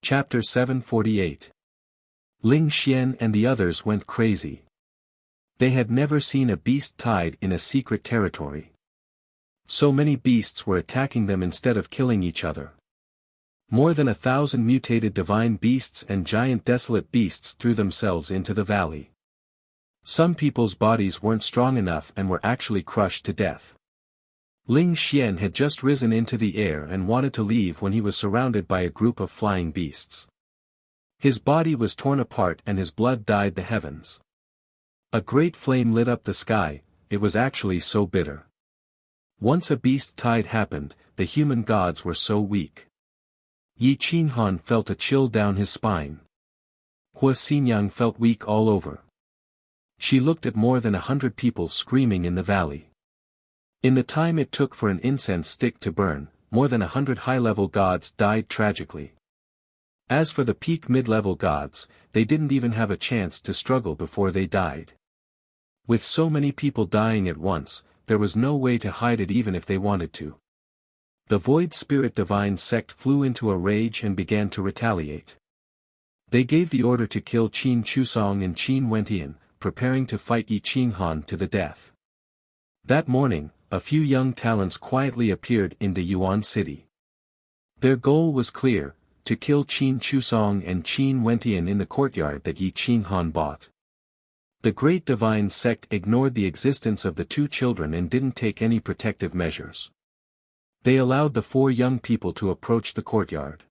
Chapter 748. Ling Xian and the others went crazy. They had never seen a beast tied in a secret territory. So many beasts were attacking them instead of killing each other. More than 1,000 mutated divine beasts and giant desolate beasts threw themselves into the valley. Some people's bodies weren't strong enough and were actually crushed to death. Ling Xian had just risen into the air and wanted to leave when he was surrounded by a group of flying beasts. His body was torn apart and his blood dyed the heavens. A great flame lit up the sky. It was actually so bitter. Once a beast tide happened, the human gods were so weak. Yi Qinghan felt a chill down his spine. Hua Xinyang felt weak all over. She looked at more than 100 people screaming in the valley. In the time it took for an incense stick to burn, more than 100 high-level gods died tragically. As for the peak mid-level gods, they didn't even have a chance to struggle before they died. With so many people dying at once, there was no way to hide it even if they wanted to. The Void Spirit Divine sect flew into a rage and began to retaliate. They gave the order to kill Qin Chusong and Qin Wentian, preparing to fight Yi Qinghan to the death. That morning, a few young talents quietly appeared in the Yuan city. Their goal was clear, to kill Qin Chusong and Qin Wentian in the courtyard that Yi Qinghan bought. The Great Divine Sect ignored the existence of the two children and didn't take any protective measures. They allowed the four young people to approach the courtyard.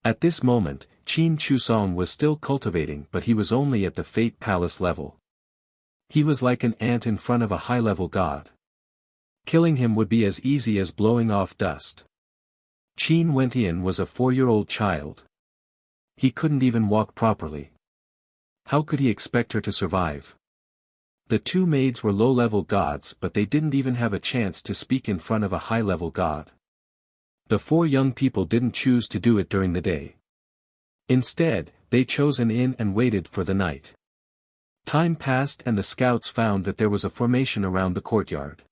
At this moment, Qin Chusong was still cultivating, but he was only at the Fate Palace level. He was like an ant in front of a high-level god. Killing him would be as easy as blowing off dust. Qin Wentian was a 4-year-old child. He couldn't even walk properly. How could he expect her to survive? The two maids were low-level gods, but they didn't even have a chance to speak in front of a high-level god. The four young people didn't choose to do it during the day. Instead, they chose an inn and waited for the night. Time passed and the scouts found that there was a formation around the courtyard.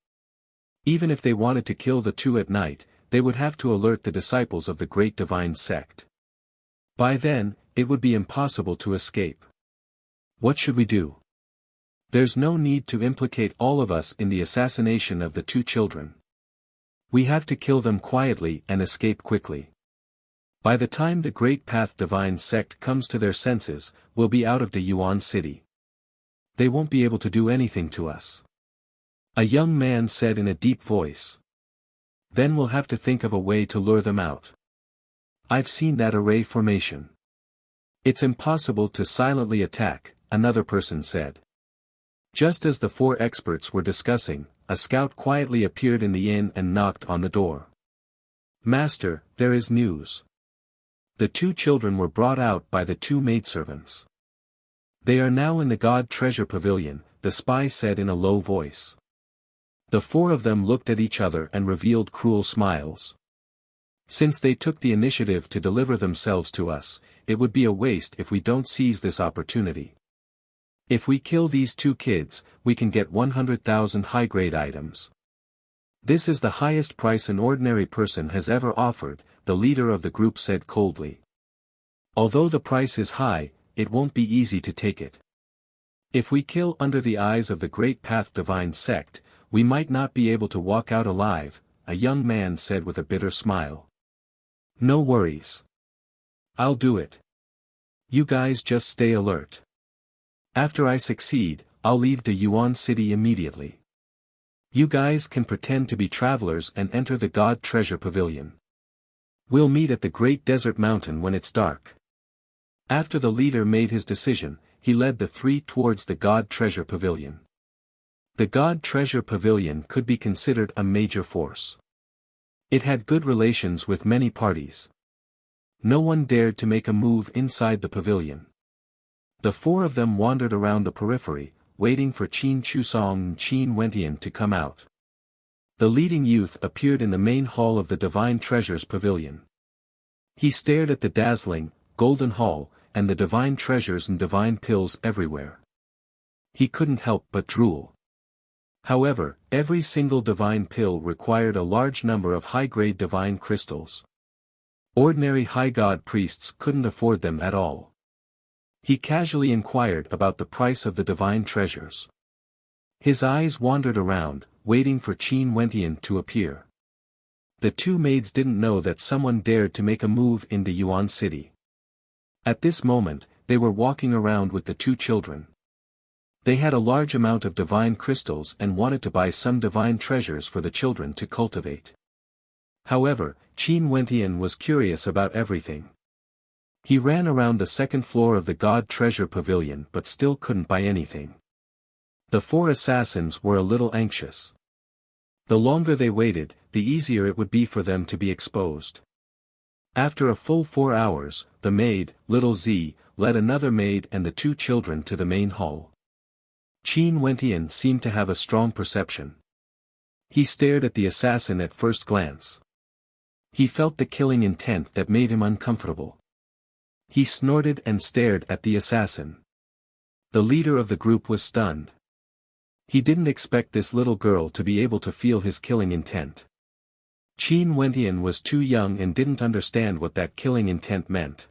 Even if they wanted to kill the two at night, they would have to alert the disciples of the Great Divine Sect. By then, it would be impossible to escape. What should we do? There's no need to implicate all of us in the assassination of the two children. We have to kill them quietly and escape quickly. By the time the Great Path Divine Sect comes to their senses, we'll be out of the Yuan city. They won't be able to do anything to us. A young man said in a deep voice. Then we'll have to think of a way to lure them out. I've seen that array formation. It's impossible to silently attack, another person said. Just as the four experts were discussing, a scout quietly appeared in the inn and knocked on the door. Master, there is news. The two children were brought out by the two maidservants. They are now in the God Treasure Pavilion, the spy said in a low voice. The four of them looked at each other and revealed cruel smiles. Since they took the initiative to deliver themselves to us, it would be a waste if we don't seize this opportunity. If we kill these two kids, we can get 100,000 high-grade items. This is the highest price an ordinary person has ever offered, the leader of the group said coldly. Although the price is high, it won't be easy to take it. If we kill under the eyes of the Great Path Divine Sect, we might not be able to walk out alive, a young man said with a bitter smile. No worries. I'll do it. You guys just stay alert. After I succeed, I'll leave the Yuan city immediately. You guys can pretend to be travelers and enter the God Treasure Pavilion. We'll meet at the Great Desert Mountain when it's dark. After the leader made his decision, he led the three towards the God Treasure Pavilion. The God Treasure Pavilion could be considered a major force. It had good relations with many parties. No one dared to make a move inside the pavilion. The four of them wandered around the periphery, waiting for Qin Chusong and Qin Wentian to come out. The leading youth appeared in the main hall of the Divine Treasures Pavilion. He stared at the dazzling, golden hall, and the divine treasures and divine pills everywhere. He couldn't help but drool. However, every single divine pill required a large number of high-grade divine crystals. Ordinary high god priests couldn't afford them at all. He casually inquired about the price of the divine treasures. His eyes wandered around, waiting for Qin Wentian to appear. The two maids didn't know that someone dared to make a move into Yuan City. At this moment, they were walking around with the two children. They had a large amount of divine crystals and wanted to buy some divine treasures for the children to cultivate. However, Qin Wentian was curious about everything. He ran around the second floor of the God Treasure Pavilion but still couldn't buy anything. The four assassins were a little anxious. The longer they waited, the easier it would be for them to be exposed. After a full 4 hours, the maid, Little Z, led another maid and the two children to the main hall. Qin Wentian seemed to have a strong perception. He stared at the assassin at first glance. He felt the killing intent that made him uncomfortable. He snorted and stared at the assassin. The leader of the group was stunned. He didn't expect this little girl to be able to feel his killing intent. Qin Wentian was too young and didn't understand what that killing intent meant.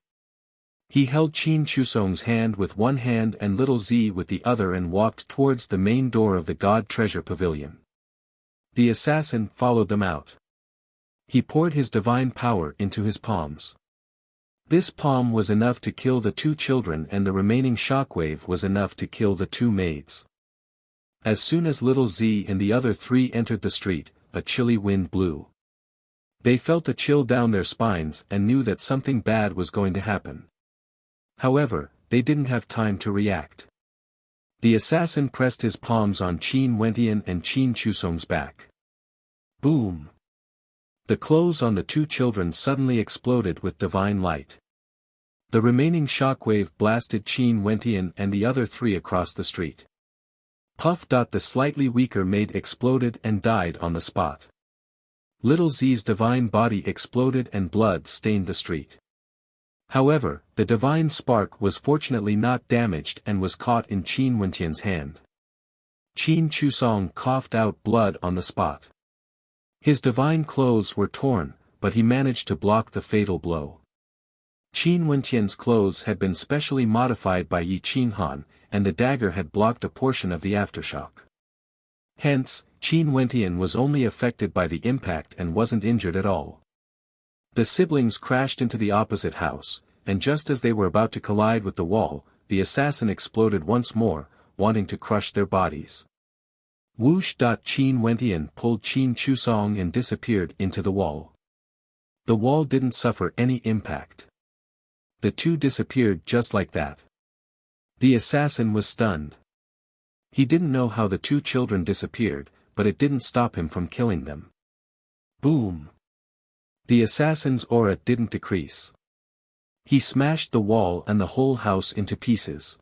He held Qin Chusong's hand with one hand and Little Z with the other and walked towards the main door of the God Treasure Pavilion. The assassin followed them out. He poured his divine power into his palms. This palm was enough to kill the two children and the remaining shockwave was enough to kill the two maids. As soon as Little Z and the other three entered the street, a chilly wind blew. They felt a chill down their spines and knew that something bad was going to happen. However, they didn't have time to react. The assassin pressed his palms on Qin Wentian and Qin Chusong's back. Boom! The clothes on the two children suddenly exploded with divine light. The remaining shockwave blasted Qin Wentian and the other three across the street. Puff. The slightly weaker maid exploded and died on the spot. Little Z's divine body exploded and blood stained the street. However, the divine spark was fortunately not damaged and was caught in Qin Wentian's hand. Qin Chusong coughed out blood on the spot. His divine clothes were torn, but he managed to block the fatal blow. Qin Wentian's clothes had been specially modified by Yi Qinhan, and the dagger had blocked a portion of the aftershock. Hence, Qin Wentian was only affected by the impact and wasn't injured at all. The siblings crashed into the opposite house, and just as they were about to collide with the wall, the assassin exploded once more, wanting to crush their bodies. Whoosh. Qin Wentian pulled Qin Chusong and disappeared into the wall. The wall didn't suffer any impact. The two disappeared just like that. The assassin was stunned. He didn't know how the two children disappeared, but it didn't stop him from killing them. Boom! The assassin's aura didn't decrease. He smashed the wall and the whole house into pieces.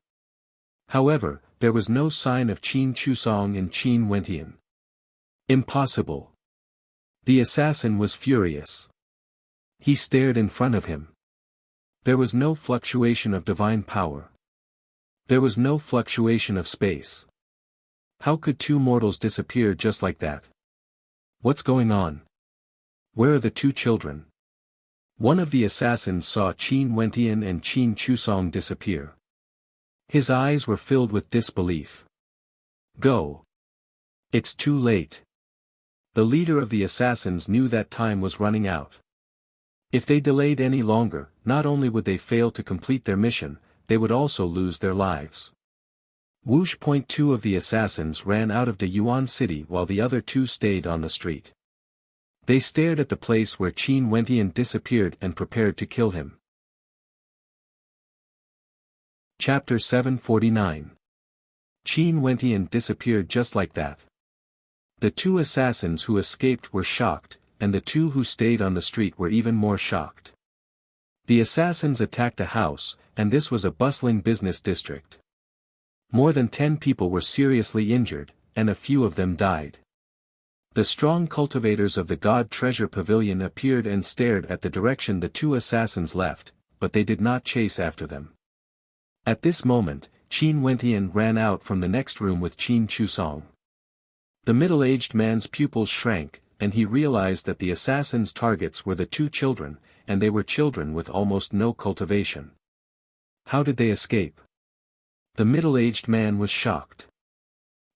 However, there was no sign of Qin Chusong and Qin Wentian. Impossible! The assassin was furious. He stared in front of him. There was no fluctuation of divine power. There was no fluctuation of space. How could two mortals disappear just like that? What's going on? Where are the two children? One of the assassins saw Qin Wentian and Qin Chusong disappear. His eyes were filled with disbelief. Go! It's too late. The leader of the assassins knew that time was running out. If they delayed any longer, not only would they fail to complete their mission, they would also lose their lives. Whoosh. Two of the assassins ran out of the Yuan City while the other two stayed on the street. They stared at the place where Qin Wentian disappeared and prepared to kill him. Chapter 749. Qin Wentian disappeared just like that. The two assassins who escaped were shocked, and the two who stayed on the street were even more shocked. The assassins attacked a house, and this was a bustling business district. More than 10 people were seriously injured, and a few of them died. The strong cultivators of the God Treasure Pavilion appeared and stared at the direction the two assassins left, but they did not chase after them. At this moment, Qin Wentian ran out from the next room with Qin Chusong. The middle-aged man's pupils shrank, and he realized that the assassins' targets were the two children, and they were children with almost no cultivation. How did they escape? The middle-aged man was shocked.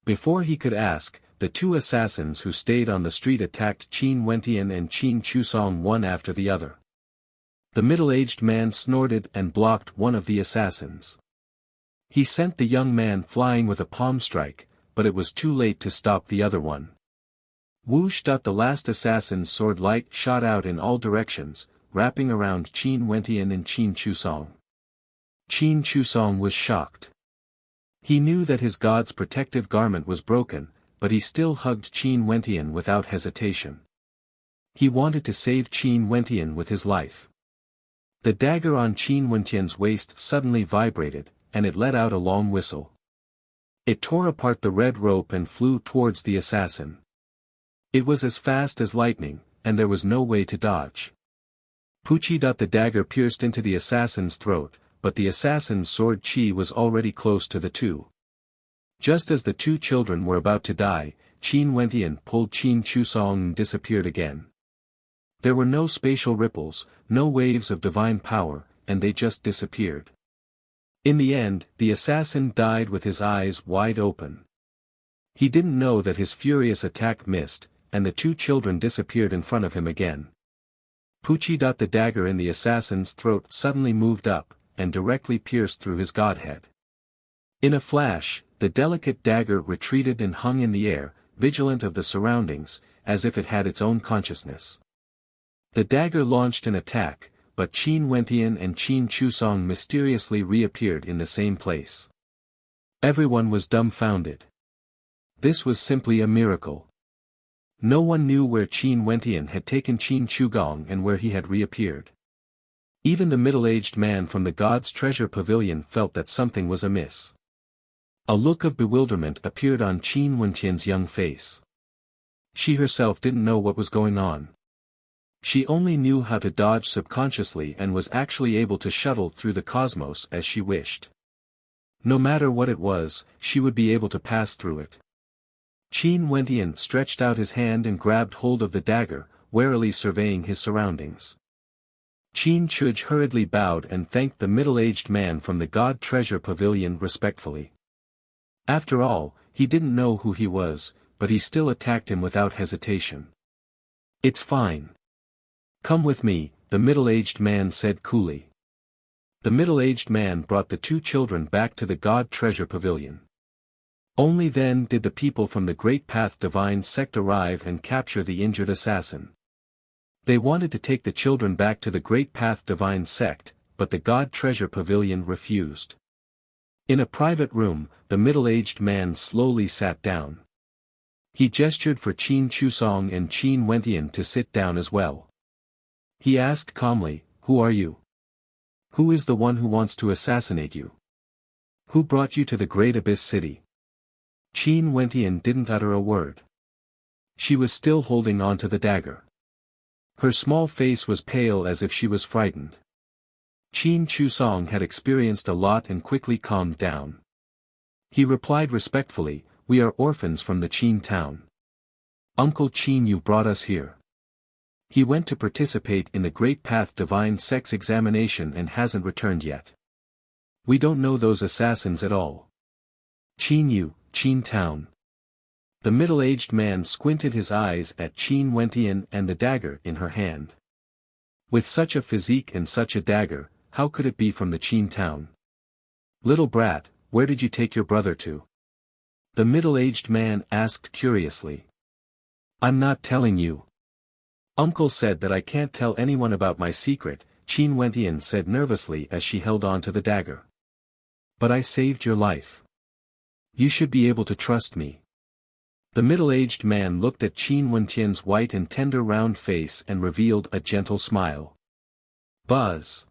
Before he could ask, the two assassins who stayed on the street attacked Qin Wentian and Qin Chusong one after the other. The middle-aged man snorted and blocked one of the assassins. He sent the young man flying with a palm strike, but it was too late to stop the other one. Whoosh! The last assassin's sword light shot out in all directions, wrapping around Qin Wentian and Qin Chusong. Qin Chusong was shocked. He knew that his god's protective garment was broken, but he still hugged Qin Wentian without hesitation. He wanted to save Qin Wentian with his life. The dagger on Qin Wentian's waist suddenly vibrated, and it let out a long whistle. It tore apart the red rope and flew towards the assassin. It was as fast as lightning, and there was no way to dodge. Puchi. The dagger pierced into the assassin's throat, but the assassin's sword chi was already close to the two. Just as the two children were about to die, Qin Wentian pulled Qin Chusong and disappeared again. There were no spatial ripples, no waves of divine power, and they just disappeared. In the end, the assassin died with his eyes wide open. He didn't know that his furious attack missed, and the two children disappeared in front of him again. Puchi. The dagger in the assassin's throat suddenly moved up, and directly pierced through his godhead. In a flash, the delicate dagger retreated and hung in the air, vigilant of the surroundings, as if it had its own consciousness. The dagger launched an attack, but Qin Wentian and Qin Chusong mysteriously reappeared in the same place. Everyone was dumbfounded. This was simply a miracle. No one knew where Qin Wentian had taken Qin Chugong and where he had reappeared. Even the middle-aged man from the God's Treasure Pavilion felt that something was amiss. A look of bewilderment appeared on Qin Wentian's young face. She herself didn't know what was going on. She only knew how to dodge subconsciously and was actually able to shuttle through the cosmos as she wished. No matter what it was, she would be able to pass through it. Qin Wentian stretched out his hand and grabbed hold of the dagger, warily surveying his surroundings. Qin Chuj hurriedly bowed and thanked the middle-aged man from the God Treasure Pavilion respectfully. After all, he didn't know who he was, but he still attacked him without hesitation. "It's fine. Come with me," the middle-aged man said coolly. The middle-aged man brought the two children back to the God Treasure Pavilion. Only then did the people from the Great Path Divine Sect arrive and capture the injured assassin. They wanted to take the children back to the Great Path Divine Sect, but the God Treasure Pavilion refused. In a private room, the middle-aged man slowly sat down. He gestured for Qin Chusong and Qin Wentian to sit down as well. He asked calmly, "Who are you? Who is the one who wants to assassinate you? Who brought you to the Great Abyss City?" Qin Wentian didn't utter a word. She was still holding on to the dagger. Her small face was pale as if she was frightened. Qin Chusong had experienced a lot and quickly calmed down. He replied respectfully, "We are orphans from the Qin town. Uncle Qin, you brought us here. He went to participate in the Great Path Divine Sect's examination and hasn't returned yet. We don't know those assassins at all. Qin Yu, Qin town." The middle-aged man squinted his eyes at Qin Wentian and the dagger in her hand. With such a physique and such a dagger, how could it be from the Qin town? "Little brat, where did you take your brother to?" the middle-aged man asked curiously. "I'm not telling you. Uncle said that I can't tell anyone about my secret," Qin Wentian said nervously as she held on to the dagger. "But I saved your life. You should be able to trust me." The middle-aged man looked at Qin Wentian's white and tender round face and revealed a gentle smile. Buzz!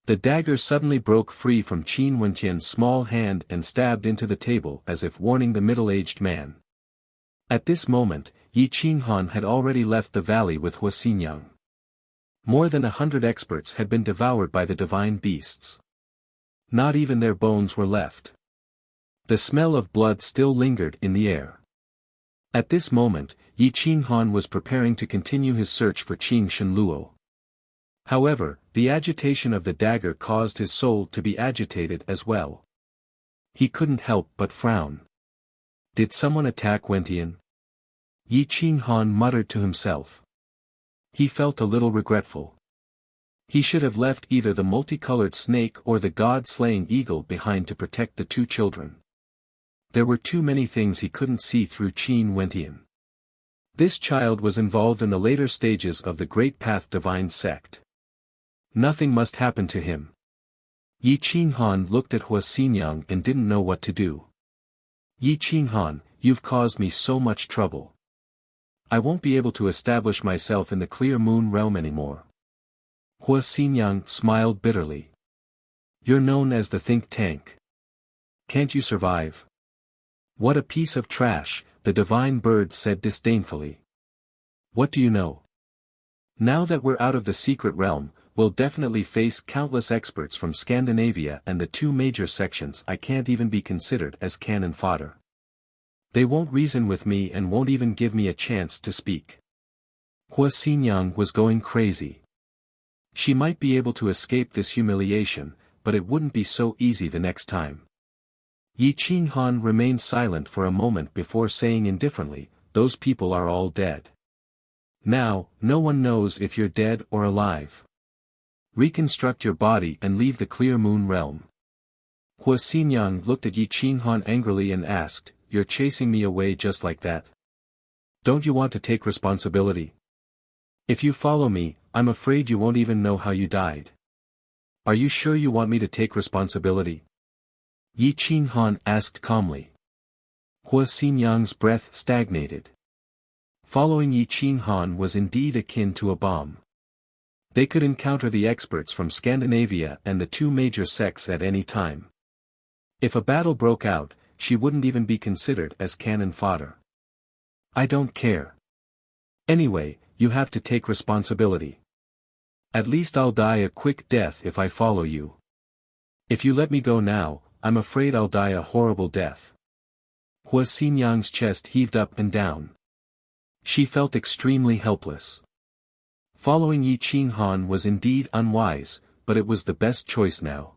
The dagger suddenly broke free from Qin Wentian's small hand and stabbed into the table as if warning the middle-aged man. At this moment, Yi Qinghan had already left the valley with Huaxinyang. More than 100 experts had been devoured by the divine beasts. Not even their bones were left. The smell of blood still lingered in the air. At this moment, Yi Qinghan was preparing to continue his search for Qing Shenluo. However, the agitation of the dagger caused his soul to be agitated as well. He couldn't help but frown. Did someone attack Wentian? Yi Qinghan muttered to himself. He felt a little regretful. He should have left either the multicolored snake or the god-slaying eagle behind to protect the two children. There were too many things he couldn't see through Qin Wentian. This child was involved in the later stages of the Great Path Divine Sect. Nothing must happen to him. Yi Qinghan looked at Hua Xinyang and didn't know what to do. Yi Qinghan, you've caused me so much trouble. I won't be able to establish myself in the Clear Moon realm anymore. Hua Xinyang smiled bitterly. You're known as the think tank. Can't you survive? What a piece of trash, the divine bird said disdainfully. What do you know? Now that we're out of the secret realm, we'll definitely face countless experts from Scandinavia and the two major sections. I can't even be considered as cannon fodder. They won't reason with me and won't even give me a chance to speak. Hua Xinyang was going crazy. She might be able to escape this humiliation, but it wouldn't be so easy the next time. Yi Qinghan remained silent for a moment before saying indifferently, those people are all dead. Now, no one knows if you're dead or alive. Reconstruct your body and leave the Clear Moon realm. Hua Xinyang looked at Yi Qinghan angrily and asked, you're chasing me away just like that? Don't you want to take responsibility? If you follow me, I'm afraid you won't even know how you died. Are you sure you want me to take responsibility? Yi Qinghan asked calmly. Hua Xinyang's breath stagnated. Following Yi Qinghan was indeed akin to a bomb. They could encounter the experts from Scandinavia and the two major sects at any time. If a battle broke out, she wouldn't even be considered as cannon fodder. I don't care. Anyway, you have to take responsibility. At least I'll die a quick death if I follow you. If you let me go now, I'm afraid I'll die a horrible death. Hua Xinyang's chest heaved up and down. She felt extremely helpless. Following Yi Qinghan was indeed unwise, but it was the best choice now.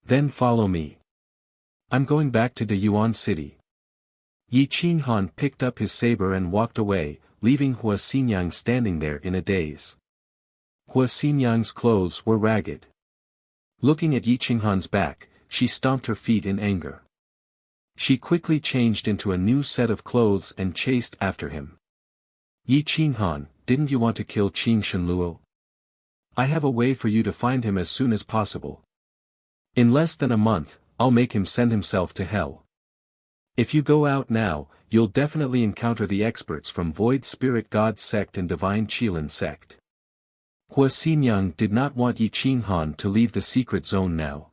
Then follow me. I'm going back to the Yuan city. Yi Qinghan picked up his saber and walked away, leaving Hua Xinyang standing there in a daze. Hua Xinyang's clothes were ragged. Looking at Yi Qinghan's back, she stomped her feet in anger. She quickly changed into a new set of clothes and chased after him. Yi Qinghan, didn't you want to kill Qin Shenluo? I have a way for you to find him as soon as possible. In less than a month, I'll make him send himself to hell. If you go out now, you'll definitely encounter the experts from Void Spirit God sect and Divine Qilin sect. Hua Xinyang did not want Yi Qinghan to leave the secret zone now.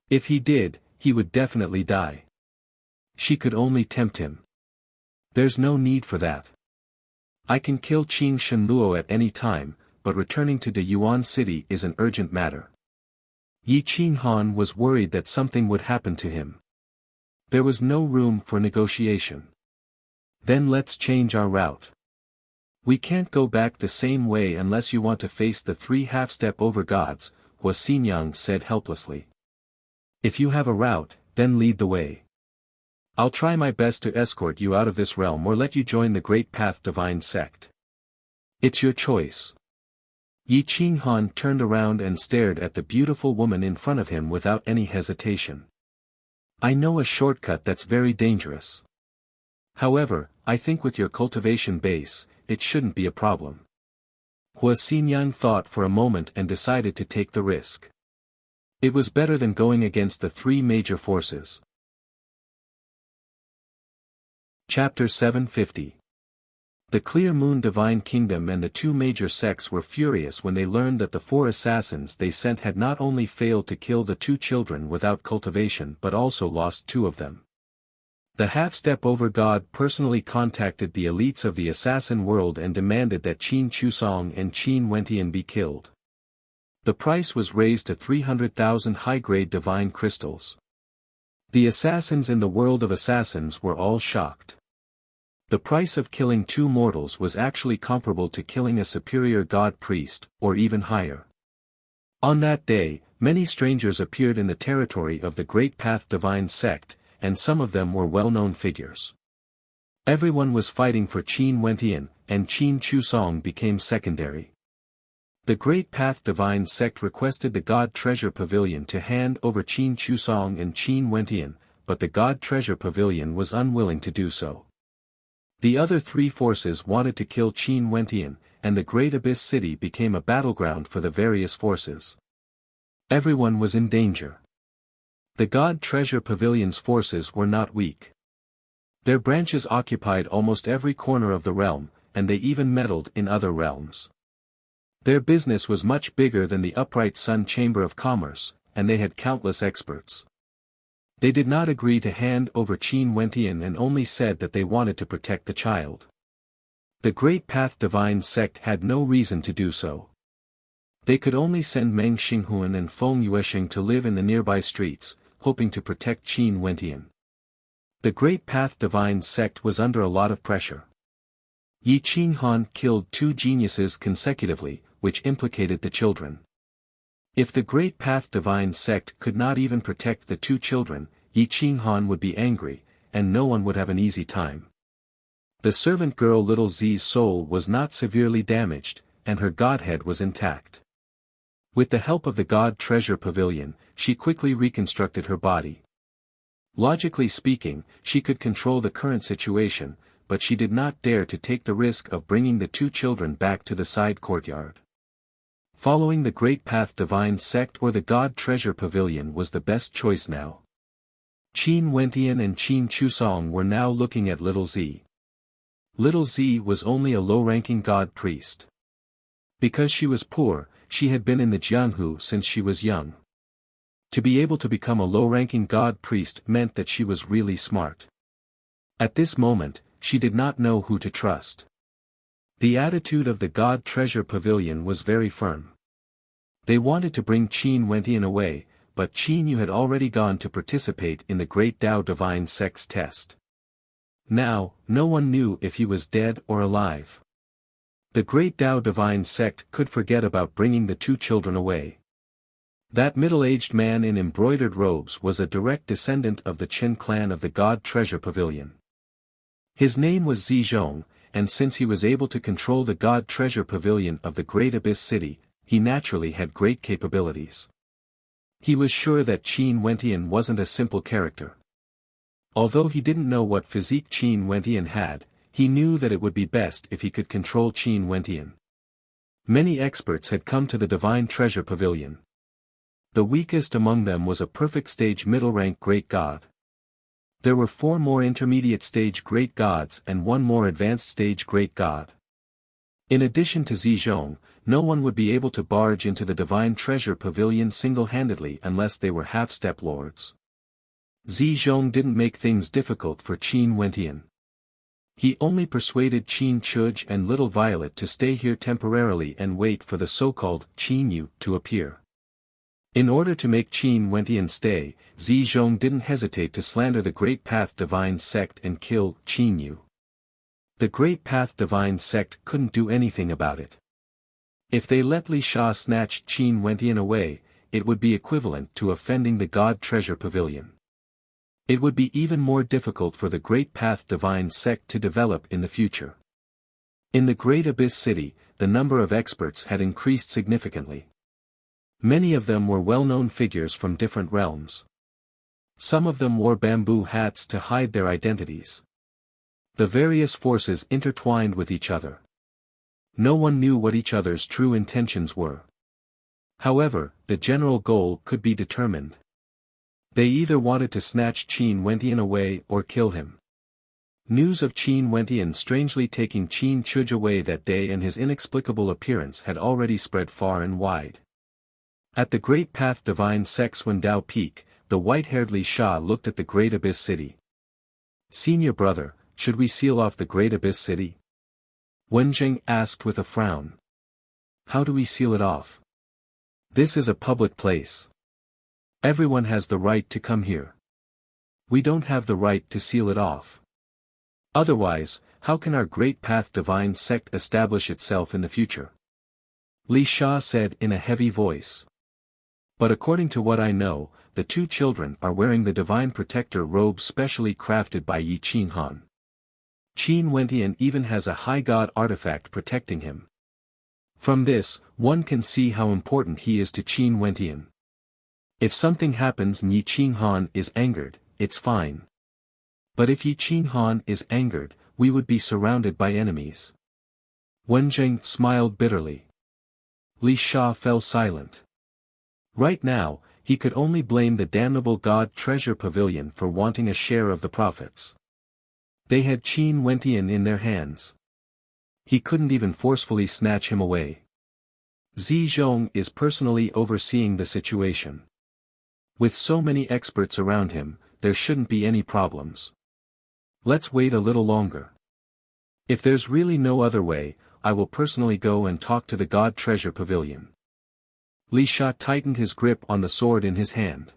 If he did, he would definitely die. She could only tempt him. There's no need for that. I can kill Qin Shenluo at any time, but returning to the Yuan city is an urgent matter. Yi Qinghan was worried that something would happen to him. There was no room for negotiation. Then let's change our route. We can't go back the same way unless you want to face the three half-step over gods, Hua Xinyang said helplessly. If you have a route, then lead the way. I'll try my best to escort you out of this realm or let you join the Great Path Divine Sect. It's your choice. Yi Qinghan turned around and stared at the beautiful woman in front of him without any hesitation. I know a shortcut that's very dangerous. However, I think with your cultivation base, it shouldn't be a problem. Hua Xinyang thought for a moment and decided to take the risk. It was better than going against the three major forces. Chapter 750. The Clear Moon Divine Kingdom and the two major sects were furious when they learned that the 4 assassins they sent had not only failed to kill the 2 children without cultivation but also lost 2 of them. The half-step over god personally contacted the elites of the assassin world and demanded that Qin Chusong and Qin Wentian be killed. The price was raised to 300,000 high-grade divine crystals. The assassins in the world of assassins were all shocked. The price of killing 2 mortals was actually comparable to killing a superior god priest, or even higher. On that day, many strangers appeared in the territory of the Great Path Divine Sect, and some of them were well-known figures. Everyone was fighting for Qin Wentian, and Qin Chusong became secondary. The Great Path Divine Sect requested the God Treasure Pavilion to hand over Qin Chusong and Qin Wentian, but the God Treasure Pavilion was unwilling to do so. The other 3 forces wanted to kill Qin Wentian, and the Great Abyss City became a battleground for the various forces. Everyone was in danger. The God Treasure Pavilion's forces were not weak. Their branches occupied almost every corner of the realm, and they even meddled in other realms. Their business was much bigger than the Upright Sun Chamber of Commerce, and they had countless experts. They did not agree to hand over Qin Wentian and only said that they wanted to protect the child. The Great Path Divine Sect had no reason to do so. They could only send Meng Xinghuan and Feng Yuesheng to live in the nearby streets, hoping to protect Qin Wentian. The Great Path Divine Sect was under a lot of pressure. Yi Qinghan killed 2 geniuses consecutively, which implicated the children. If the Great Path Divine Sect could not even protect the 2 children, Yi Qinghan would be angry, and no one would have an easy time. The servant girl Little Zi's soul was not severely damaged, and her godhead was intact. With the help of the God Treasure Pavilion, she quickly reconstructed her body. Logically speaking, she could control the current situation, but she did not dare to take the risk of bringing the 2 children back to the side courtyard. Following the Great Path Divine Sect or the God Treasure Pavilion was the best choice now. Qin Wentian and Qin Chusong were now looking at Little Z. Little Z was only a low-ranking god priest. Because she was poor, she had been in the Jianhu since she was young. To be able to become a low-ranking god priest meant that she was really smart. At this moment, she did not know who to trust. The attitude of the God Treasure Pavilion was very firm. They wanted to bring Qin Wentian away, but Qin Yu had already gone to participate in the Great Tao Divine Sect's test. Now, no one knew if he was dead or alive. The Great Tao Divine Sect could forget about bringing the 2 children away. That middle-aged man in embroidered robes was a direct descendant of the Qin clan of the God Treasure Pavilion. His name was Zizhong, and since he was able to control the God Treasure Pavilion of the Great Abyss City, he naturally had great capabilities. He was sure that Qin Wentian wasn't a simple character. Although he didn't know what physique Qin Wentian had, he knew that it would be best if he could control Qin Wentian. Many experts had come to the Divine Treasure Pavilion. The weakest among them was a perfect stage middle-rank great god. There were 4 more intermediate stage great gods and 1 more advanced stage great god. In addition to Zizhong, no one would be able to barge into the Divine Treasure Pavilion single-handedly unless they were half-step lords. Zizhong didn't make things difficult for Qin Wentian. He only persuaded Qin Chuj and Little Violet to stay here temporarily and wait for the so-called Qin Yu to appear. In order to make Qin Wentian stay, Zizhong didn't hesitate to slander the Great Path Divine Sect and kill Qin Yu. The Great Path Divine Sect couldn't do anything about it. If they let Li Sha snatch Qin Wentian away, it would be equivalent to offending the God Treasure Pavilion. It would be even more difficult for the Great Path Divine Sect to develop in the future. In the Great Abyss City, the number of experts had increased significantly. Many of them were well-known figures from different realms. Some of them wore bamboo hats to hide their identities. The various forces intertwined with each other. No one knew what each other's true intentions were. However, the general goal could be determined. They either wanted to snatch Qin Wentian away or kill him. News of Qin Wentian strangely taking Qin Chuj away that day and his inexplicable appearance had already spread far and wide. At the Great Path Divine Sect's Wendao Peak, the white-haired Li Sha looked at the Great Abyss City. "Senior brother, should we seal off the Great Abyss City?" Wenjing asked with a frown. "How do we seal it off? This is a public place. Everyone has the right to come here. We don't have the right to seal it off. Otherwise, how can our great path divine sect establish itself in the future? Li Sha said in a heavy voice. But according to what I know, the two children are wearing the divine protector robe specially crafted by Yi Qinghan. Qin Wentian even has a high god artifact protecting him. From this, one can see how important he is to Qin Wentian. If something happens and Yi Qinghan is angered, it's fine. But if Yi Qinghan is angered, we would be surrounded by enemies. Wenjing smiled bitterly. Li Sha fell silent. Right now, he could only blame the damnable God Treasure Pavilion for wanting a share of the profits. They had Qin Wentian in their hands. He couldn't even forcefully snatch him away. Zi Zhong is personally overseeing the situation. With so many experts around him, there shouldn't be any problems. Let's wait a little longer. If there's really no other way, I will personally go and talk to the God Treasure Pavilion. Li Sha tightened his grip on the sword in his hand.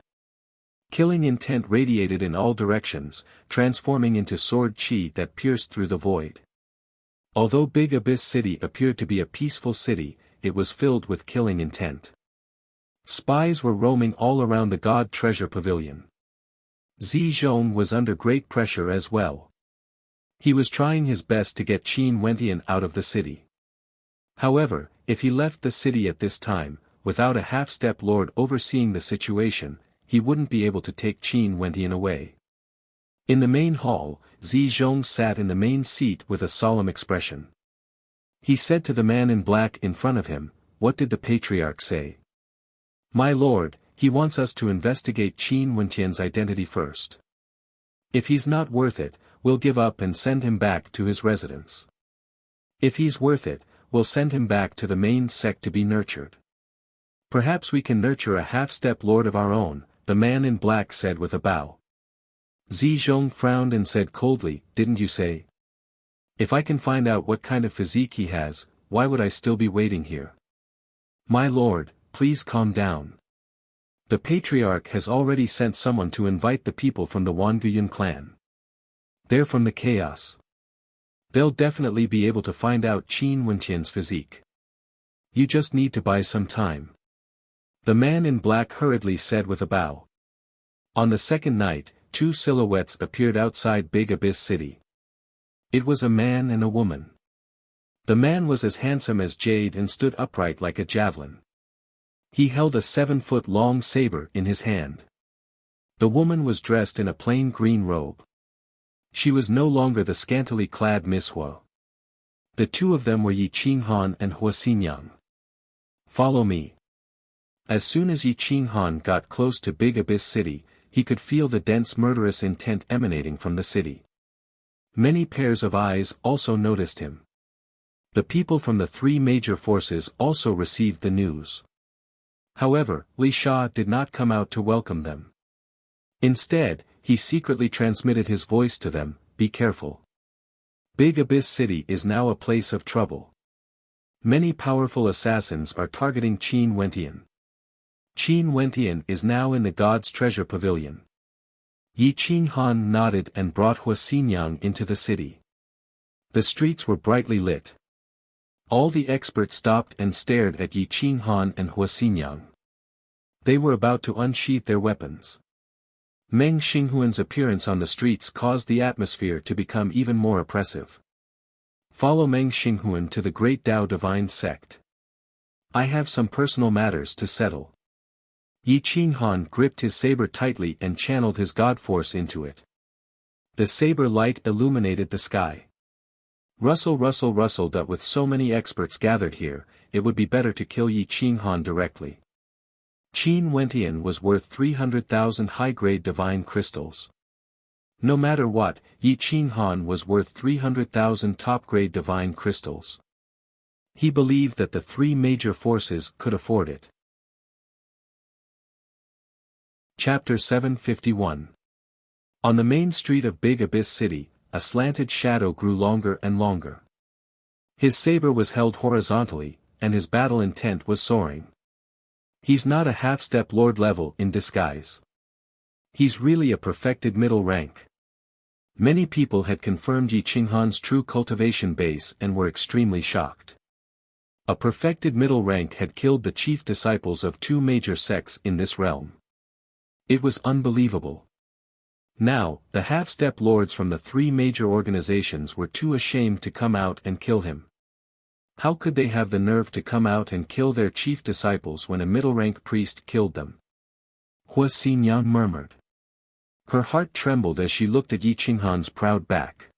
Killing intent radiated in all directions, transforming into sword qi that pierced through the void. Although Big Abyss City appeared to be a peaceful city, it was filled with killing intent. Spies were roaming all around the God Treasure Pavilion. Zi Zhong was under great pressure as well. He was trying his best to get Qin Wentian out of the city. However, if he left the city at this time, without a half-step lord overseeing the situation, he wouldn't be able to take Qin Wentian away. In the main hall, Zi Zhong sat in the main seat with a solemn expression. He said to the man in black in front of him, "What did the patriarch say?" "My lord, he wants us to investigate Qin Wentian's identity first. If he's not worth it, we'll give up and send him back to his residence. If he's worth it, we'll send him back to the main sect to be nurtured. Perhaps we can nurture a half-step lord of our own," the man in black said with a bow. Zi Zhong frowned and said coldly, "Didn't you say? If I can find out what kind of physique he has, why would I still be waiting here? My lord, please calm down. The patriarch has already sent someone to invite the people from the Wanguyun clan. They're from the chaos. They'll definitely be able to find out Qin Wentian's physique. You just need to buy some time." The man in black hurriedly said with a bow. On the second night, two silhouettes appeared outside Big Abyss City. It was a man and a woman. The man was as handsome as jade and stood upright like a javelin. He held a 7-foot-long saber in his hand. The woman was dressed in a plain green robe. She was no longer the scantily clad Miss Hua. The two of them were Yi Qinghan and Hua Xinyang. "Follow me." As soon as Yi Qinghan got close to Big Abyss City, he could feel the dense murderous intent emanating from the city. Many pairs of eyes also noticed him. The people from the three major forces also received the news. However, Li Sha did not come out to welcome them. Instead, he secretly transmitted his voice to them, "Be careful. Big Abyss City is now a place of trouble. Many powerful assassins are targeting Qin Wentian. Qin Wentian is now in the God's Treasure Pavilion." Yi Qinghan nodded and brought Hua Xinyang into the city. The streets were brightly lit. All the experts stopped and stared at Yi Qinghan and Hua Xinyang. They were about to unsheath their weapons. Meng Xinghuan's appearance on the streets caused the atmosphere to become even more oppressive. "Follow Meng Xinghuan to the Great Tao Divine Sect. I have some personal matters to settle." Yi Qinghan gripped his saber tightly and channeled his god force into it. The saber light illuminated the sky. Rustle rustle rustled up. With so many experts gathered here, it would be better to kill Yi Qinghan directly. Qin Wentian was worth 300,000 high-grade divine crystals. No matter what, Yi Qinghan was worth 300,000 top-grade divine crystals. He believed that the three major forces could afford it. Chapter 751. On the main street of Big Abyss City, a slanted shadow grew longer and longer. His saber was held horizontally, and his battle intent was soaring. He's not a half-step lord level in disguise. He's really a perfected middle rank. Many people had confirmed Yi Qinghan's true cultivation base and were extremely shocked. A perfected middle rank had killed the chief disciples of two major sects in this realm. It was unbelievable. Now, the half-step lords from the three major organizations were too ashamed to come out and kill him. How could they have the nerve to come out and kill their chief disciples when a middle-rank priest killed them? Hua Xinyang murmured. Her heart trembled as she looked at Yi Qinghan's proud back.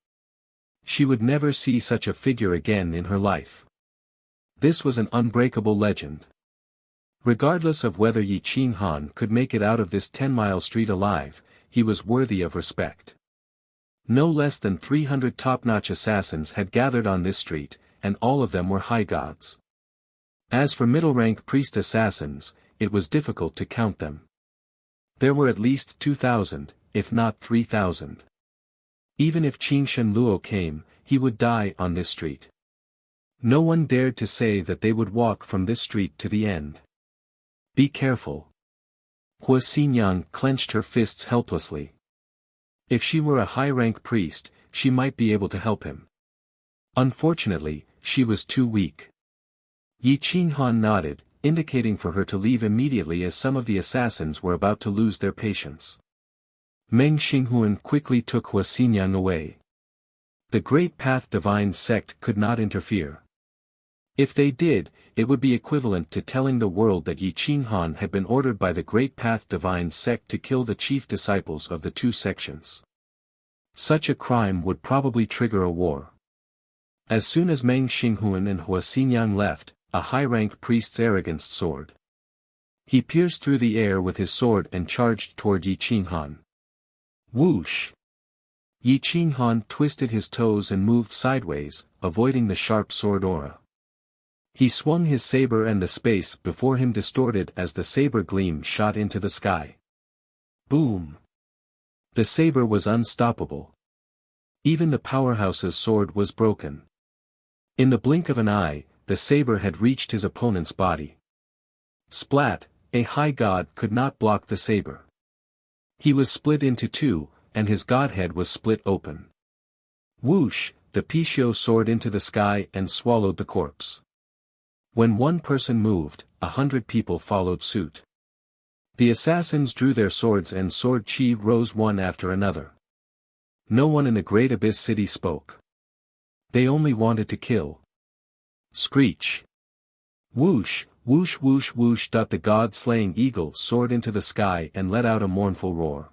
She would never see such a figure again in her life. This was an unbreakable legend. Regardless of whether Yi Qinghan could make it out of this 10-mile street alive, he was worthy of respect. No less than 300 top-notch assassins had gathered on this street, and all of them were high gods. As for middle-rank priest assassins, it was difficult to count them. There were at least 2,000, if not 3,000. Even if Qing Shen Luo came, he would die on this street. No one dared to say that they would walk from this street to the end. Be careful. Hua Xinyang clenched her fists helplessly. If she were a high-rank priest, she might be able to help him. Unfortunately, she was too weak. Yi Qinghan nodded, indicating for her to leave immediately as some of the assassins were about to lose their patience. Meng Xinghuan quickly took Hua Xinyang away. The Great Path Divine sect could not interfere. If they did, it would be equivalent to telling the world that Yi Qinghan had been ordered by the Great Path Divine sect to kill the chief disciples of the two sections. Such a crime would probably trigger a war. As soon as Meng Xinghuan and Hua Xinyang left, a high-rank priest's arrogance soared. He pierced through the air with his sword and charged toward Yi Qinghan. Whoosh! Yi Qinghan twisted his toes and moved sideways, avoiding the sharp sword aura. He swung his saber and the space before him distorted as the saber gleam shot into the sky. Boom! The saber was unstoppable. Even the powerhouse's sword was broken. In the blink of an eye, the saber had reached his opponent's body. Splat! A high god could not block the saber. He was split into two, and his godhead was split open. Whoosh! The Pishio soared into the sky and swallowed the corpse. When one person moved, 100 people followed suit. The assassins drew their swords and sword chi rose one after another. No one in the Great Abyss City spoke. They only wanted to kill. Screech! Whoosh, whoosh whoosh whoosh. The god-slaying eagle soared into the sky and let out a mournful roar.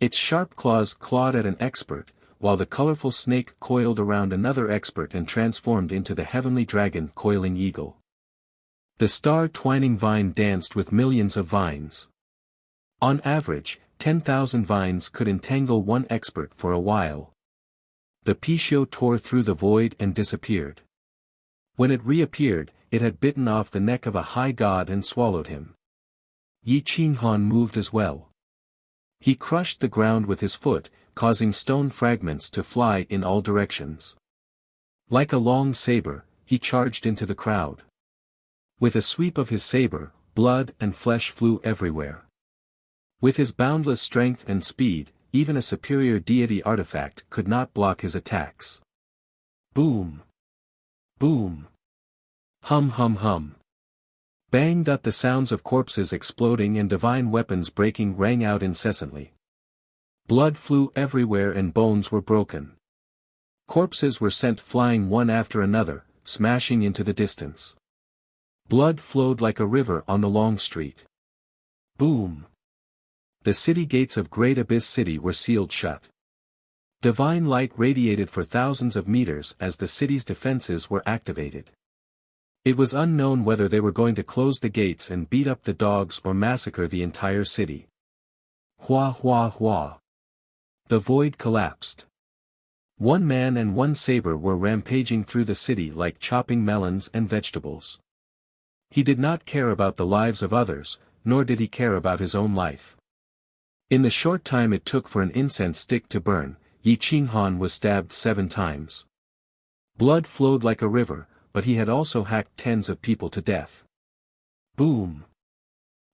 Its sharp claws clawed at an expert, while the colorful snake coiled around another expert and transformed into the heavenly dragon coiling eagle. The star-twining vine danced with millions of vines. On average, 10,000 vines could entangle one expert for a while. The Pishio tore through the void and disappeared. When it reappeared, it had bitten off the neck of a high god and swallowed him. Yi Qinghan moved as well. He crushed the ground with his foot, causing stone fragments to fly in all directions. Like a long saber, he charged into the crowd. With a sweep of his saber, blood and flesh flew everywhere. With his boundless strength and speed, even a superior deity artifact could not block his attacks. Boom! Boom! Hum hum hum! Bang! The sounds of corpses exploding and divine weapons breaking rang out incessantly. Blood flew everywhere and bones were broken. Corpses were sent flying one after another, smashing into the distance. Blood flowed like a river on the long street. Boom! The city gates of Great Abyss City were sealed shut. Divine light radiated for thousands of meters as the city's defenses were activated. It was unknown whether they were going to close the gates and beat up the dogs or massacre the entire city. Hua hua hua! The void collapsed. One man and one saber were rampaging through the city like chopping melons and vegetables. He did not care about the lives of others, nor did he care about his own life. In the short time it took for an incense stick to burn, Yi Qinghan was stabbed 7 times. Blood flowed like a river, but he had also hacked tens of people to death. Boom!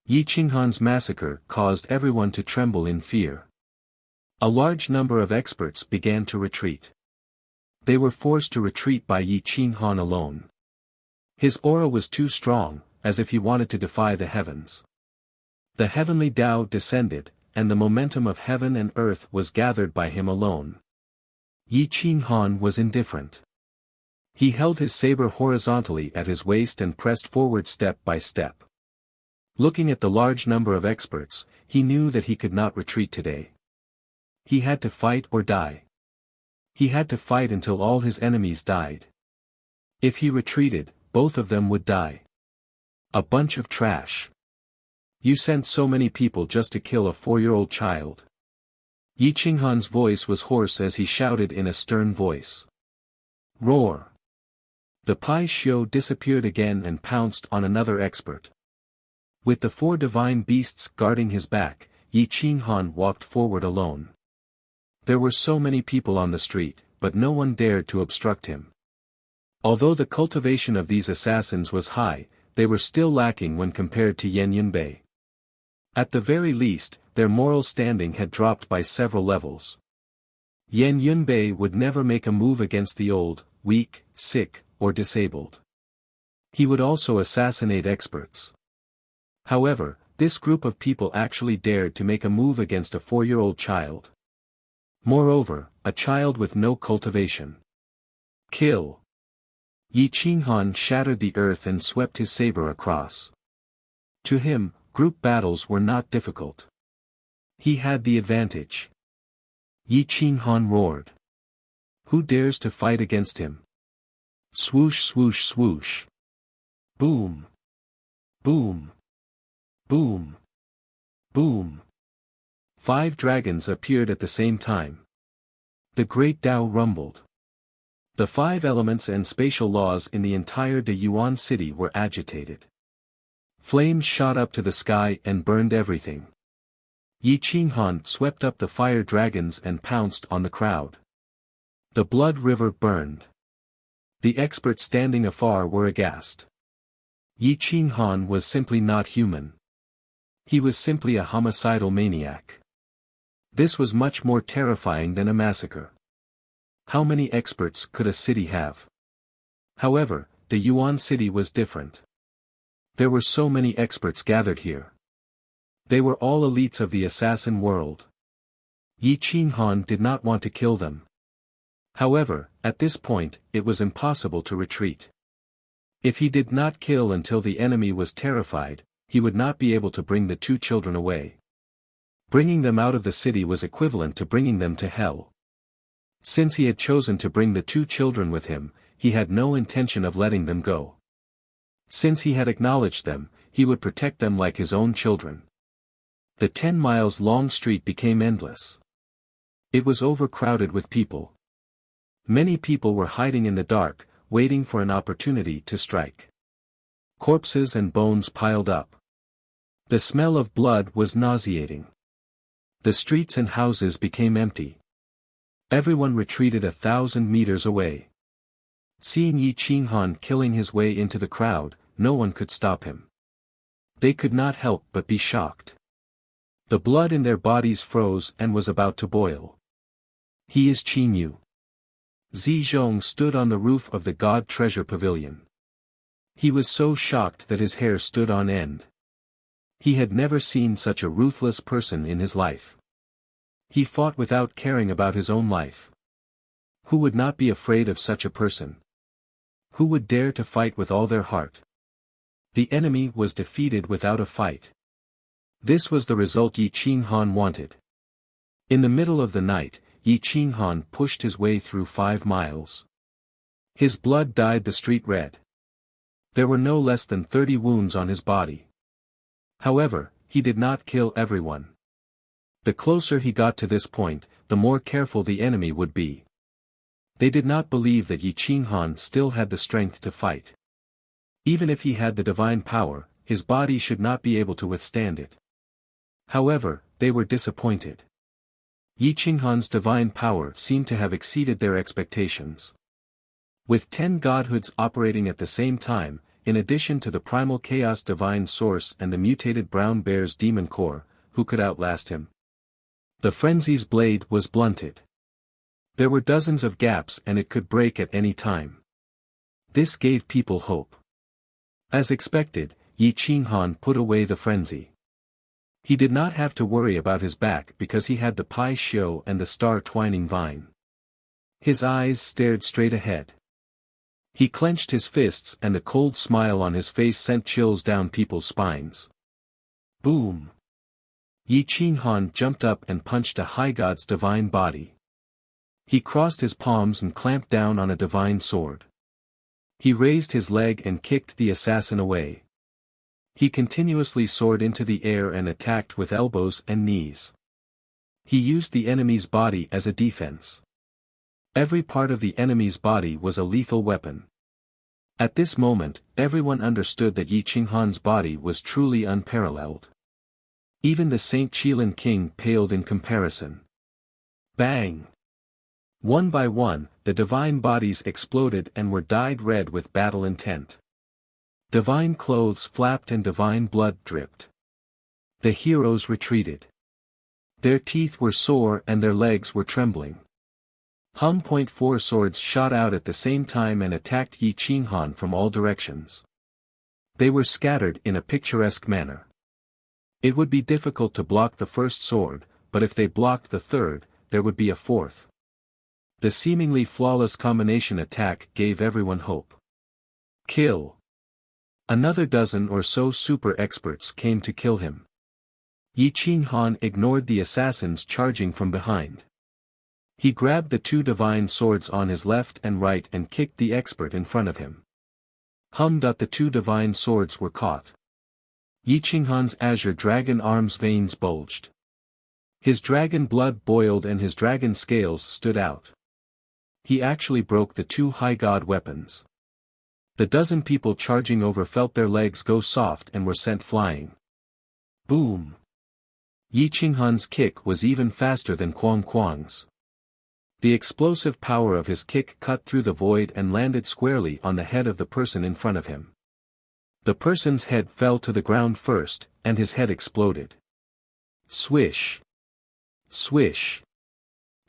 Yi Qinghan's massacre caused everyone to tremble in fear. A large number of experts began to retreat. They were forced to retreat by Yi Qinghan alone. His aura was too strong, as if he wanted to defy the heavens. The heavenly Tao descended, and the momentum of heaven and earth was gathered by him alone. Yi Qinghan was indifferent. He held his saber horizontally at his waist and pressed forward step by step. Looking at the large number of experts, he knew that he could not retreat today. He had to fight or die. He had to fight until all his enemies died. If he retreated, both of them would die. A bunch of trash. You sent so many people just to kill a 4-year-old child. Yi Qinghan's voice was hoarse as he shouted in a stern voice. Roar! The Pai Xiu disappeared again and pounced on another expert. With the 4 divine beasts guarding his back, Yi Qinghan walked forward alone. There were so many people on the street, but no one dared to obstruct him. Although the cultivation of these assassins was high, they were still lacking when compared to Yan Yunbei. At the very least, their moral standing had dropped by several levels. Yan Yunbei would never make a move against the old, weak, sick, or disabled. He would also assassinate experts. However, this group of people actually dared to make a move against a 4-year-old child. Moreover, a child with no cultivation. Kill! Yi Qinghan shattered the earth and swept his saber across. To him, group battles were not difficult. He had the advantage. Yi Qinghan roared. Who dares to fight against him? Swoosh swoosh swoosh. Boom. Boom. Boom. Boom. 5 dragons appeared at the same time. The great Tao rumbled. The 5 elements and spatial laws in the entire De Yuan city were agitated. Flames shot up to the sky and burned everything. Yi Qinghan swept up the fire dragons and pounced on the crowd. The blood river burned. The experts standing afar were aghast. Yi Qinghan was simply not human. He was simply a homicidal maniac. This was much more terrifying than a massacre. How many experts could a city have? However, the Yuan city was different. There were so many experts gathered here. They were all elites of the assassin world. Yi Qinghan did not want to kill them. However, at this point, it was impossible to retreat. If he did not kill until the enemy was terrified, he would not be able to bring the 2 children away. Bringing them out of the city was equivalent to bringing them to hell. Since he had chosen to bring the 2 children with him, he had no intention of letting them go. Since he had acknowledged them, he would protect them like his own children. The 10 miles long street became endless. It was overcrowded with people. Many people were hiding in the dark, waiting for an opportunity to strike. Corpses and bones piled up. The smell of blood was nauseating. The streets and houses became empty. Everyone retreated 1,000 meters away. Seeing Yi Qinghan killing his way into the crowd, no one could stop him. They could not help but be shocked. The blood in their bodies froze and was about to boil. He is Qin Yu. Zizhong stood on the roof of the God Treasure Pavilion. He was so shocked that his hair stood on end. He had never seen such a ruthless person in his life. He fought without caring about his own life. Who would not be afraid of such a person? Who would dare to fight with all their heart? The enemy was defeated without a fight. This was the result Yi Qinghan wanted. In the middle of the night, Yi Qinghan pushed his way through 5 miles. His blood dyed the street red. There were no less than 30 wounds on his body. However, he did not kill everyone. The closer he got to this point, the more careful the enemy would be. They did not believe that Yi Qinghan still had the strength to fight. Even if he had the divine power, his body should not be able to withstand it. However, they were disappointed. Yi Qinghan's divine power seemed to have exceeded their expectations. With 10 godhoods operating at the same time, in addition to the primal chaos divine source and the mutated brown bear's demon core, who could outlast him? The frenzy's blade was blunted. There were dozens of gaps and it could break at any time. This gave people hope. As expected, Yi Qinghan put away the frenzy. He did not have to worry about his back because he had the pai xiu and the star twining vine. His eyes stared straight ahead. He clenched his fists and the cold smile on his face sent chills down people's spines. Boom! Yi Qinghan jumped up and punched a high god's divine body. He crossed his palms and clamped down on a divine sword. He raised his leg and kicked the assassin away. He continuously soared into the air and attacked with elbows and knees. He used the enemy's body as a defense. Every part of the enemy's body was a lethal weapon. At this moment, everyone understood that Yi Qinghan's body was truly unparalleled. Even the Saint Qilin king paled in comparison. Bang! One by one, the divine bodies exploded and were dyed red with battle intent. Divine clothes flapped and divine blood dripped. The heroes retreated. Their teeth were sore and their legs were trembling. Hum.4 swords shot out at the same time and attacked Yi Qinghan from all directions. They were scattered in a picturesque manner. It would be difficult to block the first sword, but if they blocked the third, there would be a fourth. The seemingly flawless combination attack gave everyone hope. Kill! Another dozen or so super experts came to kill him. Yi Qinghan ignored the assassins charging from behind. He grabbed the two divine swords on his left and right and kicked the expert in front of him. The two divine swords were caught. Yi Qinghan's azure dragon arms veins bulged. His dragon blood boiled and his dragon scales stood out. He actually broke the two high god weapons. The dozen people charging over felt their legs go soft and were sent flying. Boom! Yi Qinghan's kick was even faster than Quang's. The explosive power of his kick cut through the void and landed squarely on the head of the person in front of him. The person's head fell to the ground first, and his head exploded. Swish! Swish!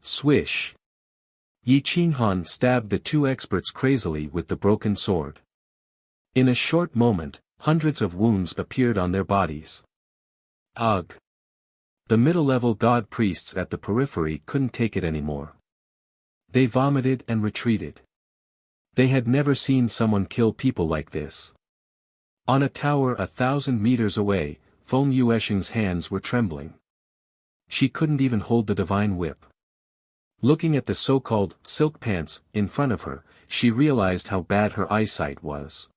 Swish! Yi Qinghan stabbed the two experts crazily with the broken sword. In a short moment, hundreds of wounds appeared on their bodies. Ugh! The middle-level god priests at the periphery couldn't take it anymore. They vomited and retreated. They had never seen someone kill people like this. On a tower 1,000 meters away, Feng Yuesheng's hands were trembling. She couldn't even hold the divine whip. Looking at the so-called silk pants in front of her, she realized how bad her eyesight was.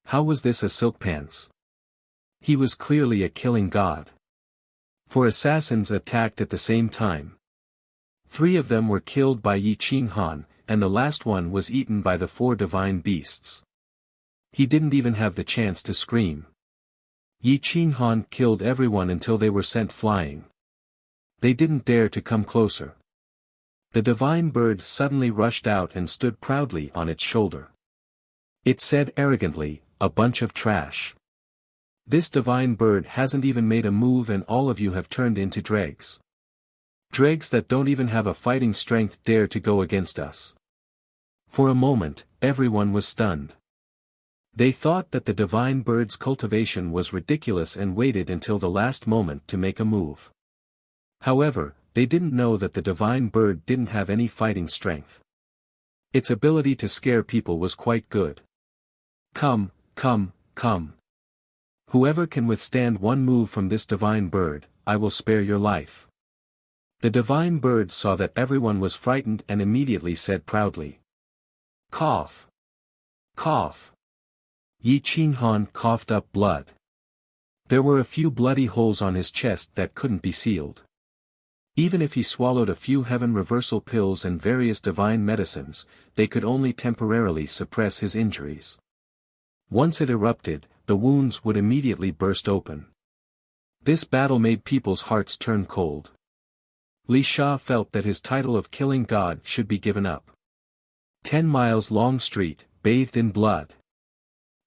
How was this a silk pants? He was clearly a killing god. 4 assassins attacked at the same time. 3 of them were killed by Yi Qinghan, and the last one was eaten by the 4 divine beasts. He didn't even have the chance to scream. Yi Qinghan killed everyone until they were sent flying. They didn't dare to come closer. The divine bird suddenly rushed out and stood proudly on its shoulder. It said arrogantly, "A bunch of trash. This divine bird hasn't even made a move and all of you have turned into dregs. Dregs that don't even have a fighting strength dare to go against us." For a moment, everyone was stunned. They thought that the divine bird's cultivation was ridiculous and waited until the last moment to make a move. However, they didn't know that the divine bird didn't have any fighting strength. Its ability to scare people was quite good. Come, come, come. Whoever can withstand one move from this divine bird, I will spare your life. The divine bird saw that everyone was frightened and immediately said proudly. Cough. Cough. Yi Qinghan coughed up blood. There were a few bloody holes on his chest that couldn't be sealed. Even if he swallowed a few heaven reversal pills and various divine medicines, they could only temporarily suppress his injuries. Once it erupted, the wounds would immediately burst open. This battle made people's hearts turn cold. Li Sha felt that his title of killing god should be given up. 10 miles long street, bathed in blood.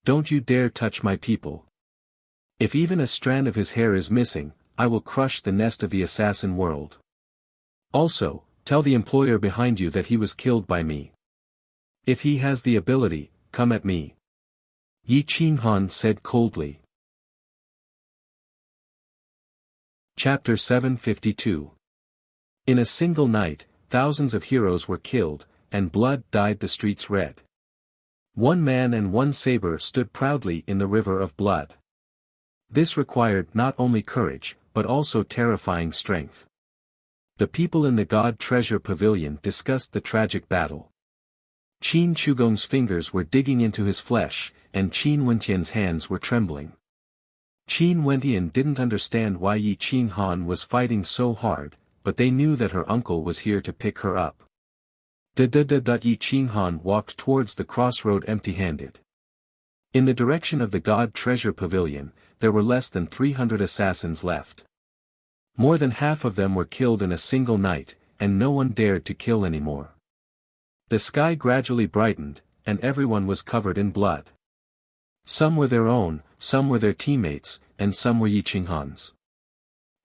Don't you dare touch my people. If even a strand of his hair is missing, I will crush the nest of the assassin world. Also, tell the employer behind you that he was killed by me. If he has the ability, come at me. Yi Qinghan said coldly. Chapter 752. In a single night, thousands of heroes were killed, and blood dyed the streets red. One man and one saber stood proudly in the river of blood. This required not only courage, but also terrifying strength. The people in the God Treasure Pavilion discussed the tragic battle. Qin Shugong's fingers were digging into his flesh, and Qin Wentian's hands were trembling. Qin Wentian didn't understand why Yi Qinghan was fighting so hard, but they knew that her uncle was here to pick her up. Yi Qinghan walked towards the crossroad empty-handed. In the direction of the God Treasure Pavilion, there were less than 300 assassins left. More than half of them were killed in a single night, and no one dared to kill anymore. The sky gradually brightened, and everyone was covered in blood. Some were their own, some were their teammates, and some were Yi Qinghan's.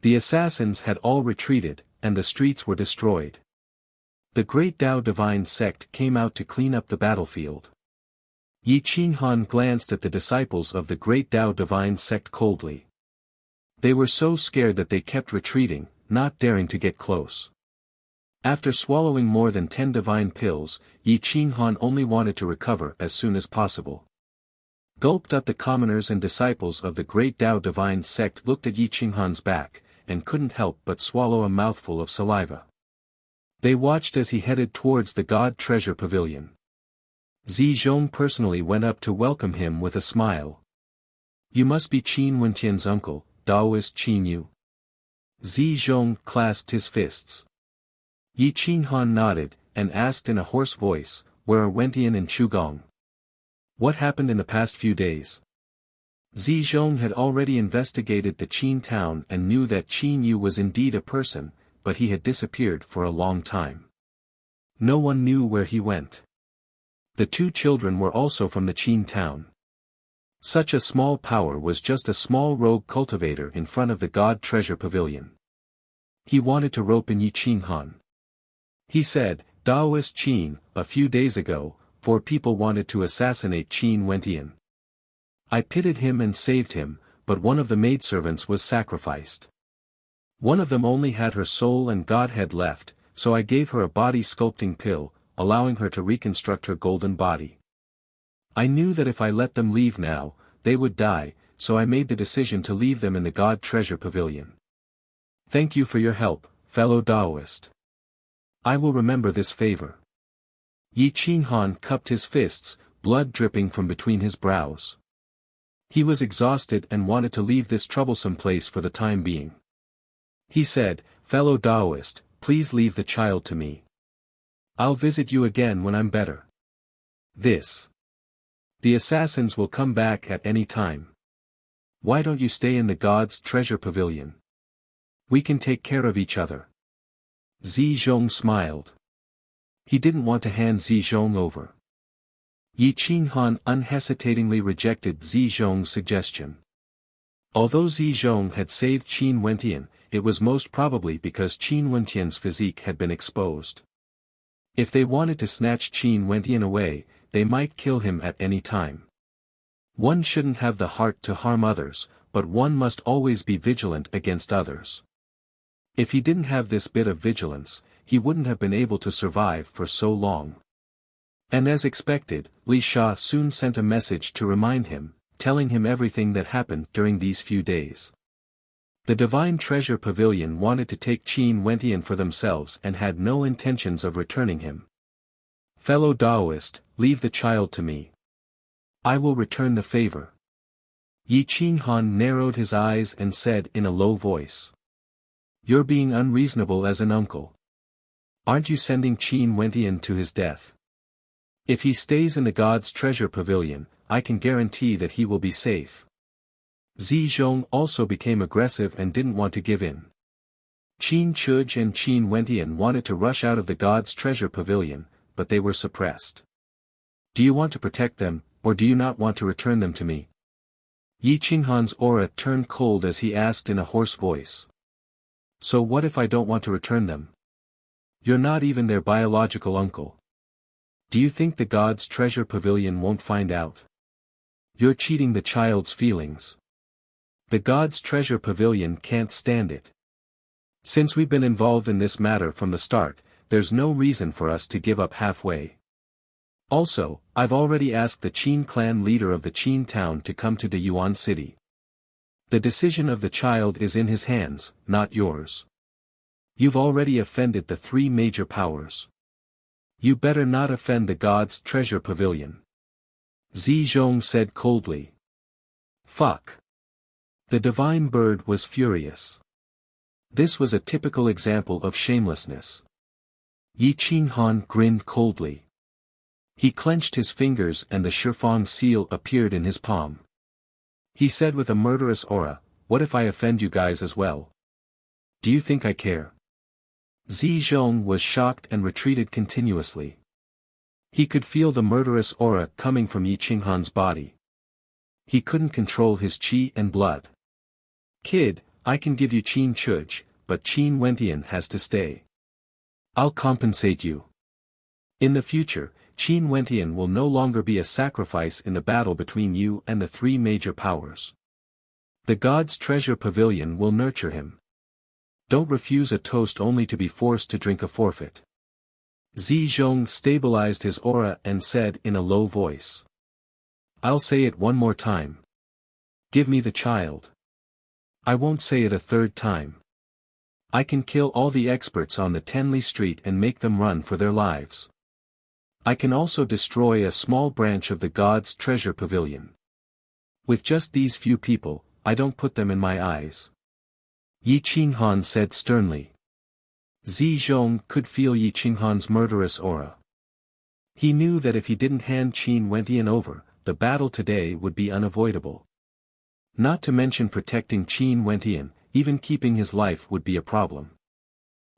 The assassins had all retreated, and the streets were destroyed. The Great Tao Divine Sect came out to clean up the battlefield. Yi Qinghan glanced at the disciples of the Great Tao Divine Sect coldly. They were so scared that they kept retreating, not daring to get close. After swallowing more than 10 divine pills, Yi Qinghan only wanted to recover as soon as possible. Gulped up, the commoners and disciples of the Great Tao Divine Sect looked at Yi Qinghan's back, and couldn't help but swallow a mouthful of saliva. They watched as he headed towards the God Treasure Pavilion. Zizhong personally went up to welcome him with a smile. You must be Qin Wentian's uncle, Daoist Qin Yu. Zizhong clasped his fists. Yi Qinghan nodded, and asked in a hoarse voice, where are Wentian and Shugong? What happened in the past few days? Zizhong had already investigated the Qin town and knew that Qin Yu was indeed a person, but he had disappeared for a long time. No one knew where he went. The two children were also from the Qin town. Such a small power was just a small rogue cultivator in front of the God Treasure Pavilion. He wanted to rope in Yi Qinghan. He said, Daoist Qin, a few days ago, 4 people wanted to assassinate Qin Wentian. I pitied him and saved him, but one of the maidservants was sacrificed. One of them only had her soul and godhead left, so I gave her a body sculpting pill, allowing her to reconstruct her golden body. I knew that if I let them leave now, they would die, so I made the decision to leave them in the God Treasure Pavilion. Thank you for your help, fellow Daoist. I will remember this favor. Yi Qinghan cupped his fists, blood dripping from between his brows. He was exhausted and wanted to leave this troublesome place for the time being. He said, fellow Daoist, please leave the child to me. I'll visit you again when I'm better. The assassins will come back at any time. Why don't you stay in the God's Treasure Pavilion? We can take care of each other. Zizhong smiled. He didn't want to hand Zizhong over. Yi Qinghan unhesitatingly rejected Zizhong's suggestion. Although Zizhong had saved Qin Wentian, it was most probably because Qin Wentian's physique had been exposed. If they wanted to snatch Qin Wentian away, they might kill him at any time. One shouldn't have the heart to harm others, but one must always be vigilant against others. If he didn't have this bit of vigilance, he wouldn't have been able to survive for so long. And as expected, Li Sha soon sent a message to remind him, telling him everything that happened during these few days. The Divine Treasure Pavilion wanted to take Qin Wentian for themselves and had no intentions of returning him. Fellow Daoist, leave the child to me. I will return the favor. Yi Qinghan narrowed his eyes and said in a low voice. You're being unreasonable as an uncle. Aren't you sending Qin Wentian to his death? If he stays in the God's Treasure Pavilion, I can guarantee that he will be safe. Zizhong also became aggressive and didn't want to give in. Qin Chuj and Qin Wentian wanted to rush out of the God's Treasure Pavilion, but they were suppressed. Do you want to protect them, or do you not want to return them to me? Yi Qinghan's aura turned cold as he asked in a hoarse voice. So what if I don't want to return them? You're not even their biological uncle. Do you think the God's Treasure Pavilion won't find out? You're cheating the child's feelings. The God's Treasure Pavilion can't stand it. Since we've been involved in this matter from the start, there's no reason for us to give up halfway. Also, I've already asked the Qin clan leader of the Qin town to come to the Yuan city. The decision of the child is in his hands, not yours. You've already offended the three major powers. You better not offend the God's Treasure Pavilion. Zizhong said coldly. Fuck. The divine bird was furious. This was a typical example of shamelessness. Yi Qinghan grinned coldly. He clenched his fingers and the Shifang seal appeared in his palm. He said with a murderous aura, "What if I offend you guys as well? Do you think I care?" Zizhong was shocked and retreated continuously. He could feel the murderous aura coming from Yi Qinghan's body. He couldn't control his qi and blood. "Kid, I can give you Qin Chuj, but Qin Wentian has to stay. I'll compensate you. In the future, Qin Wentian will no longer be a sacrifice in the battle between you and the three major powers. The God's Treasure Pavilion will nurture him. Don't refuse a toast only to be forced to drink a forfeit." Zizhong stabilized his aura and said in a low voice. "I'll say it one more time. Give me the child. I won't say it a third time. I can kill all the experts on the Tenli Street and make them run for their lives. I can also destroy a small branch of the God's Treasure Pavilion. With just these few people, I don't put them in my eyes." Yi Qinghan said sternly. Zizhong could feel Yi Qinghan's murderous aura. He knew that if he didn't hand Qin Wentian over, the battle today would be unavoidable. Not to mention protecting Qin Wentian, even keeping his life would be a problem.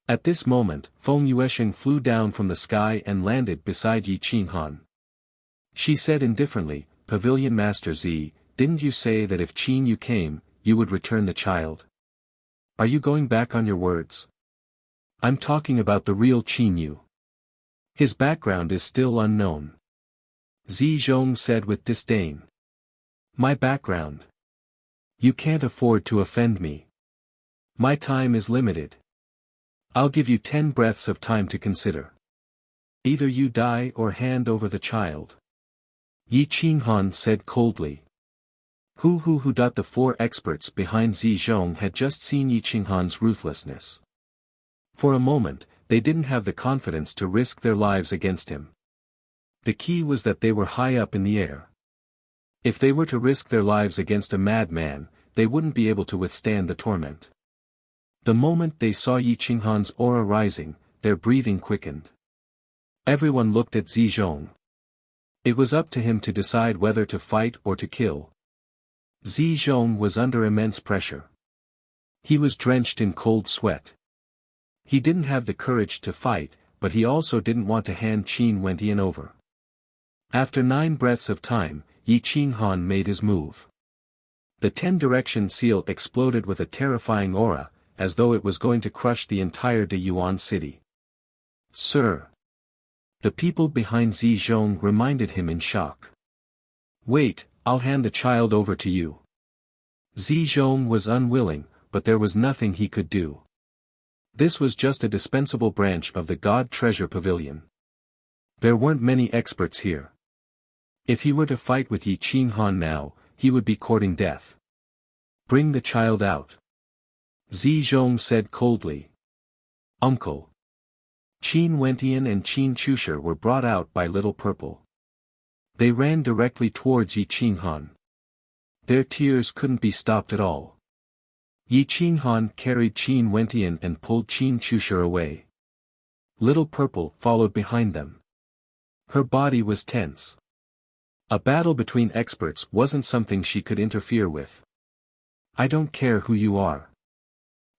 At this moment, Feng Yuesheng flew down from the sky and landed beside Yi Qinghan. She said indifferently, "Pavilion Master Z, didn't you say that if Qin Yu came, you would return the child? Are you going back on your words? I'm talking about the real Qin Yu. His background is still unknown." Zizhong said with disdain. "My background? You can't afford to offend me. My time is limited. I'll give you 10 breaths of time to consider. Either you die or hand over the child." Yi Qinghan said coldly. The four experts behind Zizhong had just seen Yi Qinghan's ruthlessness. For a moment, they didn't have the confidence to risk their lives against him. The key was that they were high up in the air. If they were to risk their lives against a madman, they wouldn't be able to withstand the torment. The moment they saw Yi Qinghan's aura rising, their breathing quickened. Everyone looked at Zizhong. It was up to him to decide whether to fight or to kill. Zizhong was under immense pressure. He was drenched in cold sweat. He didn't have the courage to fight, but he also didn't want to hand Qin Wentian over. After 9 breaths of time, Yi Qinghan made his move. The 10-direction seal exploded with a terrifying aura, as though it was going to crush the entire De Yuan city. "Sir." The people behind Zizhong reminded him in shock. "Wait, I'll hand the child over to you." Zizhong was unwilling, but there was nothing he could do. This was just a dispensable branch of the God Treasure Pavilion. There weren't many experts here. If he were to fight with Yi Qinghan now, he would be courting death. "Bring the child out." Zizhong said coldly. "Uncle." Qin Wentian and Qin Chushi were brought out by Little Purple. They ran directly towards Yi Qinghan. Their tears couldn't be stopped at all. Yi Qinghan carried Qin Wentian and pulled Qin Chushi away. Little Purple followed behind them. Her body was tense. A battle between experts wasn't something she could interfere with. "I don't care who you are.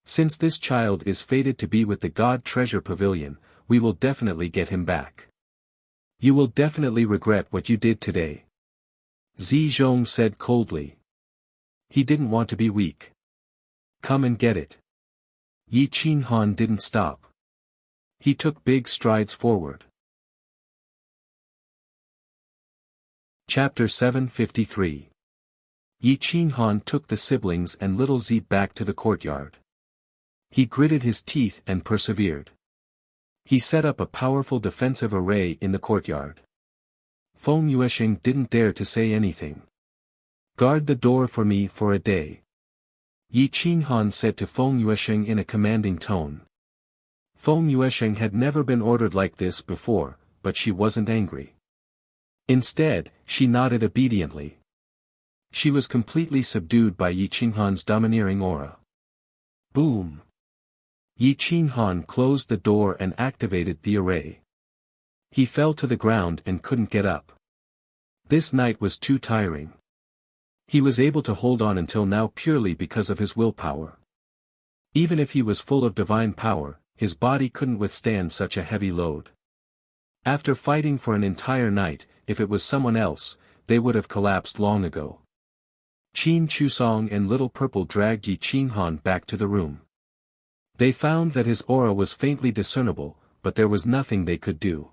Since this child is fated to be with the God Treasure Pavilion, we will definitely get him back. You will definitely regret what you did today." Zizhong said coldly. He didn't want to be weak. Come and get it. Yi Qinghan didn't stop. He took big strides forward. Chapter 753. Yi Qinghan took the siblings and little Zi back to the courtyard. He gritted his teeth and persevered. He set up a powerful defensive array in the courtyard. Feng Yuesheng didn't dare to say anything. Guard the door for me for a day. Yi Qinghan said to Feng Yuesheng in a commanding tone. Feng Yuesheng had never been ordered like this before, but she wasn't angry. Instead, she nodded obediently. She was completely subdued by Yi Qinghan's domineering aura. Boom! Yi Qinghan closed the door and activated the array. He fell to the ground and couldn't get up. This night was too tiring. He was able to hold on until now purely because of his willpower. Even if he was full of divine power, his body couldn't withstand such a heavy load. After fighting for an entire night, if it was someone else, they would have collapsed long ago. Qin Chusong and Little Purple dragged Yi Qinghan back to the room. They found that his aura was faintly discernible, but there was nothing they could do.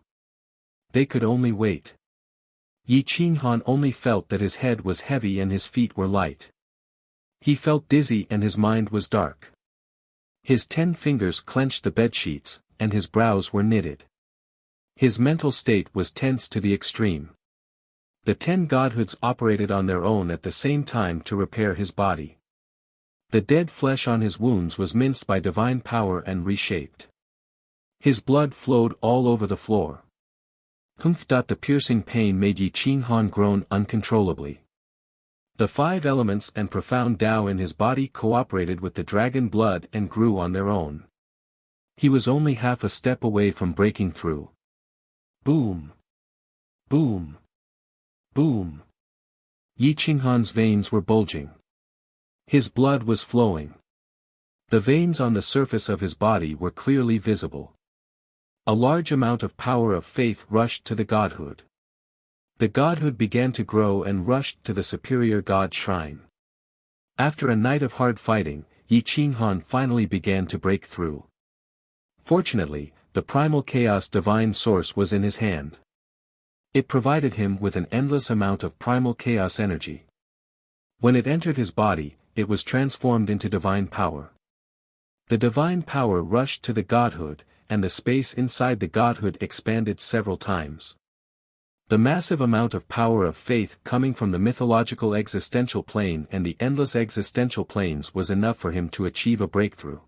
They could only wait. Yi Qinghan only felt that his head was heavy and his feet were light. He felt dizzy and his mind was dark. His 10 fingers clenched the bedsheets, and his brows were knitted. His mental state was tense to the extreme. The 10 godhoods operated on their own at the same time to repair his body. The dead flesh on his wounds was minced by divine power and reshaped. His blood flowed all over the floor. Humph! The piercing pain made Yi Qinghan groan uncontrollably. The 5 elements and profound Tao in his body cooperated with the dragon blood and grew on their own. He was only half a step away from breaking through. Boom! Boom! Boom! Yi Qinghan's veins were bulging. His blood was flowing. The veins on the surface of his body were clearly visible. A large amount of power of faith rushed to the godhood. The godhood began to grow and rushed to the superior god shrine. After a night of hard fighting, Yi Qinghan finally began to break through. Fortunately, the primal chaos divine source was in his hand. It provided him with an endless amount of primal chaos energy. When it entered his body, it was transformed into divine power. The divine power rushed to the godhood, and the space inside the godhood expanded several times. The massive amount of power of faith coming from the mythological existential plane and the endless existential planes was enough for him to achieve a breakthrough.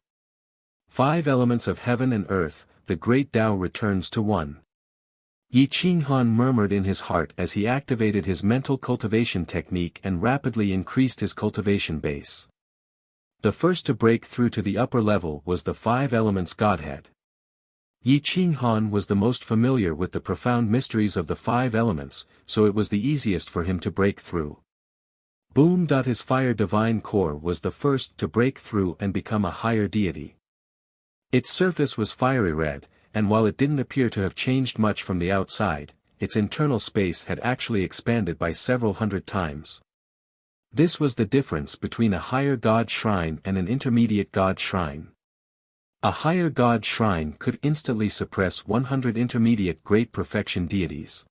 5 elements of heaven and earth, the great Tao returns to one. Yi Qinghan murmured in his heart as he activated his mental cultivation technique and rapidly increased his cultivation base. The first to break through to the upper level was the 5 elements Godhead. Yi Qinghan was the most familiar with the profound mysteries of the 5 elements, so it was the easiest for him to break through. Boom! His fire divine core was the first to break through and become a higher deity. Its surface was fiery red, and while it didn't appear to have changed much from the outside, its internal space had actually expanded by several hundred times. This was the difference between a higher god shrine and an intermediate god shrine. A higher god shrine could instantly suppress 100 intermediate great perfection deities.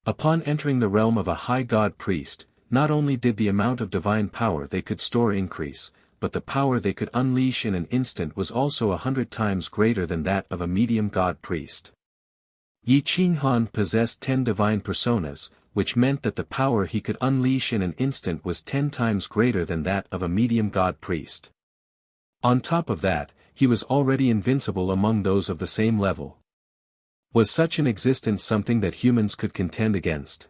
Upon entering the realm of a high god priest, not only did the amount of divine power they could store increase, but the power they could unleash in an instant was also 100 times greater than that of a medium god priest. Yi Qinghan possessed 10 divine personas, which meant that the power he could unleash in an instant was 10 times greater than that of a medium god priest. On top of that, he was already invincible among those of the same level. Was such an existence something that humans could contend against?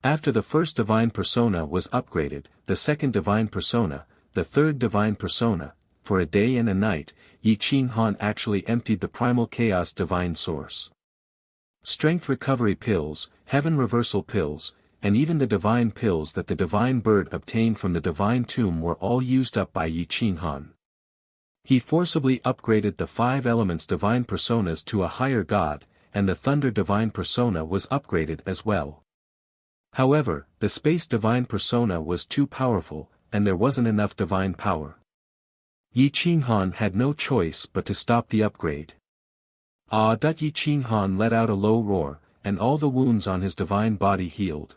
After the first divine persona was upgraded, the second divine persona, the third divine persona, for a day and a night, Yi Qinghan actually emptied the primal chaos divine source. Strength recovery pills, heaven reversal pills, and even the divine pills that the divine bird obtained from the divine tomb were all used up by Yi Qinghan. He forcibly upgraded the 5 elements divine personas to a higher god, and the thunder divine persona was upgraded as well. However, the space divine persona was too powerful, and there wasn't enough divine power. Yi Qinghan had no choice but to stop the upgrade. Ah! Yi Qinghan let out a low roar, and all the wounds on his divine body healed.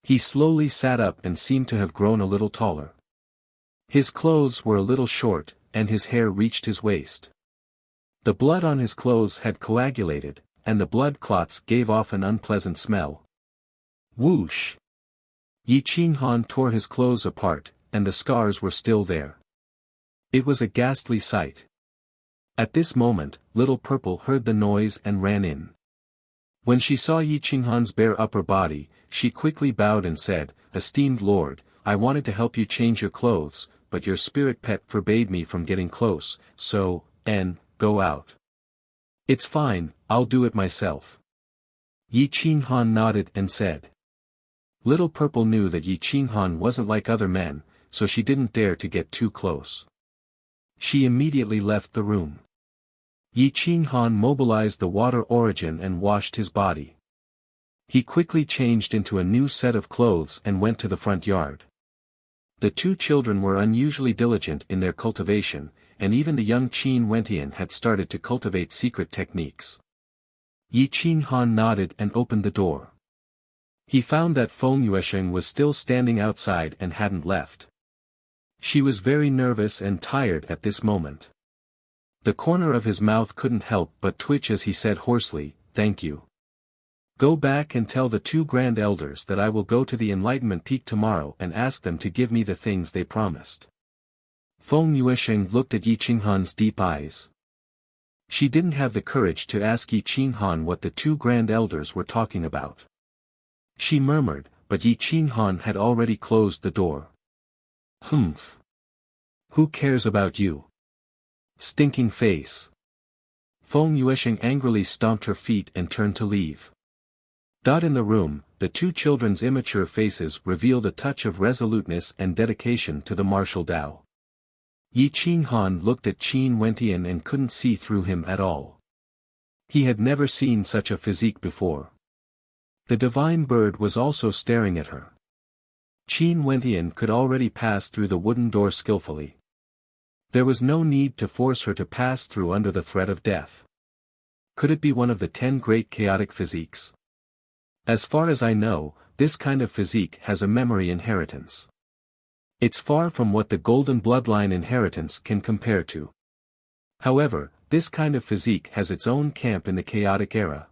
He slowly sat up and seemed to have grown a little taller. His clothes were a little short, and his hair reached his waist. The blood on his clothes had coagulated, and the blood clots gave off an unpleasant smell. Whoosh! Yi Qinghan tore his clothes apart, and the scars were still there. It was a ghastly sight. At this moment, Little Purple heard the noise and ran in. When she saw Yi Qinghan's bare upper body, she quickly bowed and said, "Esteemed lord, I wanted to help you change your clothes, but your spirit pet forbade me from getting close, so, go out." "It's fine, I'll do it myself." Yi Qinghan nodded and said. Little Purple knew that Yi Qinghan wasn't like other men, so she didn't dare to get too close. She immediately left the room. Yi Qinghan mobilized the water origin and washed his body. He quickly changed into a new set of clothes and went to the front yard. The two children were unusually diligent in their cultivation, and even the young Qin Wentian had started to cultivate secret techniques. Yi Qinghan nodded and opened the door. He found that Feng Yuesheng was still standing outside and hadn't left. She was very nervous and tired at this moment. The corner of his mouth couldn't help but twitch as he said hoarsely, "Thank you. Go back and tell the two grand elders that I will go to the Enlightenment Peak tomorrow and ask them to give me the things they promised." Feng Yuesheng looked at Yi Qinghan's deep eyes. She didn't have the courage to ask Yi Qinghan what the two grand elders were talking about. She murmured, but Yi Qinghan had already closed the door. "Humph. Who cares about you? Stinking face." Feng Yuesheng angrily stomped her feet and turned to leave. In the room, the two children's immature faces revealed a touch of resoluteness and dedication to the martial Tao. Yi Qinghan looked at Qin Wentian and couldn't see through him at all. He had never seen such a physique before. The divine bird was also staring at her. Qin Wentian could already pass through the wooden door skillfully. There was no need to force her to pass through under the threat of death. Could it be one of the 10 great chaotic physiques? As far as I know, this kind of physique has a memory inheritance. It's far from what the golden bloodline inheritance can compare to. However, this kind of physique has its own camp in the chaotic era.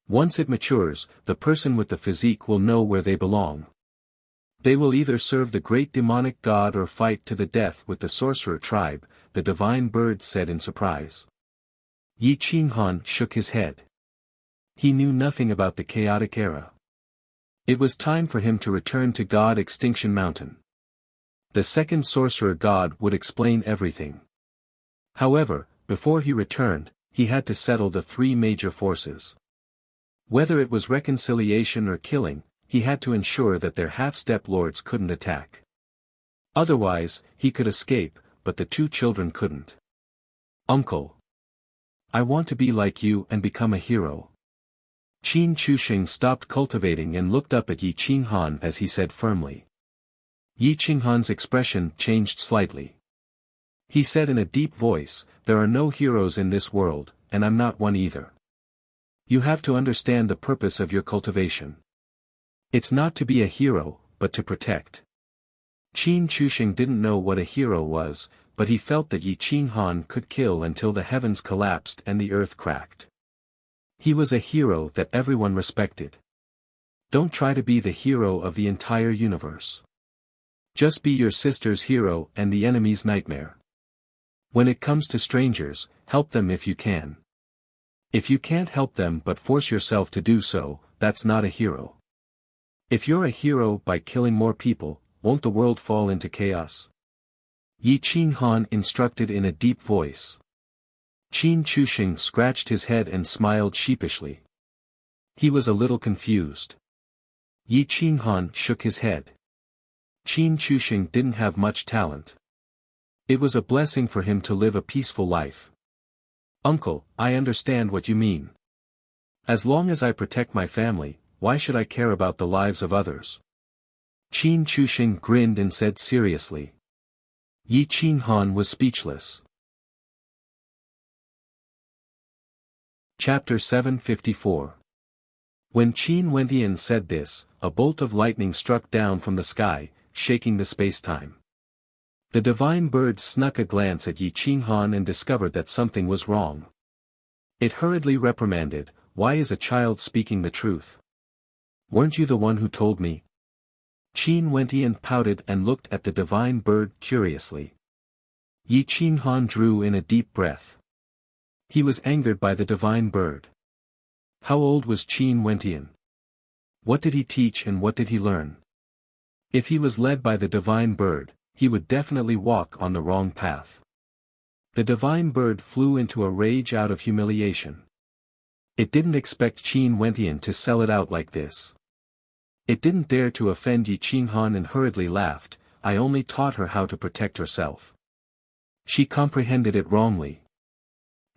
Once it matures, the person with the physique will know where they belong. They will either serve the great demonic god or fight to the death with the sorcerer tribe, the divine bird said in surprise. Yi Qinghan shook his head. He knew nothing about the chaotic era. It was time for him to return to God Extinction Mountain. The second sorcerer god would explain everything. However, before he returned, he had to settle the three major forces. Whether it was reconciliation or killing, he had to ensure that their half-step lords couldn't attack. Otherwise, he could escape, but the two children couldn't. "Uncle. I want to be like you and become a hero." Qin Chuxing stopped cultivating and looked up at Yi Qinghan as he said firmly. Yi Qinghan's expression changed slightly. He said in a deep voice, "There are no heroes in this world, and I'm not one either. You have to understand the purpose of your cultivation. It's not to be a hero, but to protect." Qin Chuxing didn't know what a hero was, but he felt that Yi Qinghan could kill until the heavens collapsed and the earth cracked. He was a hero that everyone respected. Don't try to be the hero of the entire universe. Just be your sister's hero and the enemy's nightmare. When it comes to strangers, help them if you can. If you can't help them but force yourself to do so, that's not a hero. If you're a hero by killing more people, won't the world fall into chaos? Yi Qinghan instructed in a deep voice. Qin Chuxing scratched his head and smiled sheepishly. He was a little confused. Yi Qinghan shook his head. Qin Chuxing didn't have much talent. It was a blessing for him to live a peaceful life. "Uncle, I understand what you mean. As long as I protect my family, why should I care about the lives of others?" Qin Chuxing grinned and said seriously. Yi Qinghan was speechless. Chapter 754. When Qin Wentian said this, a bolt of lightning struck down from the sky, shaking the space-time. The divine bird snuck a glance at Yi Qinghan and discovered that something was wrong. It hurriedly reprimanded, "Why is a child speaking the truth? Weren't you the one who told me?" Qin Wentian pouted and looked at the divine bird curiously. Yi Qinghan drew in a deep breath. He was angered by the divine bird. How old was Qin Wentian? What did he teach and what did he learn? If he was led by the divine bird, he would definitely walk on the wrong path. The divine bird flew into a rage out of humiliation. It didn't expect Qin Wentian to sell it out like this. It didn't dare to offend Yi Qinghan and hurriedly laughed, "I only taught her how to protect herself. She comprehended it wrongly.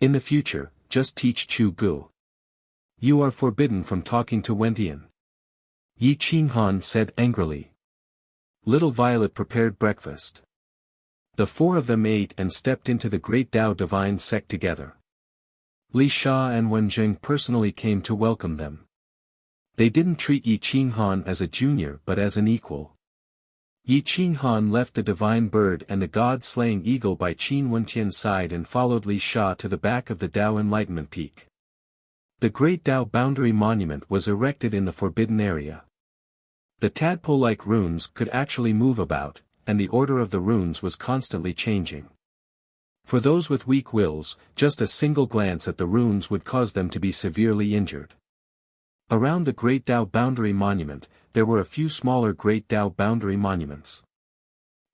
In the future, just teach Chu Gu. You are forbidden from talking to Wentian." Yi Qinghan said angrily. Little Violet prepared breakfast. The four of them ate and stepped into the Great Tao Divine Sect together. Li Sha and Wen Zheng personally came to welcome them. They didn't treat Yi Qinghan as a junior but as an equal. Yi Qinghan left the divine bird and the god-slaying eagle by Qin Wentian's side and followed Li Sha to the back of the Tao Enlightenment Peak. The Great Tao Boundary Monument was erected in the forbidden area. The tadpole-like runes could actually move about, and the order of the runes was constantly changing. For those with weak wills, just a single glance at the runes would cause them to be severely injured. Around the Great Tao Boundary Monument, there were a few smaller Great Tao Boundary Monuments.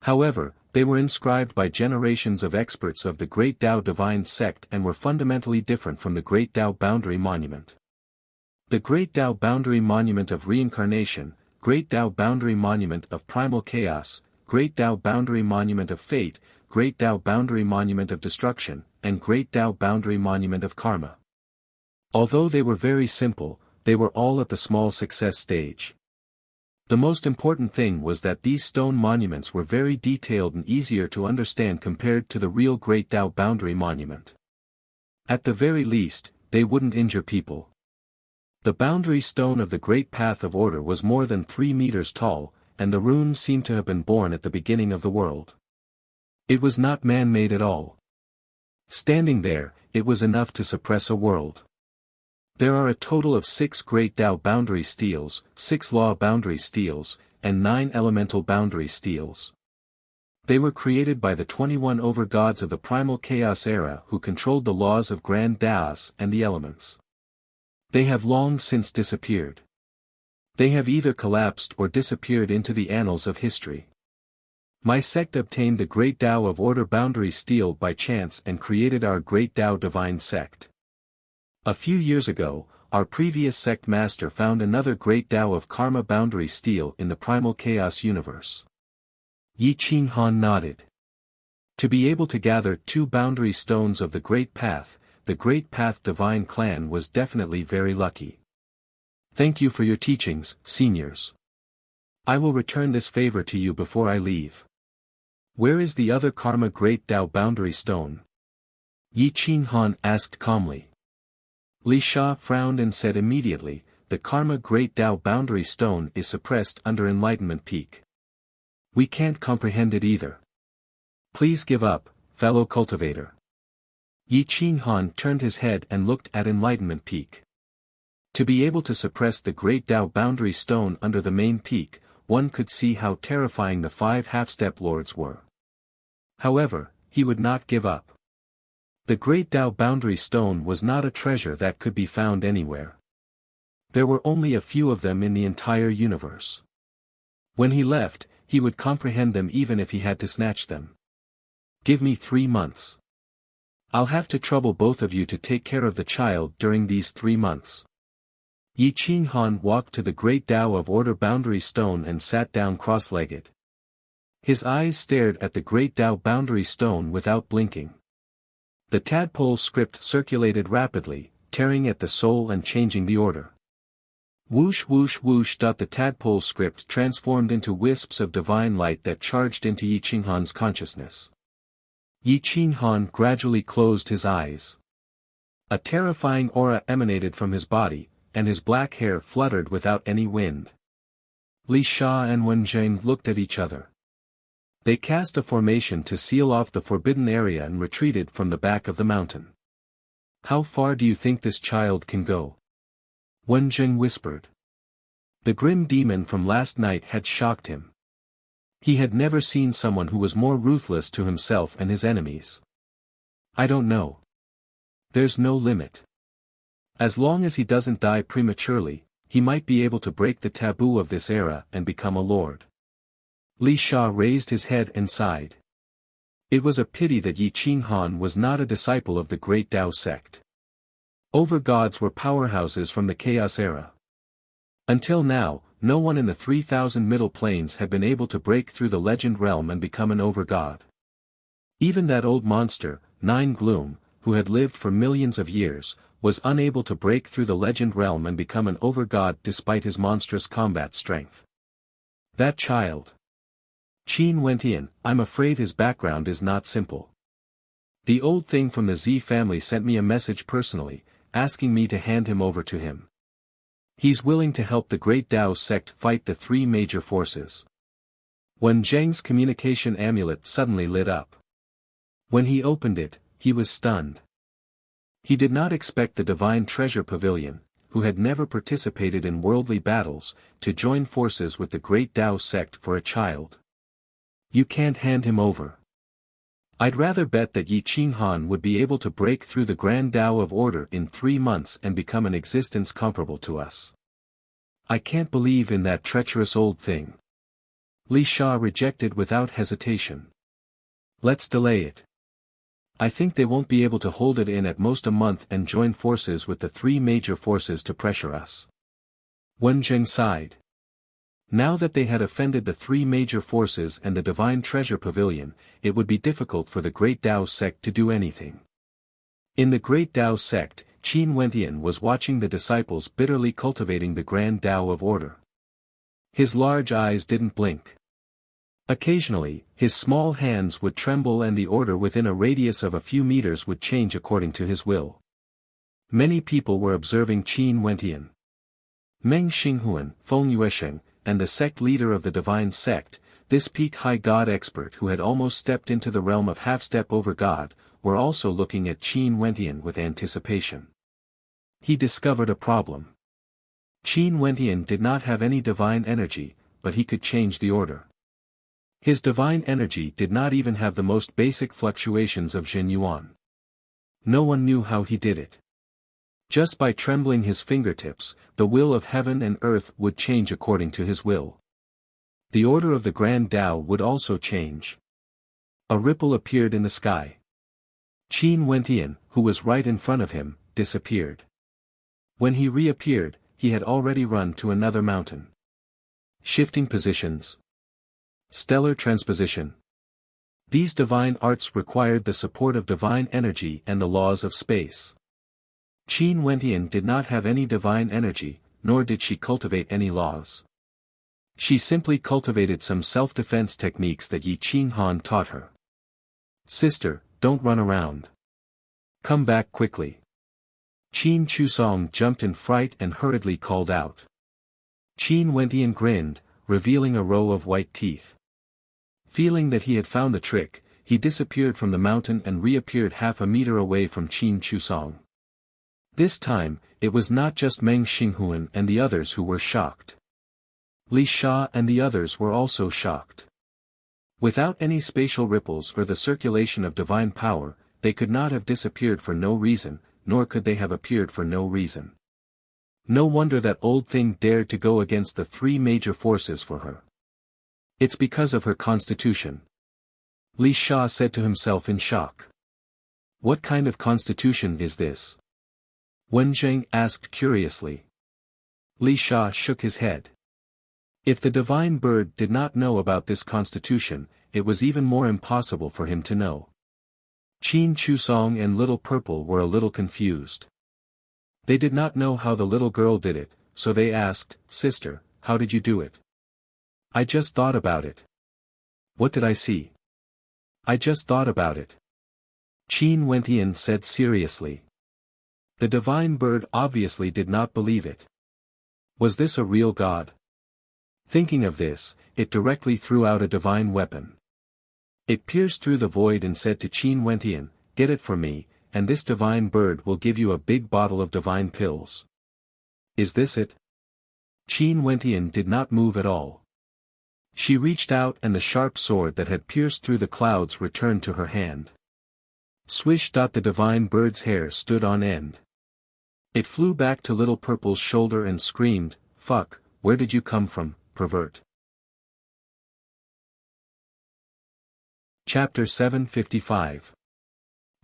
However, they were inscribed by generations of experts of the Great Tao Divine Sect and were fundamentally different from the Great Tao Boundary Monument. The Great Tao Boundary Monument of Reincarnation, Great Tao Boundary Monument of Primal Chaos, Great Tao Boundary Monument of Fate, Great Tao Boundary Monument of Destruction, and Great Tao Boundary Monument of Karma. Although they were very simple, they were all at the small success stage. The most important thing was that these stone monuments were very detailed and easier to understand compared to the real Great Tao Boundary Monument. At the very least, they wouldn't injure people. The boundary stone of the Great Path of Order was more than 3 meters tall, and the runes seemed to have been born at the beginning of the world. It was not man-made at all. Standing there, it was enough to suppress a world. There are a total of 6 Great Tao Boundary Steels, 6 Law Boundary Steels, and 9 Elemental Boundary Steels. They were created by the 21 overgods of the Primal Chaos era who controlled the laws of Grand Taos and the elements. They have long since disappeared. They have either collapsed or disappeared into the annals of history. My sect obtained the Great Tao of Order Boundary Steel by chance and created our Great Tao Divine Sect. A few years ago, our previous sect master found another Great Tao of Karma Boundary Steel in the Primal Chaos universe. Yi Qinghan nodded. To be able to gather 2 boundary stones of the Great Path, the Great Path Divine Clan was definitely very lucky. Thank you for your teachings, seniors. I will return this favor to you before I leave. Where is the other Karma Great Tao Boundary Stone? Yi Qinghan asked calmly. Li Sha frowned and said immediately, the Karma Great Tao Boundary Stone is suppressed under Enlightenment Peak. We can't comprehend it either. Please give up, fellow cultivator. Yi Qinghan turned his head and looked at Enlightenment Peak. To be able to suppress the Great Tao Boundary Stone under the main peak, one could see how terrifying the 5 half-step lords were. However, he would not give up. The Great Tao Boundary Stone was not a treasure that could be found anywhere. There were only a few of them in the entire universe. When he left, he would comprehend them even if he had to snatch them. Give me 3 months. I'll have to trouble both of you to take care of the child during these 3 months. Yi Qinghan walked to the Great Tao of Order Boundary Stone and sat down cross-legged. His eyes stared at the Great Tao Boundary Stone without blinking. The tadpole script circulated rapidly, tearing at the soul and changing the order. Whoosh whoosh whoosh. The tadpole script transformed into wisps of divine light that charged into Yi Qinghan's consciousness. Yi Qinghan gradually closed his eyes. A terrifying aura emanated from his body, and his black hair fluttered without any wind. Li Sha and Wen Zheng looked at each other. They cast a formation to seal off the forbidden area and retreated from the back of the mountain. How far do you think this child can go? Wen Zheng whispered. The grim demon from last night had shocked him. He had never seen someone who was more ruthless to himself and his enemies. I don't know. There's no limit. As long as he doesn't die prematurely, he might be able to break the taboo of this era and become a lord. Li Sha raised his head and sighed. It was a pity that Yi Qinghan was not a disciple of the great Tao sect. Overgods were powerhouses from the Chaos era. Until now, no one in the 3,000 Middle Planes had been able to break through the legend realm and become an overgod. Even that old monster, Nine Gloom, who had lived for millions of years, was unable to break through the legend realm and become an overgod despite his monstrous combat strength. That child. Qin Wentian, I'm afraid his background is not simple. The old thing from the Z family sent me a message personally, asking me to hand him over to him. He's willing to help the great Tao sect fight the three major forces. Wen Zheng's communication amulet suddenly lit up. When he opened it, he was stunned. He did not expect the Divine Treasure Pavilion, who had never participated in worldly battles, to join forces with the great Tao sect for a child. You can't hand him over. I'd rather bet that Yi Qinghan would be able to break through the Grand Tao of Order in 3 months and become an existence comparable to us. I can't believe in that treacherous old thing. Li Sha rejected without hesitation. Let's delay it. I think they won't be able to hold it in at most a month and join forces with the 3 major forces to pressure us. Wen Zheng sighed. Now that they had offended the 3 major forces and the Divine Treasure Pavilion, it would be difficult for the Great Tao sect to do anything. In the Great Tao sect, Qin Wentian was watching the disciples bitterly cultivating the Grand Tao of Order. His large eyes didn't blink. Occasionally, his small hands would tremble and the order within a radius of a few meters would change according to his will. Many people were observing Qin Wentian. Meng Xinghuan, Feng Yuesheng, and the sect leader of the divine sect, this peak high god expert who had almost stepped into the realm of half-step over god, were also looking at Qin Wentian with anticipation. He discovered a problem. Qin Wentian did not have any divine energy, but he could change the order. His divine energy did not even have the most basic fluctuations of Jin Yuan. No one knew how he did it. Just by trembling his fingertips, the will of heaven and earth would change according to his will. The order of the Grand Tao would also change. A ripple appeared in the sky. Qin Wentian, who was right in front of him, disappeared. When he reappeared, he had already run to another mountain. Shifting positions. Stellar transposition. These divine arts required the support of divine energy and the laws of space. Qin Wentian did not have any divine energy, nor did she cultivate any laws. She simply cultivated some self-defense techniques that Yi Qinghan taught her. Sister, don't run around. Come back quickly. Qin Chusong jumped in fright and hurriedly called out. Qin Wentian grinned, revealing a row of white teeth. Feeling that he had found the trick, he disappeared from the mountain and reappeared half a meter away from Qin Chusong. This time, it was not just Meng Xinghuan and the others who were shocked. Li Sha and the others were also shocked. Without any spatial ripples or the circulation of divine power, they could not have disappeared for no reason, nor could they have appeared for no reason. No wonder that old thing dared to go against the 3 major forces for her. It's because of her constitution. Li Sha said to himself in shock. What kind of constitution is this? Wen Zheng asked curiously. Li Sha shook his head. If the divine bird did not know about this constitution, it was even more impossible for him to know. Qin Chusong and Little Purple were a little confused. They did not know how the little girl did it, so they asked, "Sister, how did you do it?" "I just thought about it." "What did I see?" "I just thought about it," Qin Wentian said seriously. The divine bird obviously did not believe it. Was this a real god? Thinking of this, it directly threw out a divine weapon. It pierced through the void and said to Qin Wentian, "Get it for me, and this divine bird will give you a big bottle of divine pills." "Is this it?" Qin Wentian did not move at all. She reached out and the sharp sword that had pierced through the clouds returned to her hand. Swish! The divine bird's hair stood on end. It flew back to Little Purple's shoulder and screamed, "Fuck, where did you come from, pervert?" Chapter 755.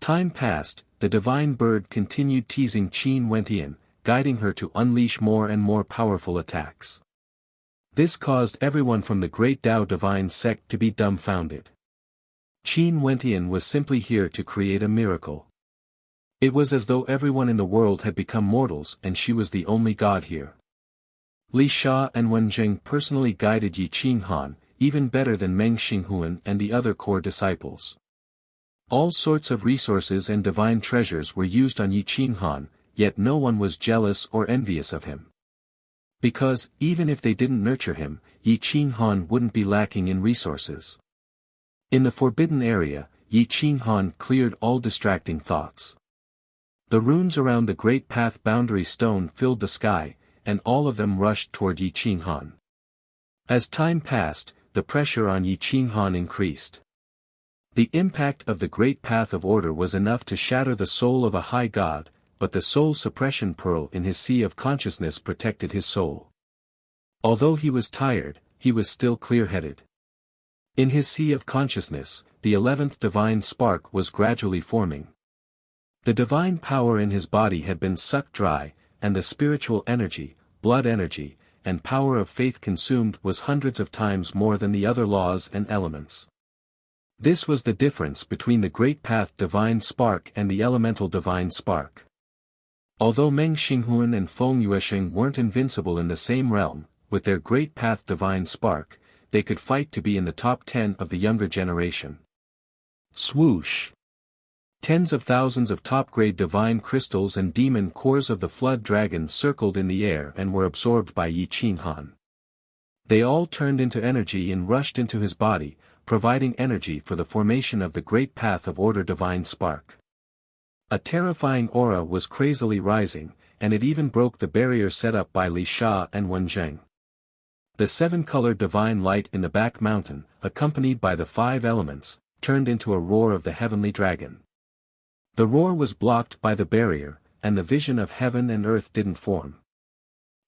Time passed, the divine bird continued teasing Qin Wentian, guiding her to unleash more and more powerful attacks. This caused everyone from the Great Tao Divine sect to be dumbfounded. Qin Wentian was simply here to create a miracle. It was as though everyone in the world had become mortals and she was the only god here. Li Sha and Wen Zheng personally guided Yi Qinghan, even better than Meng Xinghuan and the other core disciples. All sorts of resources and divine treasures were used on Yi Qinghan, yet no one was jealous or envious of him. Because, even if they didn't nurture him, Yi Qinghan wouldn't be lacking in resources. In the forbidden area, Yi Qinghan cleared all distracting thoughts. The runes around the Great Path boundary stone filled the sky, and all of them rushed toward Yi Qinghan. As time passed, the pressure on Yi Qinghan increased. The impact of the Great Path of Order was enough to shatter the soul of a high god, but the soul suppression pearl in his sea of consciousness protected his soul. Although he was tired, he was still clear-headed. In his sea of consciousness, the 11th divine spark was gradually forming. The divine power in his body had been sucked dry, and the spiritual energy, blood energy, and power of faith consumed was hundreds of times more than the other laws and elements. This was the difference between the Great Path divine spark and the elemental divine spark. Although Meng Xinghuan and Feng Yuesheng weren't invincible in the same realm, with their Great Path divine spark, they could fight to be in the top 10 of the younger generation. Swoosh! Tens of thousands of top-grade divine crystals and demon cores of the flood dragon circled in the air and were absorbed by Yi Qinghan. They all turned into energy and rushed into his body, providing energy for the formation of the Great Path of Order divine spark. A terrifying aura was crazily rising, and it even broke the barrier set up by Li Sha and Wen Zheng. The 7-colored divine light in the back mountain, accompanied by the 5 elements, turned into a roar of the heavenly dragon. The roar was blocked by the barrier, and the vision of heaven and earth didn't form.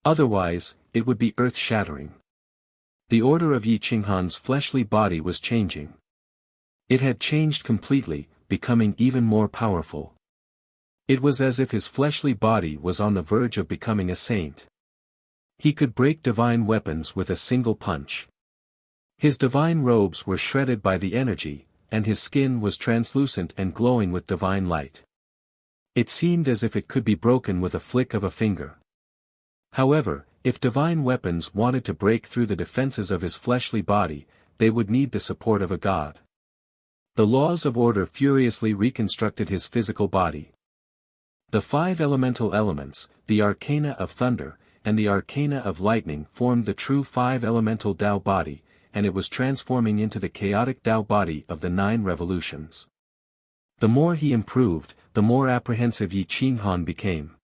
Otherwise, it would be earth-shattering. The order of Yi Qinghan's fleshly body was changing. It had changed completely, becoming even more powerful. It was as if his fleshly body was on the verge of becoming a saint. He could break divine weapons with a single punch. His divine robes were shredded by the energy, and his skin was translucent and glowing with divine light. It seemed as if it could be broken with a flick of a finger. However, if divine weapons wanted to break through the defenses of his fleshly body, they would need the support of a god. The laws of order furiously reconstructed his physical body. The 5 elemental elements, the arcana of thunder, and the arcana of lightning formed the true 5 elemental Tao body, and it was transforming into the chaotic Tao body of the 9 revolutions. The more he improved, the more apprehensive Yi Qinghan became.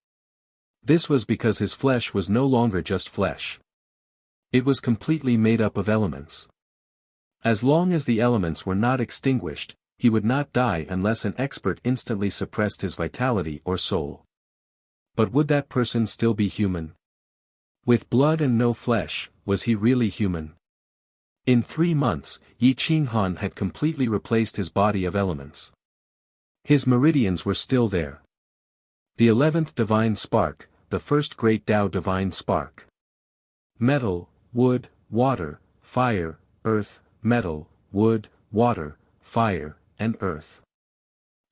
This was because his flesh was no longer just flesh. It was completely made up of elements. As long as the elements were not extinguished, he would not die unless an expert instantly suppressed his vitality or soul. But would that person still be human? With blood and no flesh, was he really human? In 3 months, Yi Qinghan had completely replaced his body of elements. His meridians were still there. The 11th divine spark, the first great Tao divine spark. Metal, wood, water, fire, earth, metal, wood, water, fire, and earth.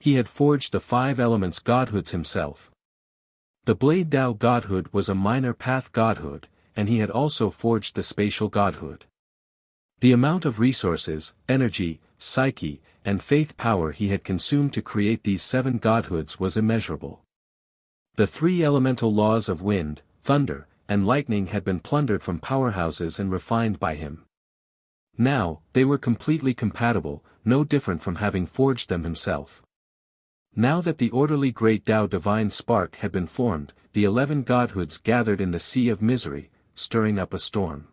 He had forged the 5 elements godhoods himself. The Blade Dao godhood was a minor path godhood, and he had also forged the spatial godhood. The amount of resources, energy, psyche, and faith power he had consumed to create these 7 godhoods was immeasurable. The 3 elemental laws of wind, thunder, and lightning had been plundered from powerhouses and refined by him. Now, they were completely compatible, no different from having forged them himself. Now that the orderly great Tao divine spark had been formed, the 11 godhoods gathered in the sea of misery, stirring up a storm.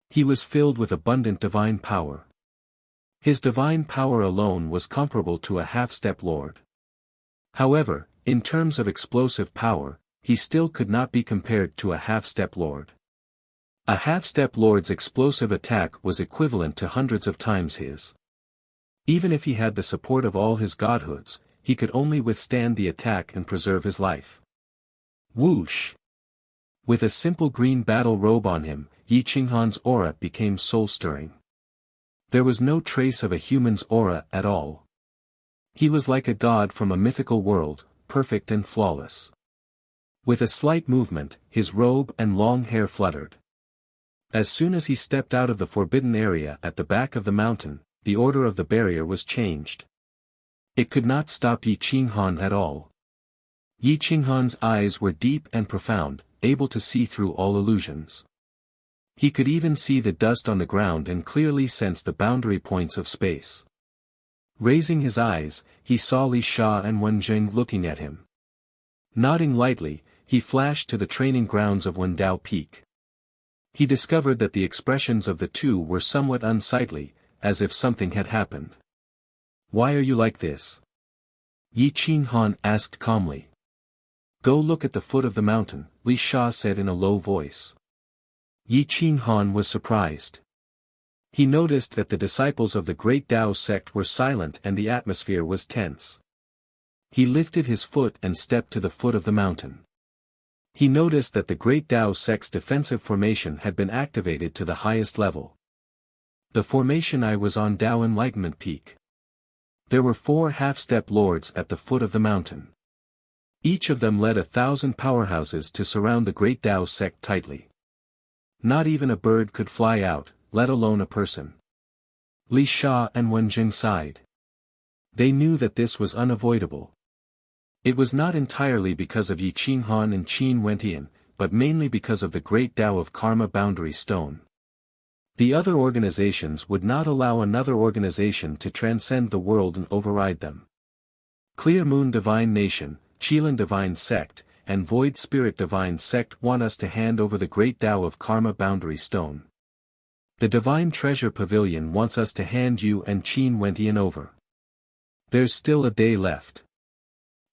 He was filled with abundant divine power. His divine power alone was comparable to a half-step lord. However, in terms of explosive power, he still could not be compared to a half-step lord. A half-step lord's explosive attack was equivalent to hundreds of times his. Even if he had the support of all his godhoods, he could only withstand the attack and preserve his life. Whoosh! With a simple green battle robe on him, Yi Qinghan's aura became soul-stirring. There was no trace of a human's aura at all. He was like a god from a mythical world, perfect and flawless. With a slight movement, his robe and long hair fluttered. As soon as he stepped out of the forbidden area at the back of the mountain, the order of the barrier was changed. It could not stop Yi Qinghan at all. Yi Qinghan's eyes were deep and profound, able to see through all illusions. He could even see the dust on the ground and clearly sense the boundary points of space. Raising his eyes, he saw Li Sha and Wen Jing looking at him. Nodding lightly, he flashed to the training grounds of Wendao Peak. He discovered that the expressions of the two were somewhat unsightly, as if something had happened. "Why are you like this?" Yi Qinghan asked calmly. "Go look at the foot of the mountain," Li Sha said in a low voice. Yi Qinghan was surprised. He noticed that the disciples of the Great Tao sect were silent and the atmosphere was tense. He lifted his foot and stepped to the foot of the mountain. He noticed that the Great Tao sect's defensive formation had been activated to the highest level. The formation I was on Tao Enlightenment Peak. There were 4 half-step lords at the foot of the mountain. Each of them led 1,000 powerhouses to surround the Great Tao sect tightly. Not even a bird could fly out, let alone a person. Li Sha and Wen Jing sighed. They knew that this was unavoidable. It was not entirely because of Yi Qinghan and Qin Wentian, but mainly because of the Great Tao of Karma Boundary Stone. The other organizations would not allow another organization to transcend the world and override them. Clear Moon Divine Nation, Qilin Divine Sect, and Void Spirit Divine Sect want us to hand over the Great Tao of Karma Boundary Stone. The Divine Treasure Pavilion wants us to hand you and Qin Wentian over. There's still a day left.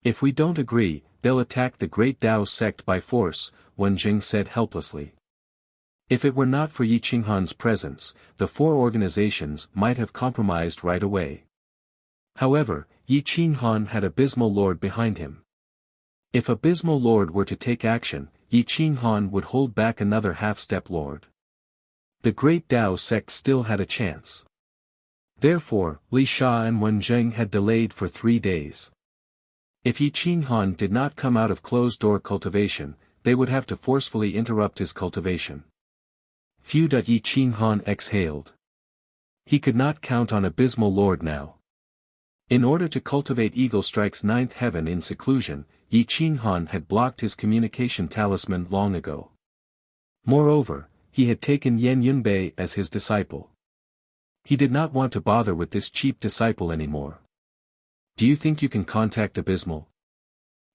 If we don't agree, they'll attack the Great Tao sect by force, Wen Jing said helplessly. If it were not for Yi Qinghan's presence, the 4 organizations might have compromised right away. However, Yi Qinghan had Abysmal Lord behind him. If Abysmal Lord were to take action, Yi Qinghan would hold back another half-step lord. The Great Tao sect still had a chance. Therefore, Li Sha and Wen Jing had delayed for 3 days. If Yi Qinghan did not come out of closed-door cultivation, they would have to forcefully interrupt his cultivation. Phew! Yi Qinghan exhaled. He could not count on Abysmal Lord now. In order to cultivate Eagle Strike's 9th heaven in seclusion, Yi Qinghan had blocked his communication talisman long ago. Moreover, he had taken Yan Yunbei as his disciple. He did not want to bother with this cheap disciple anymore. "Do you think you can contact Abysmal?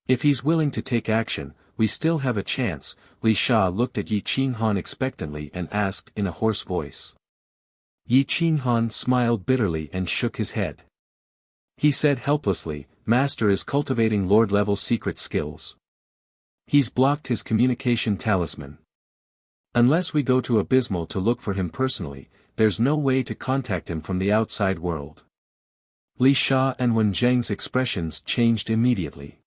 If he's willing to take action, we still have a chance." Li Sha looked at Yi Qinghan expectantly and asked in a hoarse voice. Yi Qinghan smiled bitterly and shook his head. He said helplessly, "Master is cultivating lord-level secret skills. He's blocked his communication talisman. Unless we go to Abysmal to look for him personally, there's no way to contact him from the outside world." Li Sha and Wen Jing's expressions changed immediately.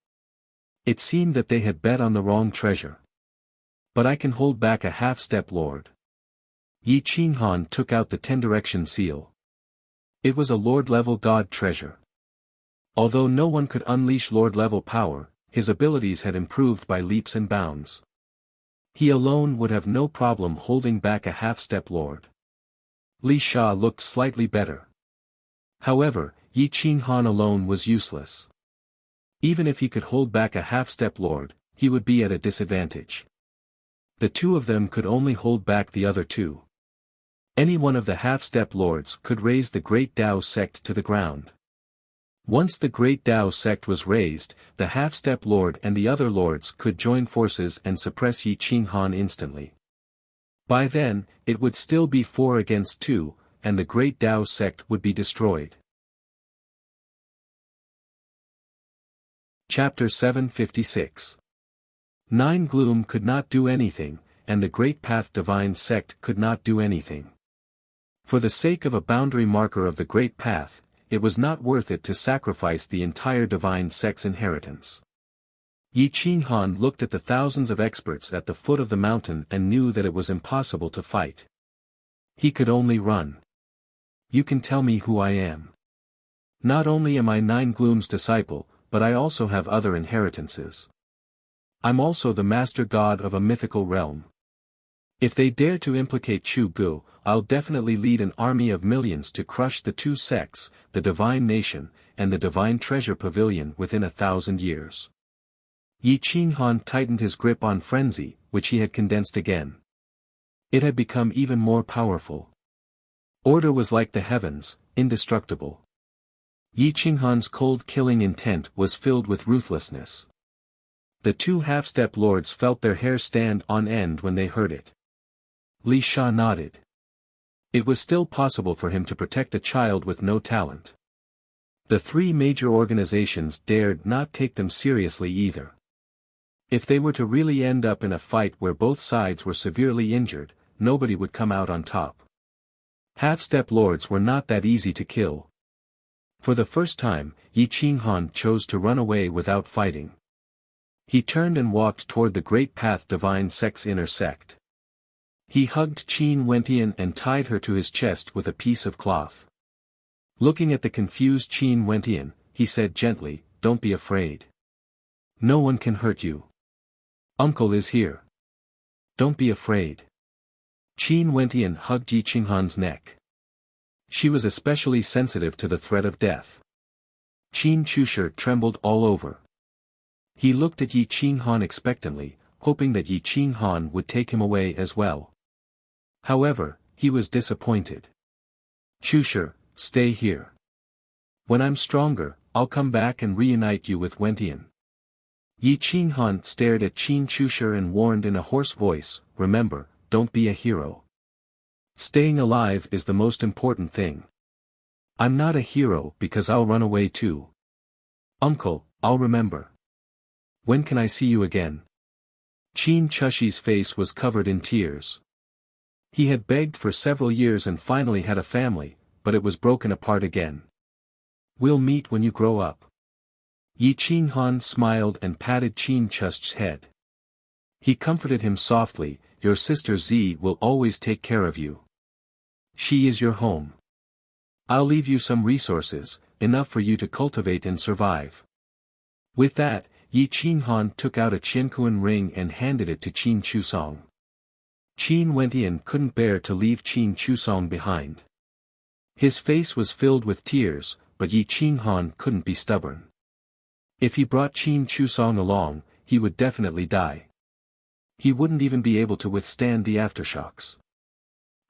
It seemed that they had bet on the wrong treasure. "But I can hold back a half-step lord." Yi Qinghan took out the 10-direction seal. It was a lord-level god treasure. Although no one could unleash lord-level power, his abilities had improved by leaps and bounds. He alone would have no problem holding back a half-step lord. Li Sha looked slightly better. However, Yi Qinghan alone was useless. Even if he could hold back a half-step lord, he would be at a disadvantage. The two of them could only hold back the other two. Any one of the half-step lords could raise the Great Tao sect to the ground. Once the Great Tao sect was raised, the half-step lord and the other lords could join forces and suppress Yi Qinghan instantly. By then, it would still be 4 against 2, and the Great Tao sect would be destroyed. Chapter 756. Nine Gloom could not do anything, and the Great Path Divine sect could not do anything. For the sake of a boundary marker of the Great Path, it was not worth it to sacrifice the entire divine sect's inheritance. Yi Qinghan looked at the thousands of experts at the foot of the mountain and knew that it was impossible to fight. He could only run. You can tell me who I am. Not only am I Nine Gloom's disciple, but I also have other inheritances. I'm also the master god of a mythical realm. If they dare to implicate Chu Gu, I'll definitely lead an army of millions to crush the two sects, the Divine Nation, and the Divine Treasure Pavilion within 1,000 years. Yi Qinghan tightened his grip on frenzy, which he had condensed again. It had become even more powerful. Order was like the heavens, indestructible. Yi Qinghan's cold-killing intent was filled with ruthlessness. The two half-step lords felt their hair stand on end when they heard it. Li Sha nodded. It was still possible for him to protect a child with no talent. The three major organizations dared not take them seriously either. If they were to really end up in a fight where both sides were severely injured, nobody would come out on top. Half-step lords were not that easy to kill. For the first time, Yi Qinghan chose to run away without fighting. He turned and walked toward the Great Path Divine sect's inner sect. He hugged Qin Wentian and tied her to his chest with a piece of cloth. Looking at the confused Qin Wentian, he said gently, "Don't be afraid. No one can hurt you. Uncle is here. Don't be afraid." Qin Wentian hugged Yi Qinghan's neck. She was especially sensitive to the threat of death. Qin Chusher trembled all over. He looked at Yi Qinghan expectantly, hoping that Yi Qinghan would take him away as well. However, he was disappointed. "Chusher, stay here. When I'm stronger, I'll come back and reunite you with Wentian." Yi Qinghan stared at Qin Chusher and warned in a hoarse voice, "Remember, don't be a hero. Staying alive is the most important thing. I'm not a hero because I'll run away too. Uncle, I'll remember. When can I see you again?" Qin Chushi's face was covered in tears. He had begged for several years and finally had a family, but it was broken apart again. "We'll meet when you grow up." Yi Qinghan smiled and patted Qin Chushi's head. He comforted him softly, "Your sister Z will always take care of you. She is your home. I'll leave you some resources, enough for you to cultivate and survive." With that, Yi Qinghan took out a Qiankuan ring and handed it to Qin Chusong. Qin Wentian couldn't bear to leave Qin Chusong behind. His face was filled with tears, but Yi Qinghan couldn't be stubborn. If he brought Qin Chusong along, he would definitely die. He wouldn't even be able to withstand the aftershocks.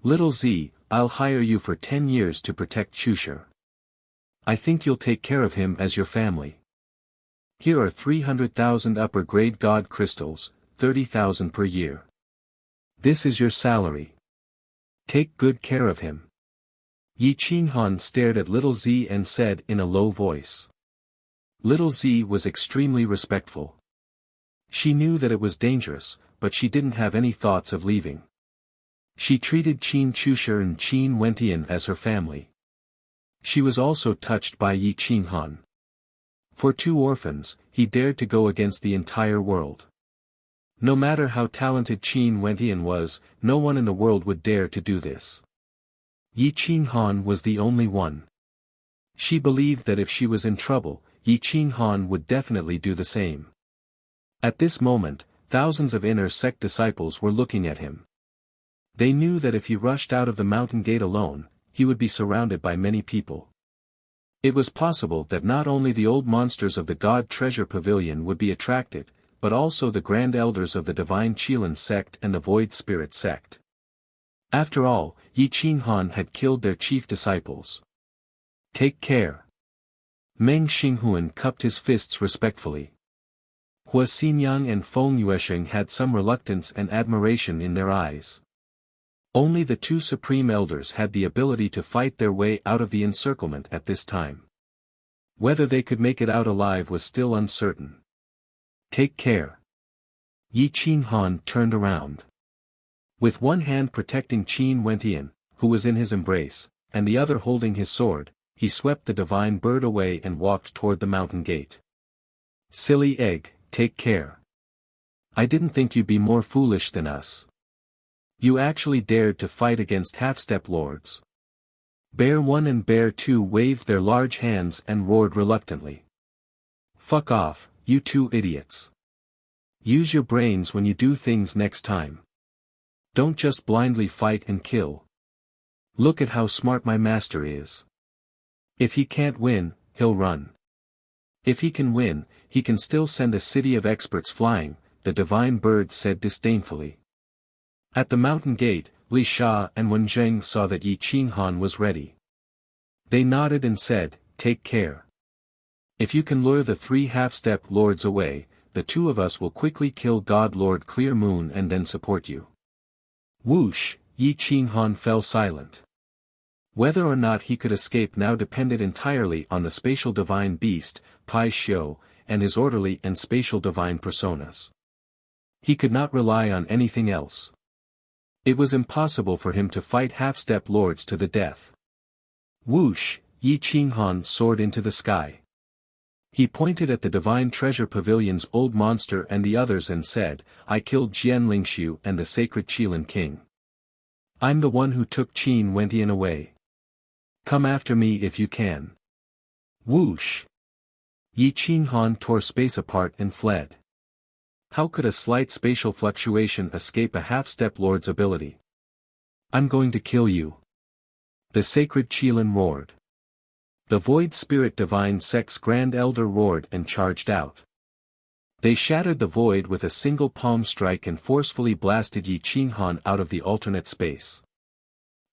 "Little Z, I'll hire you for 10 years to protect Chusher. I think you'll take care of him as your family. Here are 300,000 upper-grade God crystals, 30,000 per year. This is your salary. Take good care of him." Yi Qinghan stared at Little Z and said in a low voice. Little Z was extremely respectful. She knew that it was dangerous, but she didn't have any thoughts of leaving. She treated Qin Chusher and Qin Wentian as her family. She was also touched by Yi Qinghan. For two orphans, he dared to go against the entire world. No matter how talented Qin Wentian was, no one in the world would dare to do this. Yi Qinghan was the only one. She believed that if she was in trouble, Yi Qinghan would definitely do the same. At this moment, thousands of inner sect disciples were looking at him. They knew that if he rushed out of the mountain gate alone, he would be surrounded by many people. It was possible that not only the old monsters of the God Treasure Pavilion would be attracted, but also the grand elders of the Divine Qilin sect and the Void Spirit sect. After all, Yi Qinghan had killed their chief disciples. Take care. Meng Xinghuan cupped his fists respectfully. Hua Xinyang and Feng Yuesheng had some reluctance and admiration in their eyes. Only the two supreme elders had the ability to fight their way out of the encirclement at this time. Whether they could make it out alive was still uncertain. Take care. Yi Qinghan turned around. With one hand protecting Qin Wentian, who was in his embrace, and the other holding his sword, he swept the divine bird away and walked toward the mountain gate. Silly egg, take care. I didn't think you'd be more foolish than us. You actually dared to fight against half-step lords. Bear 1 and Bear 2 waved their large hands and roared reluctantly. Fuck off, you two idiots. Use your brains when you do things next time. Don't just blindly fight and kill. Look at how smart my master is. If he can't win, he'll run. If he can win, he can still send a city of experts flying, the divine bird said disdainfully. At the mountain gate, Li Sha and Wen Zheng saw that Yi Qinghan was ready. They nodded and said, take care. If you can lure the 3 half-step lords away, the 2 of us will quickly kill God Lord Clear Moon and then support you. Whoosh, Yi Qinghan fell silent. Whether or not he could escape now depended entirely on the spatial divine beast, Pai Xiu, and his orderly and spatial divine personas. He could not rely on anything else. It was impossible for him to fight half-step lords to the death. Whoosh, Yi Qinghan soared into the sky. He pointed at the Divine Treasure Pavilion's old monster and the others and said, I killed Jian Lingxiu and the sacred Qilin king. I'm the one who took Qin Wentian away. Come after me if you can. Whoosh. Yi Qinghan tore space apart and fled. How could a slight spatial fluctuation escape a half-step lord's ability? I'm going to kill you. The sacred Qilin roared. The Void Spirit Divine Sect's Grand Elder roared and charged out. They shattered the void with a single palm strike and forcefully blasted Yi Qinghan out of the alternate space.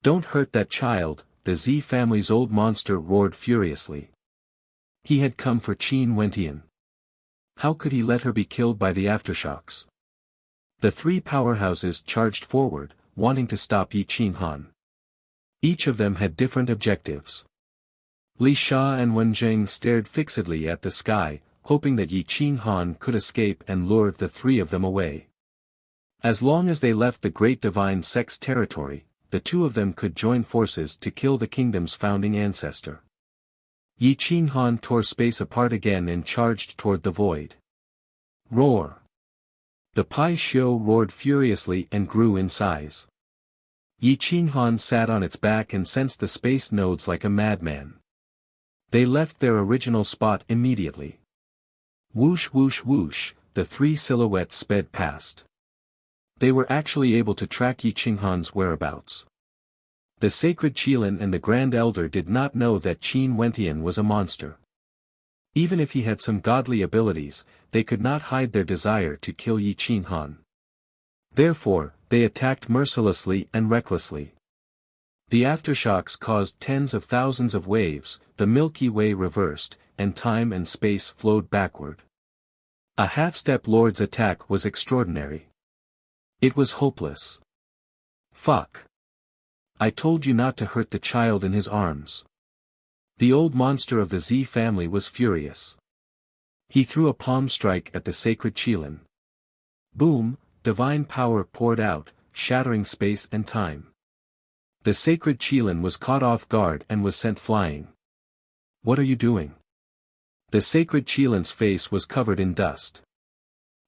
Don't hurt that child, the Z family's old monster roared furiously. He had come for Qin Wentian. How could he let her be killed by the aftershocks? The 3 powerhouses charged forward, wanting to stop Yi Qinghan. Each of them had different objectives. Li Sha and Wen Zheng stared fixedly at the sky, hoping that Yi Qinghan could escape and lure the 3 of them away. As long as they left the Great Divine Sect's territory, the 2 of them could join forces to kill the kingdom's founding ancestor. Yi Qinghan tore space apart again and charged toward the void. Roar! The Pai Xiu roared furiously and grew in size. Yi Qinghan sat on its back and sensed the space nodes like a madman. They left their original spot immediately. Whoosh whoosh whoosh, the 3 silhouettes sped past. They were actually able to track Yi Qinghan's whereabouts. The sacred Qilin and the Grand Elder did not know that Qin Wentian was a monster. Even if he had some godly abilities, they could not hide their desire to kill Yi Qinghan. Therefore, they attacked mercilessly and recklessly. The aftershocks caused tens of thousands of waves, the Milky Way reversed, and time and space flowed backward. A half-step lord's attack was extraordinary. It was hopeless. Fuck. I told you not to hurt the child in his arms. The old monster of the Z family was furious. He threw a palm strike at the sacred Qilin. Boom, divine power poured out, shattering space and time. The sacred Qilin was caught off guard and was sent flying. What are you doing? The sacred Qilin's face was covered in dust.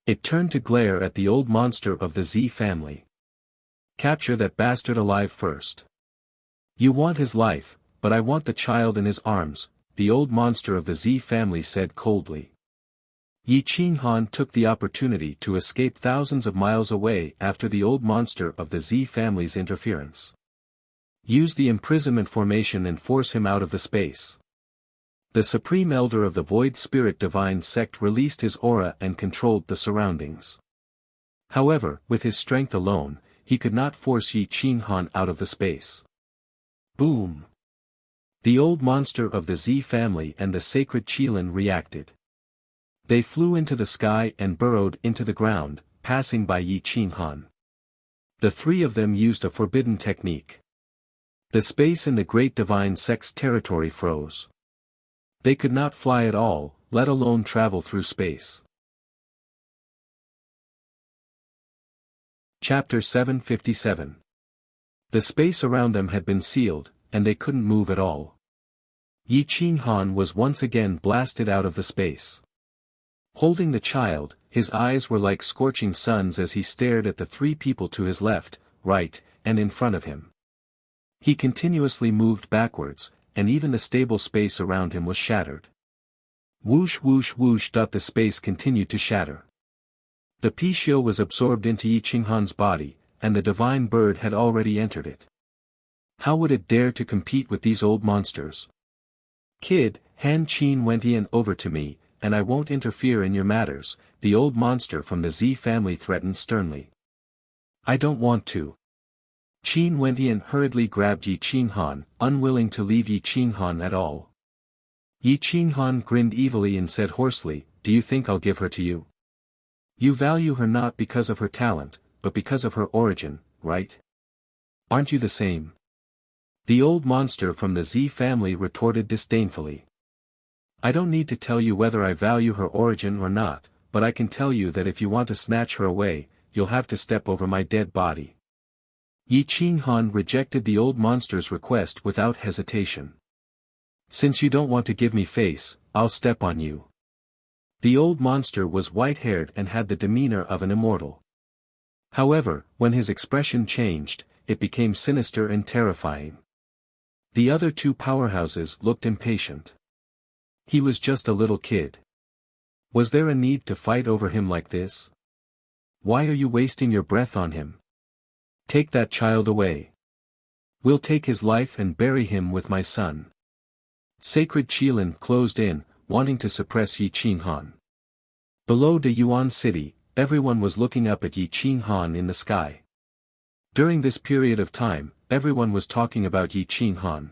It turned to glare at the old monster of the Z family. Capture that bastard alive first. You want his life, but I want the child in his arms, the old monster of the Z family said coldly. Yi Qinghan took the opportunity to escape thousands of miles away after the old monster of the Z family's interference. Use the imprisonment formation and force him out of the space. The Supreme Elder of the Void Spirit Divine Sect released his aura and controlled the surroundings. However, with his strength alone, he could not force Yi Qinghan out of the space. Boom! The old monster of the Z family and the sacred Qilin reacted. They flew into the sky and burrowed into the ground, passing by Yi Qinghan. The three of them used a forbidden technique. The space in the Great Divine Sect's territory froze. They could not fly at all, let alone travel through space. Chapter 757. The space around them had been sealed, and they couldn't move at all. Yi Qinghan was once again blasted out of the space. Holding the child, his eyes were like scorching suns as he stared at the three people to his left, right, and in front of him. He continuously moved backwards, and even the stable space around him was shattered. Whoosh whoosh whoosh. The space continued to shatter. The Pishio was absorbed into Yi Qinghan's body, and the divine bird had already entered it. How would it dare to compete with these old monsters? Kid, hand Qin Wentian over to me, and I won't interfere in your matters, the old monster from the Z family threatened sternly. I don't want to. Qin Wentian hurriedly grabbed Yi Qinghan, unwilling to leave Yi Qinghan at all. Yi Qinghan grinned evilly and said hoarsely, "Do you think I'll give her to you? You value her not because of her talent, but because of her origin, right? Aren't you the same?" The old monster from the Z family retorted disdainfully. I don't need to tell you whether I value her origin or not, but I can tell you that if you want to snatch her away, you'll have to step over my dead body. Yi Qinghan rejected the old monster's request without hesitation. Since you don't want to give me face, I'll step on you. The old monster was white-haired and had the demeanor of an immortal. However, when his expression changed, it became sinister and terrifying. The other two powerhouses looked impatient. He was just a little kid. Was there a need to fight over him like this? Why are you wasting your breath on him? Take that child away. We'll take his life and bury him with my son. Sacred Qilin closed in, wanting to suppress Yi Qinghan. Below the Yuan city, everyone was looking up at Yi Qinghan in the sky. During this period of time, everyone was talking about Yi Qinghan.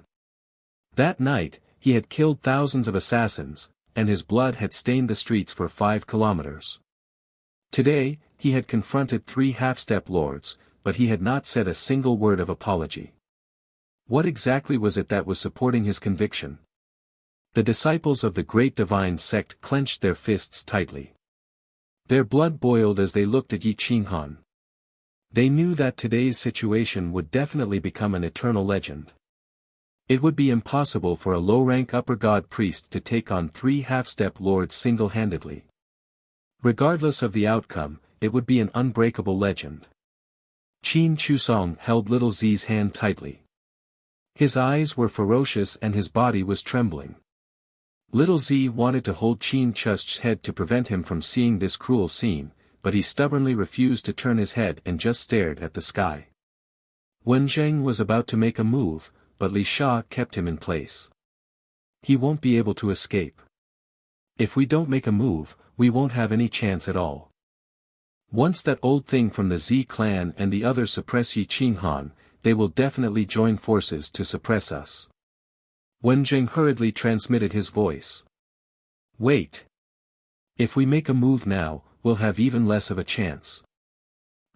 That night, he had killed thousands of assassins, and his blood had stained the streets for 5 kilometers. Today, he had confronted 3 half-step lords, but he had not said a single word of apology. What exactly was it that was supporting his conviction? The disciples of the Great Divine Sect clenched their fists tightly. Their blood boiled as they looked at Yi Qinghan. They knew that today's situation would definitely become an eternal legend. It would be impossible for a low-rank upper god priest to take on 3 half-step lords single-handedly. Regardless of the outcome, it would be an unbreakable legend. Qin Chusong held Little Z's hand tightly. His eyes were ferocious and his body was trembling. Little Z wanted to hold Qin Chush's head to prevent him from seeing this cruel scene, but he stubbornly refused to turn his head and just stared at the sky. Wen Zheng was about to make a move, but Li Sha kept him in place. He won't be able to escape. If we don't make a move, we won't have any chance at all. Once that old thing from the Z clan and the others suppress Yi Qinghan, they will definitely join forces to suppress us. Wen Zheng hurriedly transmitted his voice. Wait. If we make a move now, we'll have even less of a chance.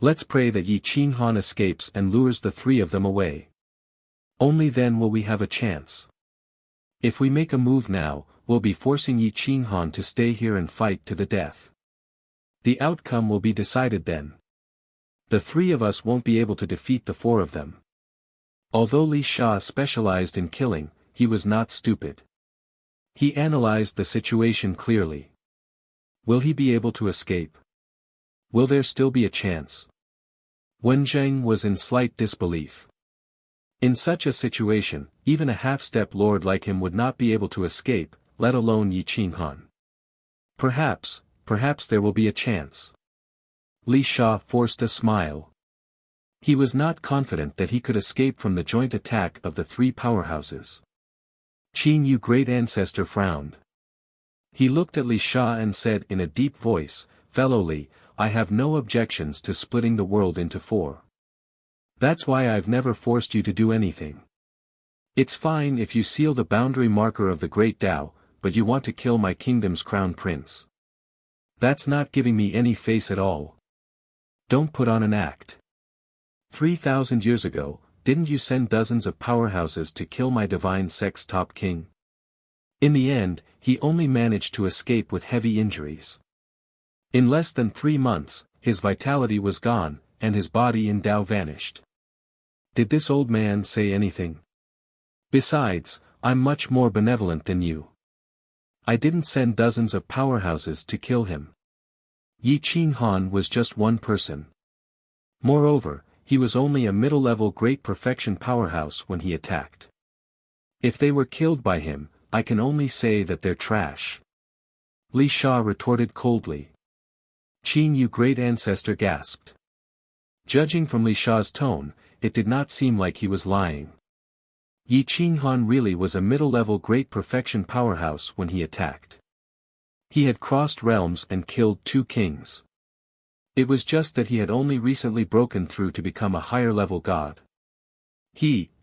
Let's pray that Yi Qinghan escapes and lures the 3 of them away. Only then will we have a chance. If we make a move now, we'll be forcing Yi Qinghan to stay here and fight to the death. The outcome will be decided then. The 3 of us won't be able to defeat the 4 of them. Although Li Sha specialized in killing, he was not stupid. He analyzed the situation clearly. Will he be able to escape? Will there still be a chance? Wen Zheng was in slight disbelief. In such a situation, even a half-step lord like him would not be able to escape, let alone Yi Qinghan. Perhaps, perhaps there will be a chance. Li Sha forced a smile. He was not confident that he could escape from the joint attack of the three powerhouses. Qin Yu great ancestor frowned. He looked at Li Sha and said in a deep voice, "Fellow Li, I have no objections to splitting the world into four. That's why I've never forced you to do anything. It's fine if you seal the boundary marker of the Great Tao, but you want to kill my kingdom's crown prince. That's not giving me any face at all. Don't put on an act. 3,000 years ago, didn't you send dozens of powerhouses to kill my divine sex top king? In the end, he only managed to escape with heavy injuries. In less than 3 months, his vitality was gone, and his body in Tao vanished. Did this old man say anything? Besides, I'm much more benevolent than you. I didn't send dozens of powerhouses to kill him. Yi Qinghan was just one person. Moreover, he was only a middle-level great perfection powerhouse when he attacked. If they were killed by him, I can only say that they're trash. Li Sha retorted coldly. Qin Yu great ancestor gasped. Judging from Li Sha's tone, it did not seem like he was lying. Yi Qinghan really was a middle-level great perfection powerhouse when he attacked. He had crossed realms and killed 2 kings. It was just that he had only recently broken through to become a higher-level god.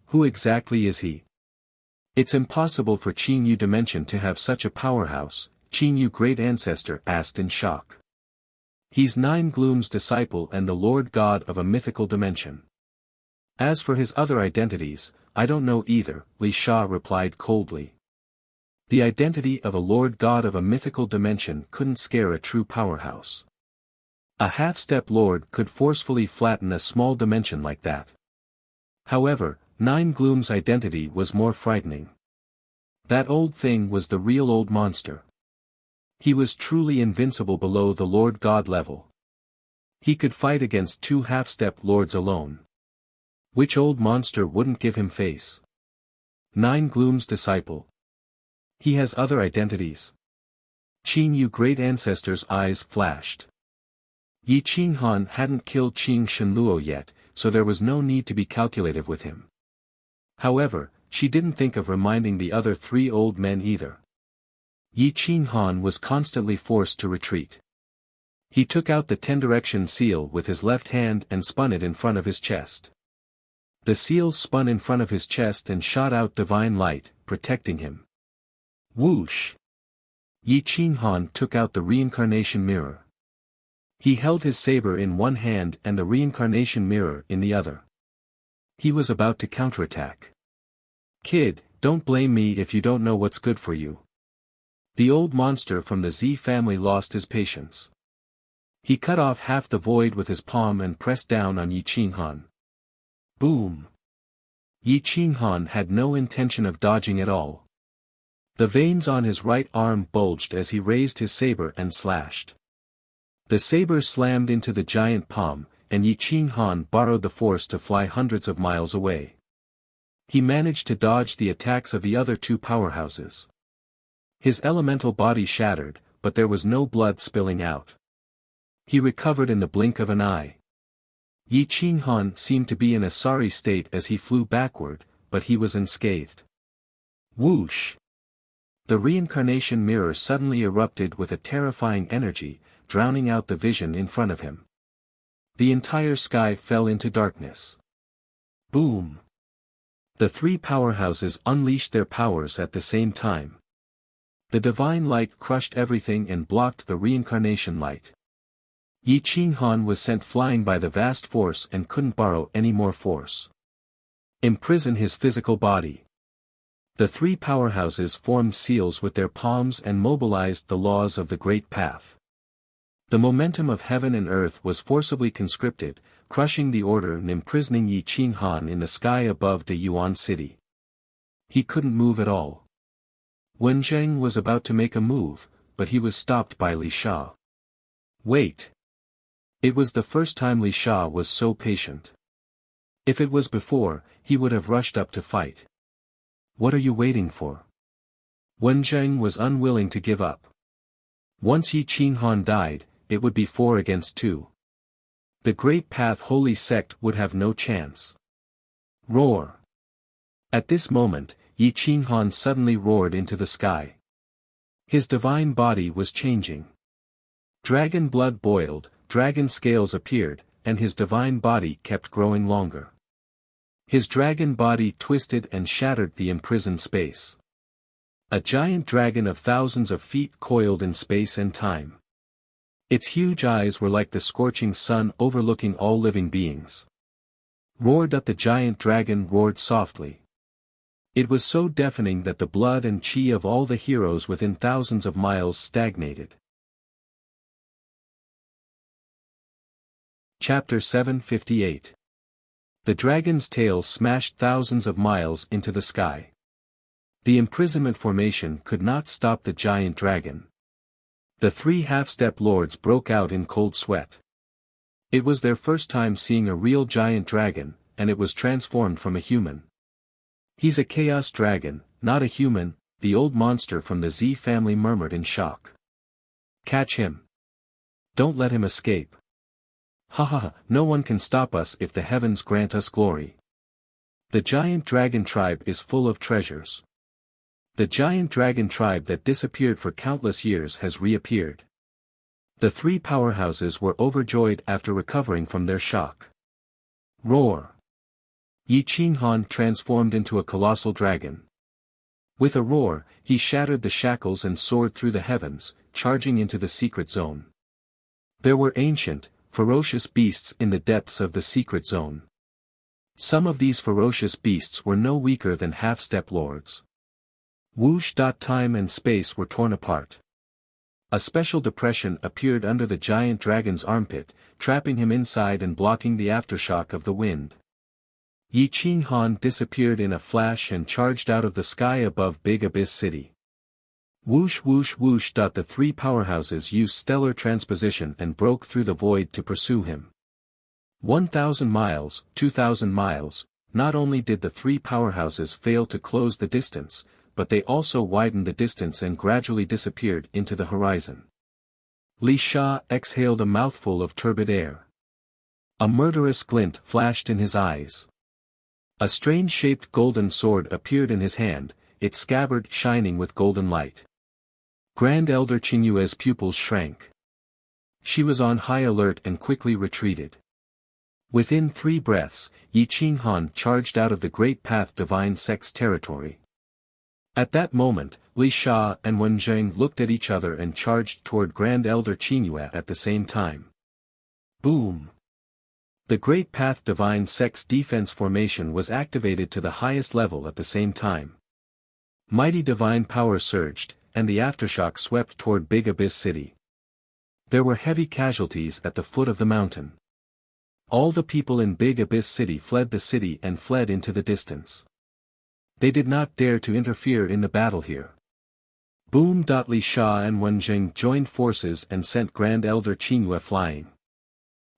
Who exactly is he? It's impossible for Qin Yu Dimension to have such a powerhouse, Qin Yu great ancestor asked in shock. He's Nine Gloom's disciple and the Lord God of a mythical dimension. As for his other identities, I don't know either, Li Sha replied coldly. The identity of a Lord God of a mythical dimension couldn't scare a true powerhouse. A half-step Lord could forcefully flatten a small dimension like that. However, Nine Gloom's identity was more frightening. That old thing was the real old monster. He was truly invincible below the Lord God level. He could fight against 2 half-step lords alone. Which old monster wouldn't give him face? Nine Gloom's disciple. He has other identities. Qin Yu great ancestor's eyes flashed. Yi Qinghan hadn't killed Qing Shenluo yet, so there was no need to be calculative with him. However, she didn't think of reminding the other 3 old men either. Yi Qinghan was constantly forced to retreat. He took out the 10-direction seal with his left hand and spun it in front of his chest. The seal spun in front of his chest and shot out divine light, protecting him. Whoosh! Yi Qinghan took out the reincarnation mirror. He held his saber in one hand and the reincarnation mirror in the other. He was about to counterattack. Kid, don't blame me if you don't know what's good for you. The old monster from the Z family lost his patience. He cut off half the void with his palm and pressed down on Yi Qinghan. Boom! Yi Qinghan had no intention of dodging at all. The veins on his right arm bulged as he raised his saber and slashed. The saber slammed into the giant palm, and Yi Qinghan borrowed the force to fly hundreds of miles away. He managed to dodge the attacks of the other 2 powerhouses. His elemental body shattered, but there was no blood spilling out. He recovered in the blink of an eye. Yi Qinghan seemed to be in a sorry state as he flew backward, but he was unscathed. Whoosh! The reincarnation mirror suddenly erupted with a terrifying energy, drowning out the vision in front of him. The entire sky fell into darkness. Boom! The 3 powerhouses unleashed their powers at the same time. The divine light crushed everything and blocked the reincarnation light. Yi Qinghan was sent flying by the vast force and couldn't borrow any more force. Imprison his physical body. The 3 powerhouses formed seals with their palms and mobilized the laws of the Great Path. The momentum of heaven and earth was forcibly conscripted, crushing the order and imprisoning Yi Qinghan in the sky above the Yuan city. He couldn't move at all. Wen Zheng was about to make a move, but he was stopped by Li Sha. Wait! It was the first time Li Sha was so patient. If it was before, he would have rushed up to fight. What are you waiting for? Wen Zheng was unwilling to give up. Once Yi Qinghan died, it would be 4 against 2. The Great Path Holy Sect would have no chance. Roar! At this moment, Yi Qinghan suddenly roared into the sky. His divine body was changing. Dragon blood boiled, dragon scales appeared, and his divine body kept growing longer. His dragon body twisted and shattered the imprisoned space. A giant dragon of thousands of feet coiled in space and time. Its huge eyes were like the scorching sun overlooking all living beings. Roared the giant dragon roared softly. It was so deafening that the blood and chi of all the heroes within thousands of miles stagnated. Chapter 758. The dragon's tail smashed thousands of miles into the sky. The imprisonment formation could not stop the giant dragon. The 3 half-step lords broke out in cold sweat. It was their first time seeing a real giant dragon, and it was transformed from a human. "He's a chaos dragon, not a human," the old monster from the Z family murmured in shock. "Catch him. Don't let him escape. Ha ha ha, no one can stop us if the heavens grant us glory. The giant dragon tribe is full of treasures. The giant dragon tribe that disappeared for countless years has reappeared." The 3 powerhouses were overjoyed after recovering from their shock. Roar! Yi Qinghan transformed into a colossal dragon. With a roar, he shattered the shackles and soared through the heavens, charging into the secret zone. There were ancient, ferocious beasts in the depths of the secret zone. Some of these ferocious beasts were no weaker than half-step lords. Whoosh! Time and space were torn apart. A special depression appeared under the giant dragon's armpit, trapping him inside and blocking the aftershock of the wind. Yi Qinghan disappeared in a flash and charged out of the sky above Big Abyss City. Whoosh whoosh whoosh! The 3 powerhouses used stellar transposition and broke through the void to pursue him. 1,000 miles, 2,000 miles, not only did the 3 powerhouses fail to close the distance, but they also widened the distance and gradually disappeared into the horizon. Li Sha exhaled a mouthful of turbid air. A murderous glint flashed in his eyes. A strange-shaped golden sword appeared in his hand, its scabbard shining with golden light. Grand Elder Qingyue's pupils shrank. She was on high alert and quickly retreated. Within 3 breaths, Yi Qinghan charged out of the Great Path Divine Sect's territory. At that moment, Li Sha and Wen Zheng looked at each other and charged toward Grand Elder Qingyue at the same time. Boom! The Great Path Divine Sect's defense formation was activated to the highest level at the same time. Mighty divine power surged, and the aftershock swept toward Big Abyss City. There were heavy casualties at the foot of the mountain. All the people in Big Abyss City fled the city and fled into the distance. They did not dare to interfere in the battle here. Boom! Li Sha and Wen Zheng joined forces and sent Grand Elder Qingyue flying.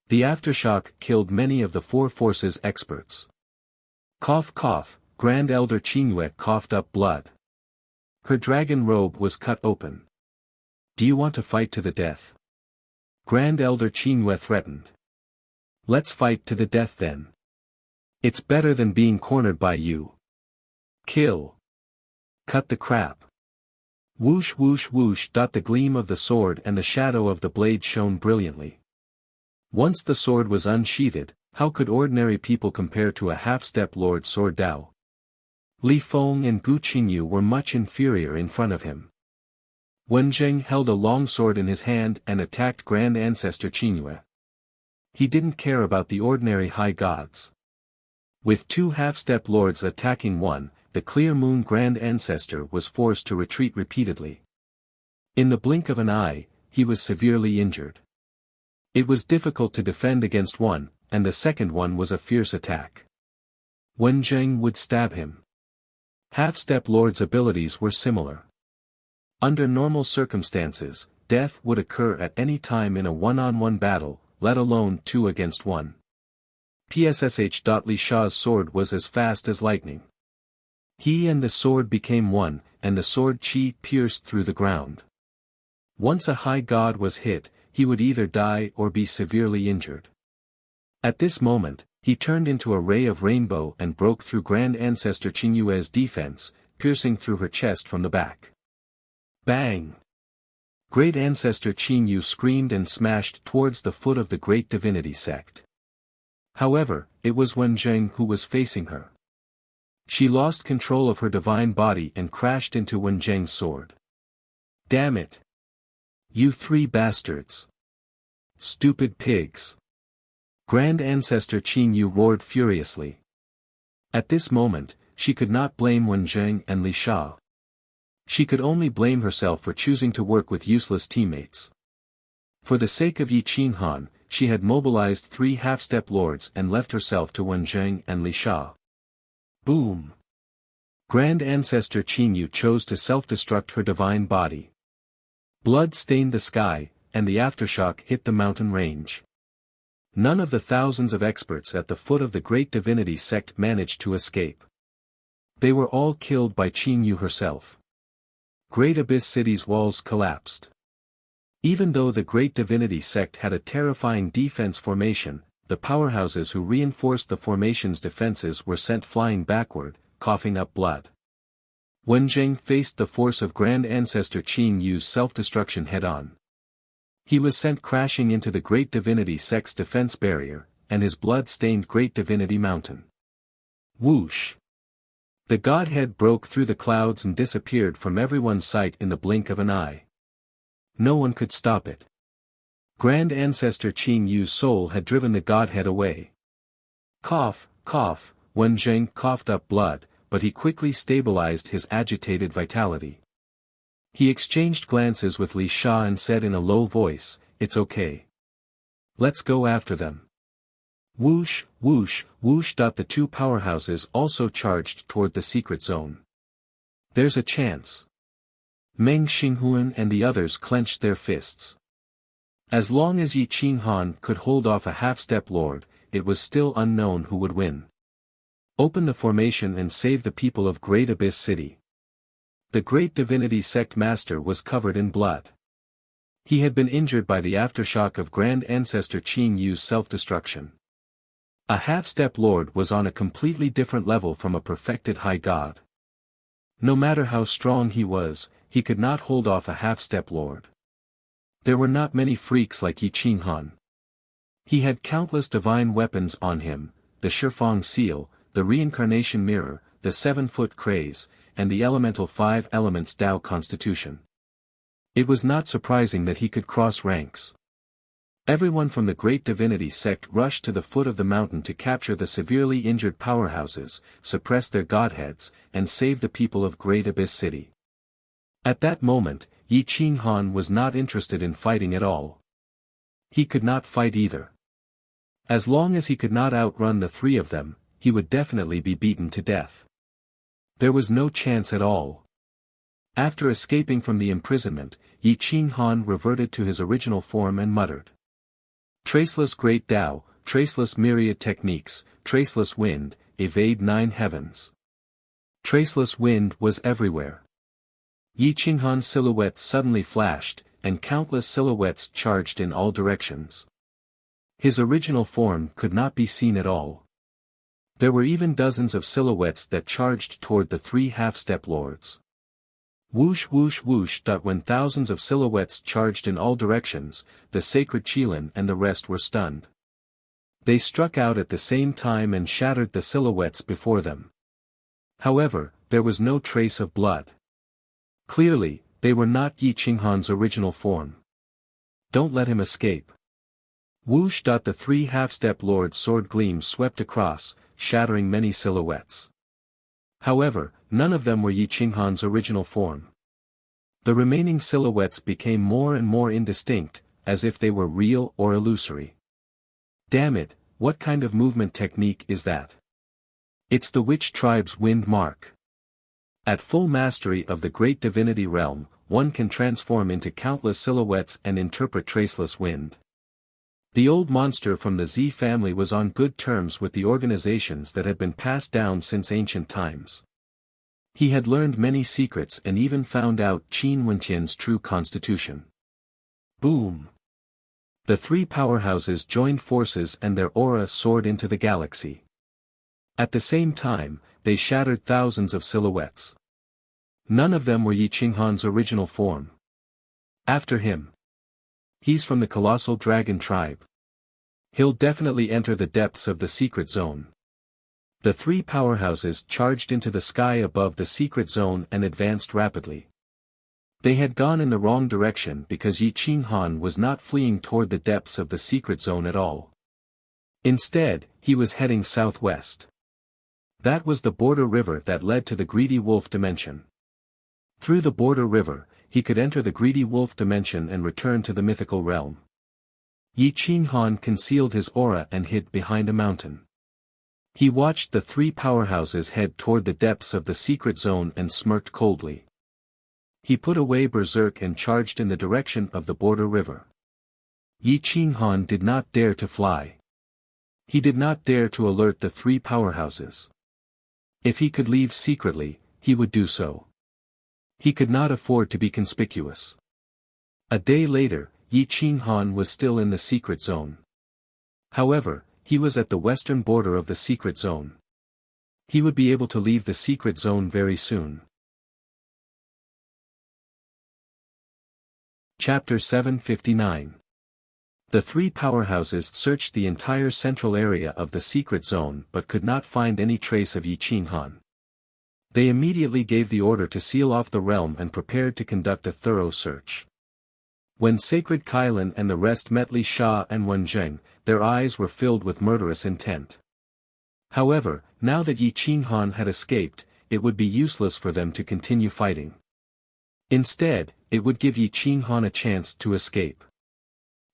The aftershock killed many of the 4 forces experts. Cough cough, Grand Elder Qingyue coughed up blood. Her dragon robe was cut open. "Do you want to fight to the death?" Grand Elder Qingyue threatened. "Let's fight to the death then. It's better than being cornered by you. Kill. Cut the crap." Whoosh whoosh whoosh! The gleam of the sword and the shadow of the blade shone brilliantly. Once the sword was unsheathed, how could ordinary people compare to a half-step lord sword Dao? Li Feng and Gu Qingyu were much inferior in front of him. Wen Zheng held a long sword in his hand and attacked Grand Ancestor Qingyue. He didn't care about the ordinary high gods. With 2 half-step lords attacking one, the Clear Moon Grand Ancestor was forced to retreat repeatedly. In the blink of an eye, he was severely injured. It was difficult to defend against one, and the second one was a fierce attack. Wen Zheng would stab him. Half-step lord's abilities were similar. Under normal circumstances, death would occur at any time in a one-on-one battle, let alone 2 against 1. PSSH. Li Sha's sword was as fast as lightning. He and the sword became one, and the sword chi pierced through the ground. Once a high god was hit, he would either die or be severely injured. At this moment, he turned into a ray of rainbow and broke through Grand Ancestor Qingyue's defense, piercing through her chest from the back. Bang! Great Ancestor Qinyu screamed and smashed towards the foot of the Great Divinity Sect. However, it was Wenjing who was facing her. She lost control of her divine body and crashed into Wenjing's sword. Damn it! You three bastards! Stupid pigs! Grand Ancestor Qinyu roared furiously. At this moment, she could not blame Wenjing and Li Sha. She could only blame herself for choosing to work with useless teammates. For the sake of Yi Qinghan, she had mobilized 3 half-step lords and left herself to Wenjing and Li Sha. Boom! Grand Ancestor Qinyu chose to self-destruct her divine body. Blood stained the sky, and the aftershock hit the mountain range. None of the thousands of experts at the foot of the Great Divinity Sect managed to escape. They were all killed by Qinyu herself. Great Abyss City's walls collapsed. Even though the Great Divinity Sect had a terrifying defense formation, the powerhouses who reinforced the formation's defenses were sent flying backward, coughing up blood. Wenjing faced the force of Grand Ancestor Qinyu's self-destruction head-on. He was sent crashing into the Great Divinity Sect's defense barrier, and his blood-stained Great Divinity Mountain. Whoosh! The godhead broke through the clouds and disappeared from everyone's sight in the blink of an eye. No one could stop it. Grand Ancestor Qinyu's soul had driven the godhead away. Cough, cough, Wenjing coughed up blood, but he quickly stabilized his agitated vitality. He exchanged glances with Li Sha and said in a low voice, "It's okay. Let's go after them." Whoosh, whoosh, whoosh. The 2 powerhouses also charged toward the secret zone. There's a chance. Meng Xinghuan and the others clenched their fists. As long as Yi Qinghan could hold off a half-step lord, it was still unknown who would win. Open the formation and save the people of Great Abyss City. The Great Divinity Sect Master was covered in blood. He had been injured by the aftershock of Grand Ancestor Qinyu's self-destruction. A half-step lord was on a completely different level from a perfected high god. No matter how strong he was, he could not hold off a half-step lord. There were not many freaks like Yi Qinghan. He had countless divine weapons on him, the Shifang seal, the reincarnation mirror, the 7-foot craze, and the elemental 5 elements Tao constitution. It was not surprising that he could cross ranks. Everyone from the Great Divinity Sect rushed to the foot of the mountain to capture the severely injured powerhouses, suppress their godheads, and save the people of Great Abyss City. At that moment, Yi Qinghan was not interested in fighting at all. He could not fight either. As long as he could not outrun the 3 of them, he would definitely be beaten to death. There was no chance at all. After escaping from the imprisonment, Yi Qinghan reverted to his original form and muttered. Traceless Great Tao, traceless myriad techniques, traceless wind, evade 9 heavens. Traceless wind was everywhere. Yi Qinghan's silhouette suddenly flashed, and countless silhouettes charged in all directions. His original form could not be seen at all. There were even dozens of silhouettes that charged toward the 3 half-step lords. Whoosh whoosh whoosh. When thousands of silhouettes charged in all directions, the sacred Qilin and the rest were stunned. They struck out at the same time and shattered the silhouettes before them. However, there was no trace of blood. Clearly, they were not Yi Qinghan's original form. Don't let him escape. Whoosh. The 3 half-step lords' sword gleams swept across, shattering many silhouettes. However, none of them were Yi Qinghan's original form. The remaining silhouettes became more and more indistinct, as if they were real or illusory. Damn it, what kind of movement technique is that? It's the witch tribe's wind mark. At full mastery of the great divinity realm, one can transform into countless silhouettes and interpret traceless wind. The old monster from the Z family was on good terms with the organizations that had been passed down since ancient times. He had learned many secrets and even found out Qin Wenqian's true constitution. Boom! The three powerhouses joined forces and their aura soared into the galaxy. At the same time, they shattered thousands of silhouettes. None of them were Yi Qinghan's original form. After him. He's from the colossal dragon tribe. He'll definitely enter the depths of the secret zone. The three powerhouses charged into the sky above the secret zone and advanced rapidly. They had gone in the wrong direction because Yi Qinghan was not fleeing toward the depths of the secret zone at all. Instead, he was heading southwest. That was the border river that led to the Greedy Wolf dimension. Through the border river, he could enter the Greedy Wolf dimension and return to the mythical realm. Yi Qinghan concealed his aura and hid behind a mountain. He watched the three powerhouses head toward the depths of the secret zone and smirked coldly. He put away Berserk and charged in the direction of the border river. Yi Qinghan did not dare to fly. He did not dare to alert the three powerhouses. If he could leave secretly, he would do so. He could not afford to be conspicuous. A day later, Yi Qinghan was still in the secret zone. However, he was at the western border of the secret zone. He would be able to leave the secret zone very soon. Chapter 759. The three powerhouses searched the entire central area of the secret zone but could not find any trace of Yi Qinghan. They immediately gave the order to seal off the realm and prepared to conduct a thorough search. When Sacred Kailan and the rest met Li Sha and Wen Zheng, their eyes were filled with murderous intent. However, now that Yi Qinghan had escaped, it would be useless for them to continue fighting. Instead, it would give Yi Qinghan a chance to escape.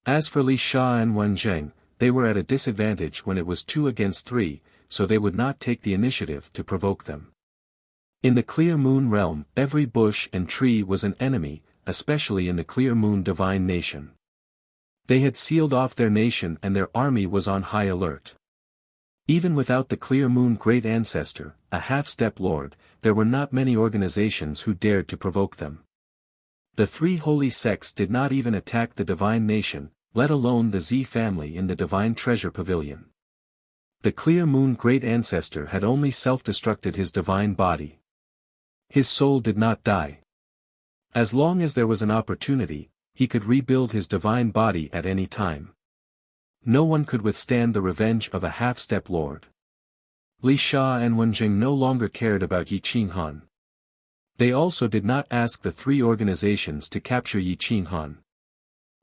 As for Li Sha and Wen Zheng, they were at a disadvantage when it was 2 against 3, so they would not take the initiative to provoke them. In the Clear Moon realm, every bush and tree was an enemy, especially in the Clear Moon Divine Nation. They had sealed off their nation and their army was on high alert. Even without the Clear Moon Great Ancestor, a half-step lord, there were not many organizations who dared to provoke them. The three holy sects did not even attack the Divine Nation, let alone the Z family in the Divine Treasure Pavilion. The Clear Moon Great Ancestor had only self-destructed his divine body. His soul did not die. As long as there was an opportunity, he could rebuild his divine body at any time. No one could withstand the revenge of a half-step lord. Li Sha and Wen Zheng no longer cared about Yi Qinghan. They also did not ask the three organizations to capture Yi Qinghan.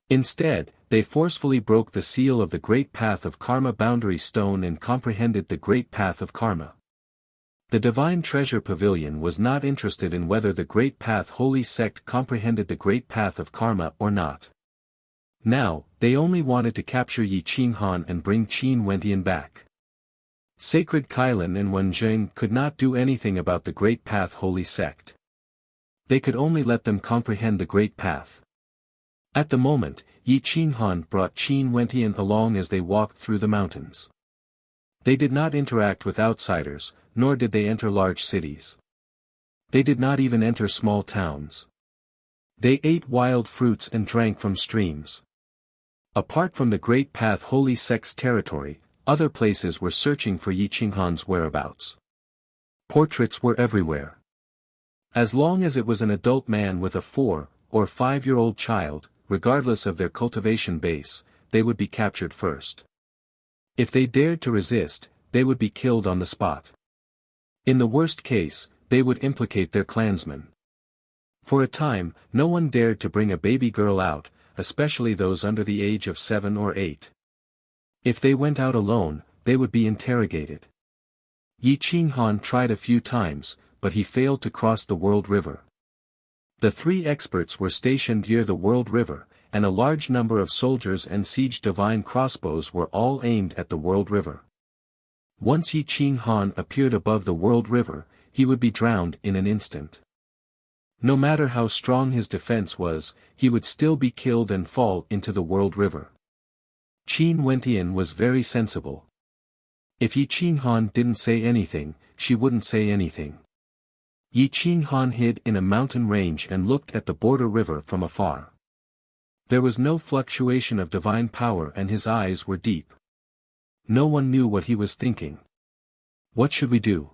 Instead, they forcefully broke the seal of the Great Path of Karma Boundary Stone and comprehended the Great Path of Karma. The Divine Treasure Pavilion was not interested in whether the Great Path Holy Sect comprehended the Great Path of Karma or not. Now, they only wanted to capture Yi Qinghan and bring Qin Wentian back. Sacred Kailan and Wen Zheng could not do anything about the Great Path Holy Sect. They could only let them comprehend the Great Path. At the moment, Yi Qinghan brought Qin Wentian along as they walked through the mountains. They did not interact with outsiders, nor did they enter large cities. They did not even enter small towns. They ate wild fruits and drank from streams. Apart from the Great Path Holy Sect's territory, other places were searching for Yi Qinghan's whereabouts. Portraits were everywhere. As long as it was an adult man with a 4 or 5-year-old child, regardless of their cultivation base, they would be captured first. If they dared to resist, they would be killed on the spot. In the worst case, they would implicate their clansmen. For a time, no one dared to bring a baby girl out, especially those under the age of 7 or 8. If they went out alone, they would be interrogated. Yi Qinghan tried a few times, but he failed to cross the World River. The three experts were stationed near the World River, and a large number of soldiers and siege divine crossbows were all aimed at the World River. Once Yi Qinghan appeared above the World River, he would be drowned in an instant. No matter how strong his defense was, he would still be killed and fall into the World River. Qin Wentian was very sensible. If Yi Qinghan didn't say anything, she wouldn't say anything. Yi Qinghan hid in a mountain range and looked at the border river from afar. There was no fluctuation of divine power and his eyes were deep. No one knew what he was thinking. What should we do?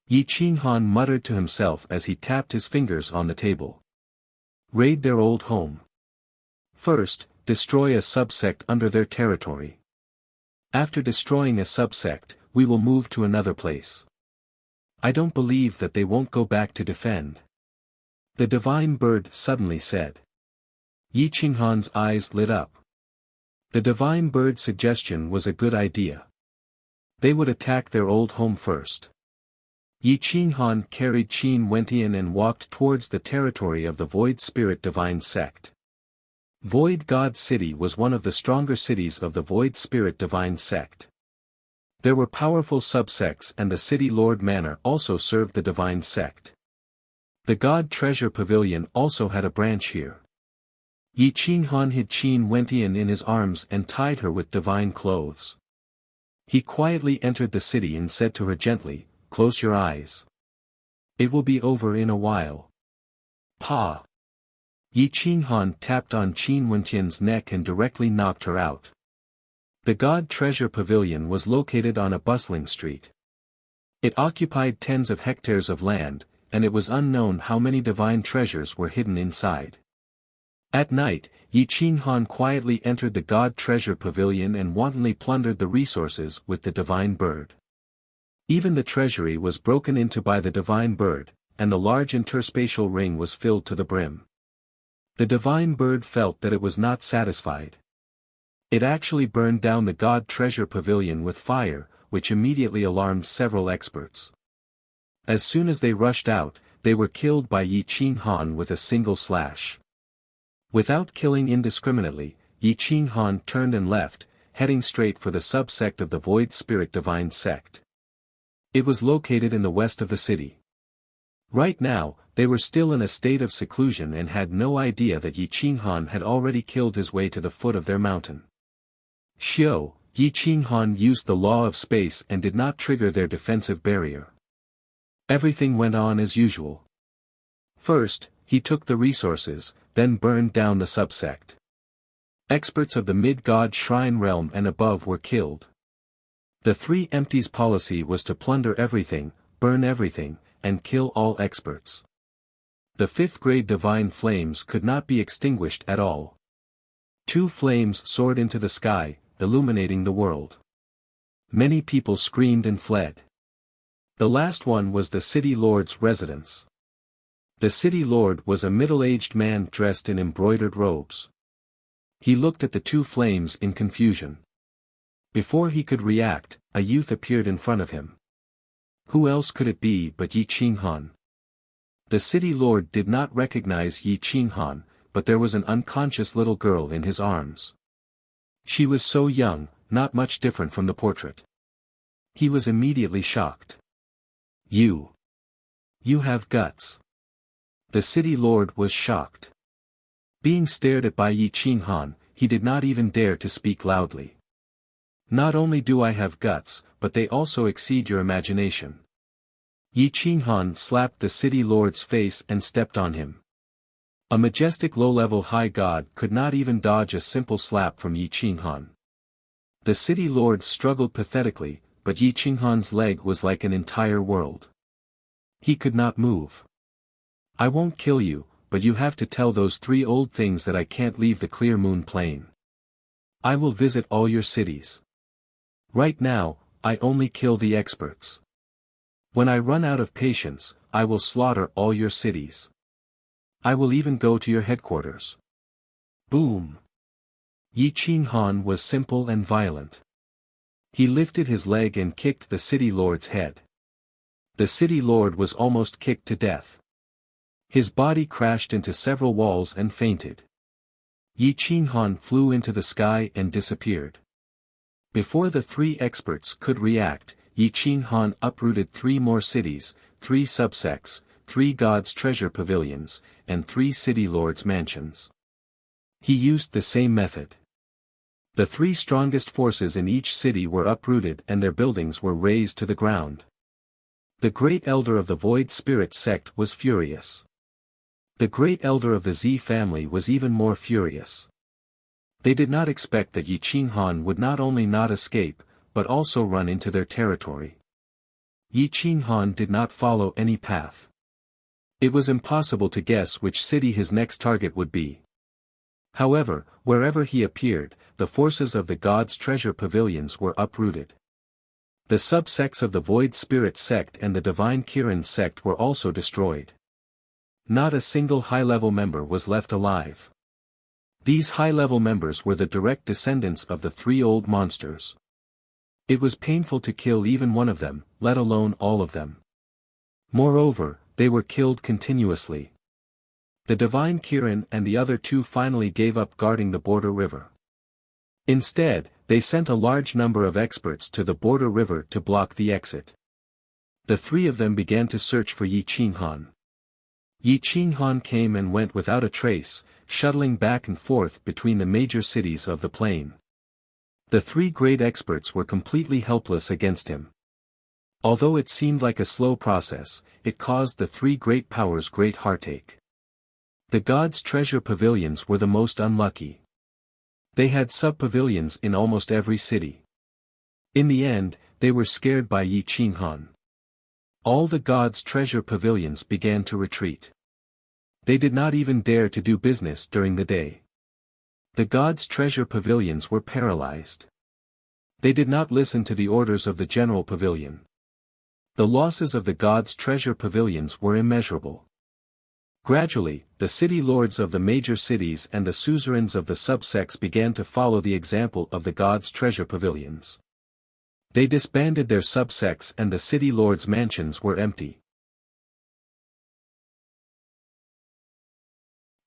Yi Qinghan muttered to himself as he tapped his fingers on the table. Raid their old home. First, destroy a subsect under their territory. After destroying a subsect, we will move to another place. I don't believe that they won't go back to defend. The divine bird suddenly said. Yi Qinghan's eyes lit up. The divine bird's suggestion was a good idea. They would attack their old home first. Yi Qinghan carried Qin Wentian and walked towards the territory of the Void Spirit Divine Sect. Void God City was one of the stronger cities of the Void Spirit Divine Sect. There were powerful subsects and the City Lord Manor also served the Divine Sect. The God Treasure Pavilion also had a branch here. Yi Qinghan hid Qin Wentian in his arms and tied her with divine clothes. He quietly entered the city and said to her gently, "Close your eyes. It will be over in a while." Pa! Yi Qinghan tapped on Qin Wentian's neck and directly knocked her out. The God Treasure Pavilion was located on a bustling street. It occupied tens of hectares of land, and it was unknown how many divine treasures were hidden inside. At night, Yi Qinghan quietly entered the God Treasure Pavilion and wantonly plundered the resources with the divine bird. Even the treasury was broken into by the divine bird, and the large interspatial ring was filled to the brim. The divine bird felt that it was not satisfied. It actually burned down the God Treasure Pavilion with fire, which immediately alarmed several experts. As soon as they rushed out, they were killed by Yi Qinghan with a single slash. Without killing indiscriminately, Yi Qinghan turned and left, heading straight for the subsect of the Void Spirit Divine Sect. It was located in the west of the city. Right now, they were still in a state of seclusion and had no idea that Yi Qinghan had already killed his way to the foot of their mountain. Xiao, Yi Qinghan used the law of space and did not trigger their defensive barrier. Everything went on as usual. First, he took the resources, then burned down the subsect. Experts of the mid-god shrine realm and above were killed. The three empties policy was to plunder everything, burn everything, and kill all experts. The fifth-grade divine flames could not be extinguished at all. Two flames soared into the sky, illuminating the world. Many people screamed and fled. The last one was the city lord's residence. The city lord was a middle-aged man dressed in embroidered robes. He looked at the two flames in confusion. Before he could react, a youth appeared in front of him. Who else could it be but Yi Qinghan? The city lord did not recognize Yi Qinghan, but there was an unconscious little girl in his arms. She was so young, not much different from the portrait. He was immediately shocked. You have guts. The city lord was shocked. Being stared at by Yi Qinghan, he did not even dare to speak loudly. Not only do I have guts, but they also exceed your imagination. Yi Qinghan slapped the city lord's face and stepped on him. A majestic low-level high god could not even dodge a simple slap from Yi Qinghan. The city lord struggled pathetically, but Yi Qinghan's leg was like an entire world. He could not move. I won't kill you, but you have to tell those three old things that I can't leave the clear moon plain. I will visit all your cities. Right now, I only kill the experts. When I run out of patience, I will slaughter all your cities. I will even go to your headquarters. Boom! Yi Qinghan was simple and violent. He lifted his leg and kicked the city lord's head. The city lord was almost kicked to death. His body crashed into several walls and fainted. Yi Qinghan flew into the sky and disappeared. Before the three experts could react, Yi Qinghan uprooted 3 more cities, 3 subsects, 3 gods' treasure pavilions, and 3 city lords' mansions. He used the same method. The 3 strongest forces in each city were uprooted and their buildings were razed to the ground. The great elder of the Void Spirit sect was furious. The great elder of the Z family was even more furious. They did not expect that Yi Qinghan would not only not escape, but also run into their territory. Yi Qinghan did not follow any path. It was impossible to guess which city his next target would be. However, wherever he appeared, the forces of the God's Treasure Pavilions were uprooted. The subsects of the Void Spirit sect and the Divine Kiran sect were also destroyed. Not a single high-level member was left alive. These high-level members were the direct descendants of the three old monsters. It was painful to kill even one of them, let alone all of them. Moreover, they were killed continuously. The Divine Kiran and the other two finally gave up guarding the border river. Instead, they sent a large number of experts to the border river to block the exit. The three of them began to search for Yi Qinghan. Yi Qinghan came and went without a trace, shuttling back and forth between the major cities of the plain. The three great experts were completely helpless against him. Although it seemed like a slow process, it caused the three great powers great heartache. The God's Treasure Pavilions were the most unlucky. They had sub-pavilions in almost every city. In the end, they were scared by Yi Qinghan. All the God's Treasure Pavilions began to retreat. They did not even dare to do business during the day. The God's Treasure Pavilions were paralyzed. They did not listen to the orders of the General Pavilion. The losses of the God's Treasure Pavilions were immeasurable. Gradually, the city lords of the major cities and the suzerains of the subsects began to follow the example of the God's Treasure Pavilions. They disbanded their subsects and the city lords' mansions were empty.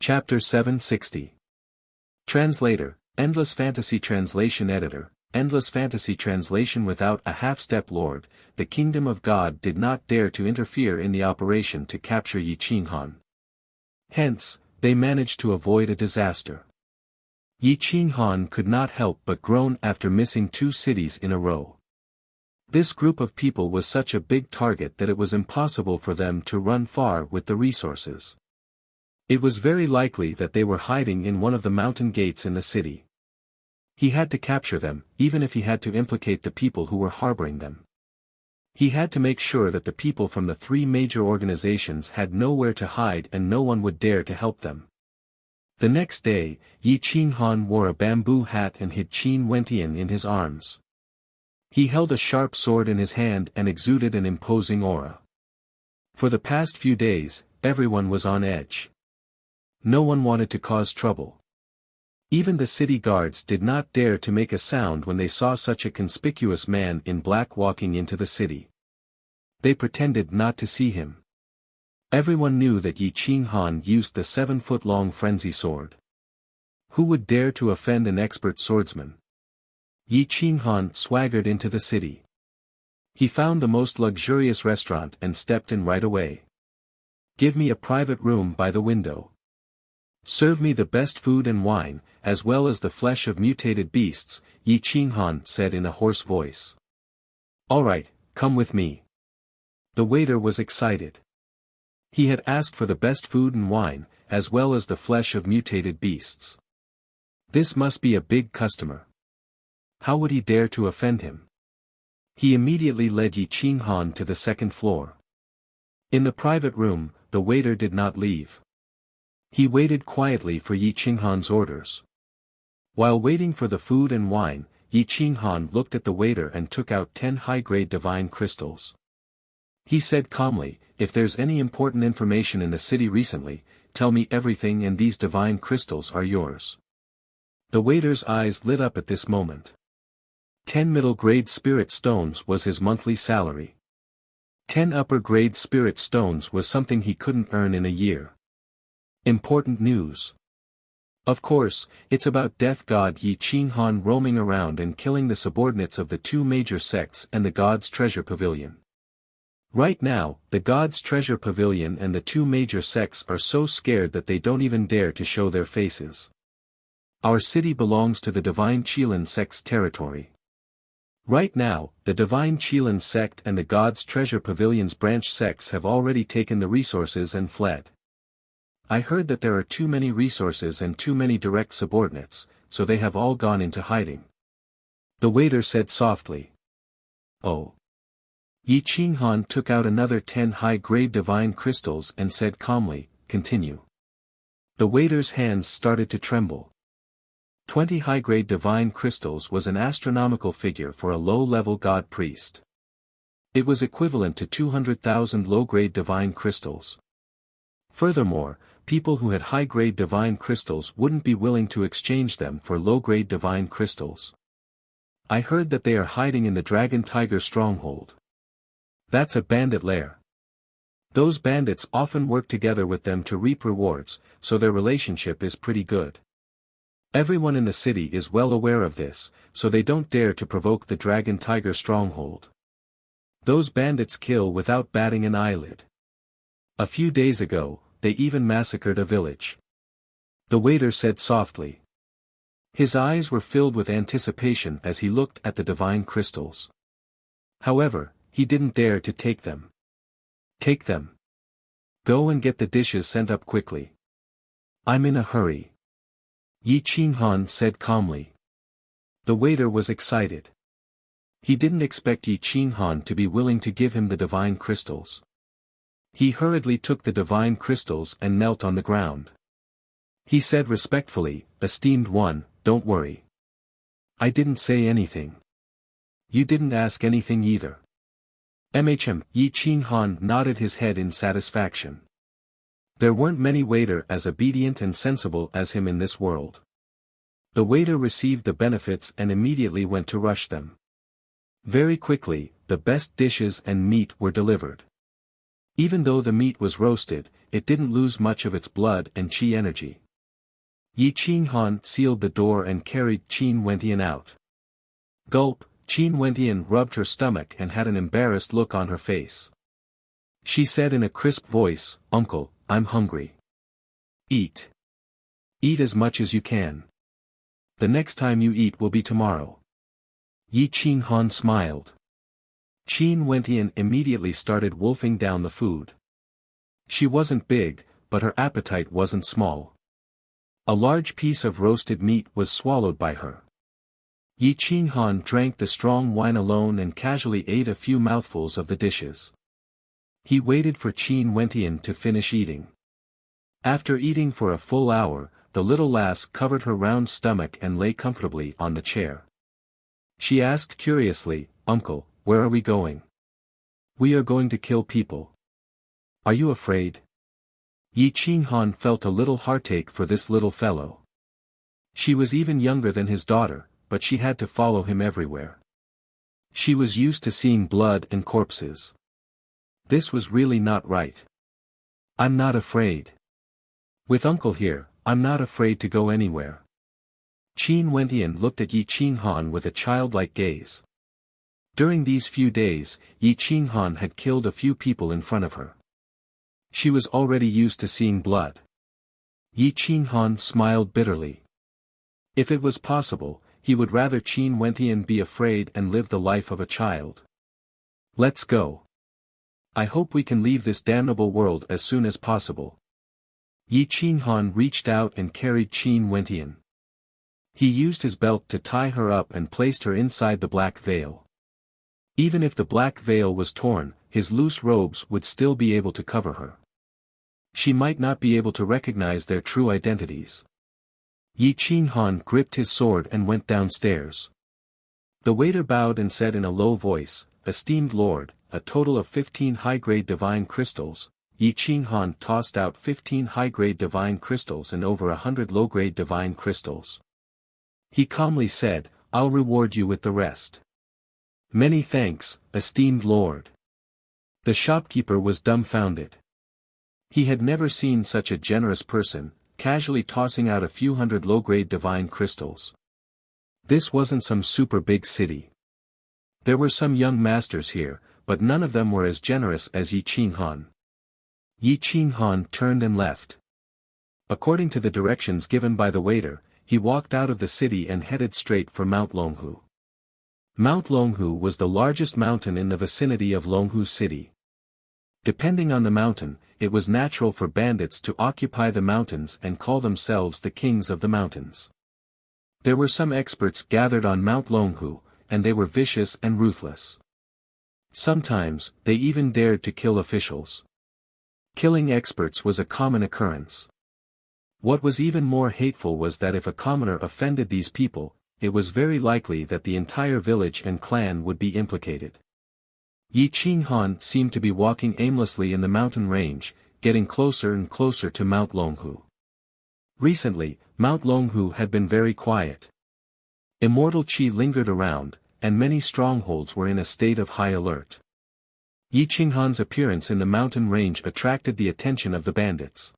Chapter 760. Translator, Endless Fantasy Translation Editor, Endless Fantasy Translation. Without a half-step lord, the kingdom of God did not dare to interfere in the operation to capture Yi Qinghan. Hence, they managed to avoid a disaster. Yi Qinghan could not help but groan after missing 2 cities in a row. This group of people was such a big target that it was impossible for them to run far with the resources. It was very likely that they were hiding in one of the mountain gates in the city. He had to capture them, even if he had to implicate the people who were harboring them. He had to make sure that the people from the 3 major organizations had nowhere to hide and no one would dare to help them. The next day, Yi Qinghan wore a bamboo hat and hid Qin Wentian in his arms. He held a sharp sword in his hand and exuded an imposing aura. For the past few days, everyone was on edge. No one wanted to cause trouble. Even the city guards did not dare to make a sound when they saw such a conspicuous man in black walking into the city. They pretended not to see him. Everyone knew that Yi Qinghan used the 7-foot-long frenzy sword. Who would dare to offend an expert swordsman? Yi Qinghan swaggered into the city. He found the most luxurious restaurant and stepped in right away. Give me a private room by the window. Serve me the best food and wine, as well as the flesh of mutated beasts, Yi Qinghan said in a hoarse voice. All right, come with me. The waiter was excited. He had asked for the best food and wine, as well as the flesh of mutated beasts. This must be a big customer. How would he dare to offend him? He immediately led Yi Qinghan to the 2nd floor. In the private room, the waiter did not leave. He waited quietly for Yi Qinghan's orders. While waiting for the food and wine, Yi Qinghan looked at the waiter and took out 10 high-grade divine crystals. He said calmly, if there's any important information in the city recently, tell me everything and these divine crystals are yours. The waiter's eyes lit up at this moment. 10 middle-grade spirit stones was his monthly salary. 10 upper-grade spirit stones was something he couldn't earn in a year. Important news. Of course, it's about Death God Yi Qinghan roaming around and killing the subordinates of the 2 major sects and the God's Treasure Pavilion. Right now, the God's Treasure Pavilion and the 2 major sects are so scared that they don't even dare to show their faces. Our city belongs to the Divine Qilin sect's territory. Right now, the Divine Qilin sect and the God's Treasure Pavilion's branch sects have already taken the resources and fled. I heard that there are too many resources and too many direct subordinates, so they have all gone into hiding. The waiter said softly. Oh. Yi Qinghan took out another 10 high-grade divine crystals and said calmly, continue. The waiter's hands started to tremble. 20 high-grade divine crystals was an astronomical figure for a low-level god priest. It was equivalent to 200,000 low-grade divine crystals. Furthermore, people who had high-grade divine crystals wouldn't be willing to exchange them for low-grade divine crystals. I heard that they are hiding in the Dragon Tiger stronghold. That's a bandit lair. Those bandits often work together with them to reap rewards, so their relationship is pretty good. Everyone in the city is well aware of this, so they don't dare to provoke the Dragon Tiger stronghold. Those bandits kill without batting an eyelid. A few days ago, they even massacred a village. The waiter said softly. His eyes were filled with anticipation as he looked at the divine crystals. However, he didn't dare to take them. Take them. Go and get the dishes sent up quickly. I'm in a hurry. Yi Qinghan said calmly. The waiter was excited. He didn't expect Yi Qinghan to be willing to give him the divine crystals. He hurriedly took the divine crystals and knelt on the ground. He said respectfully, Esteemed one, don't worry. I didn't say anything. You didn't ask anything either. Yi Qinghan nodded his head in satisfaction. There weren't many waiters as obedient and sensible as him in this world. The waiter received the benefits and immediately went to rush them. Very quickly, the best dishes and meat were delivered. Even though the meat was roasted, it didn't lose much of its blood and qi energy. Yi Qinghan sealed the door and carried Qin Wentian out. Gulp, Qin Wentian rubbed her stomach and had an embarrassed look on her face. She said in a crisp voice, Uncle, I'm hungry. Eat. Eat as much as you can. The next time you eat will be tomorrow. Yi Qinghan smiled. Qin Wentian immediately started wolfing down the food. She wasn't big, but her appetite wasn't small. A large piece of roasted meat was swallowed by her. Yi Qinghan drank the strong wine alone and casually ate a few mouthfuls of the dishes. He waited for Qin Wentian to finish eating. After eating for a full hour, the little lass covered her round stomach and lay comfortably on the chair. She asked curiously, Uncle, where are we going? We are going to kill people. Are you afraid? Yi Qinghan felt a little heartache for this little fellow. She was even younger than his daughter, but she had to follow him everywhere. She was used to seeing blood and corpses. This was really not right. I'm not afraid. With Uncle here, I'm not afraid to go anywhere. Qin Wentian looked at Yi Qinghan with a childlike gaze. During these few days, Yi Qinghan had killed a few people in front of her. She was already used to seeing blood. Yi Qinghan smiled bitterly. If it was possible, he would rather Qin Wentian be afraid and live the life of a child. Let's go. I hope we can leave this damnable world as soon as possible. Yi Qinghan reached out and carried Qin Wentian. He used his belt to tie her up and placed her inside the black veil. Even if the black veil was torn, his loose robes would still be able to cover her. She might not be able to recognize their true identities. Yi Qinghan gripped his sword and went downstairs. The waiter bowed and said in a low voice, Esteemed Lord, a total of 15 high-grade divine crystals. Yi Qinghan tossed out 15 high-grade divine crystals and over 100 low-grade divine crystals. He calmly said, I'll reward you with the rest. Many thanks, esteemed Lord. The shopkeeper was dumbfounded. He had never seen such a generous person, casually tossing out a few hundred low-grade divine crystals. This wasn't some super big city. There were some young masters here, but none of them were as generous as Yi Qinghan. Yi Qinghan turned and left. According to the directions given by the waiter, he walked out of the city and headed straight for Mount Longhu. Mount Longhu was the largest mountain in the vicinity of Longhu City. Depending on the mountain, it was natural for bandits to occupy the mountains and call themselves the kings of the mountains. There were some experts gathered on Mount Longhu, and they were vicious and ruthless. Sometimes, they even dared to kill officials. Killing experts was a common occurrence. What was even more hateful was that if a commoner offended these people, it was very likely that the entire village and clan would be implicated. Yi Qinghan seemed to be walking aimlessly in the mountain range, getting closer and closer to Mount Longhu. Recently, Mount Longhu had been very quiet. Immortal Qi lingered around, and many strongholds were in a state of high alert. Yi Qinghan's appearance in the mountain range attracted the attention of the bandits.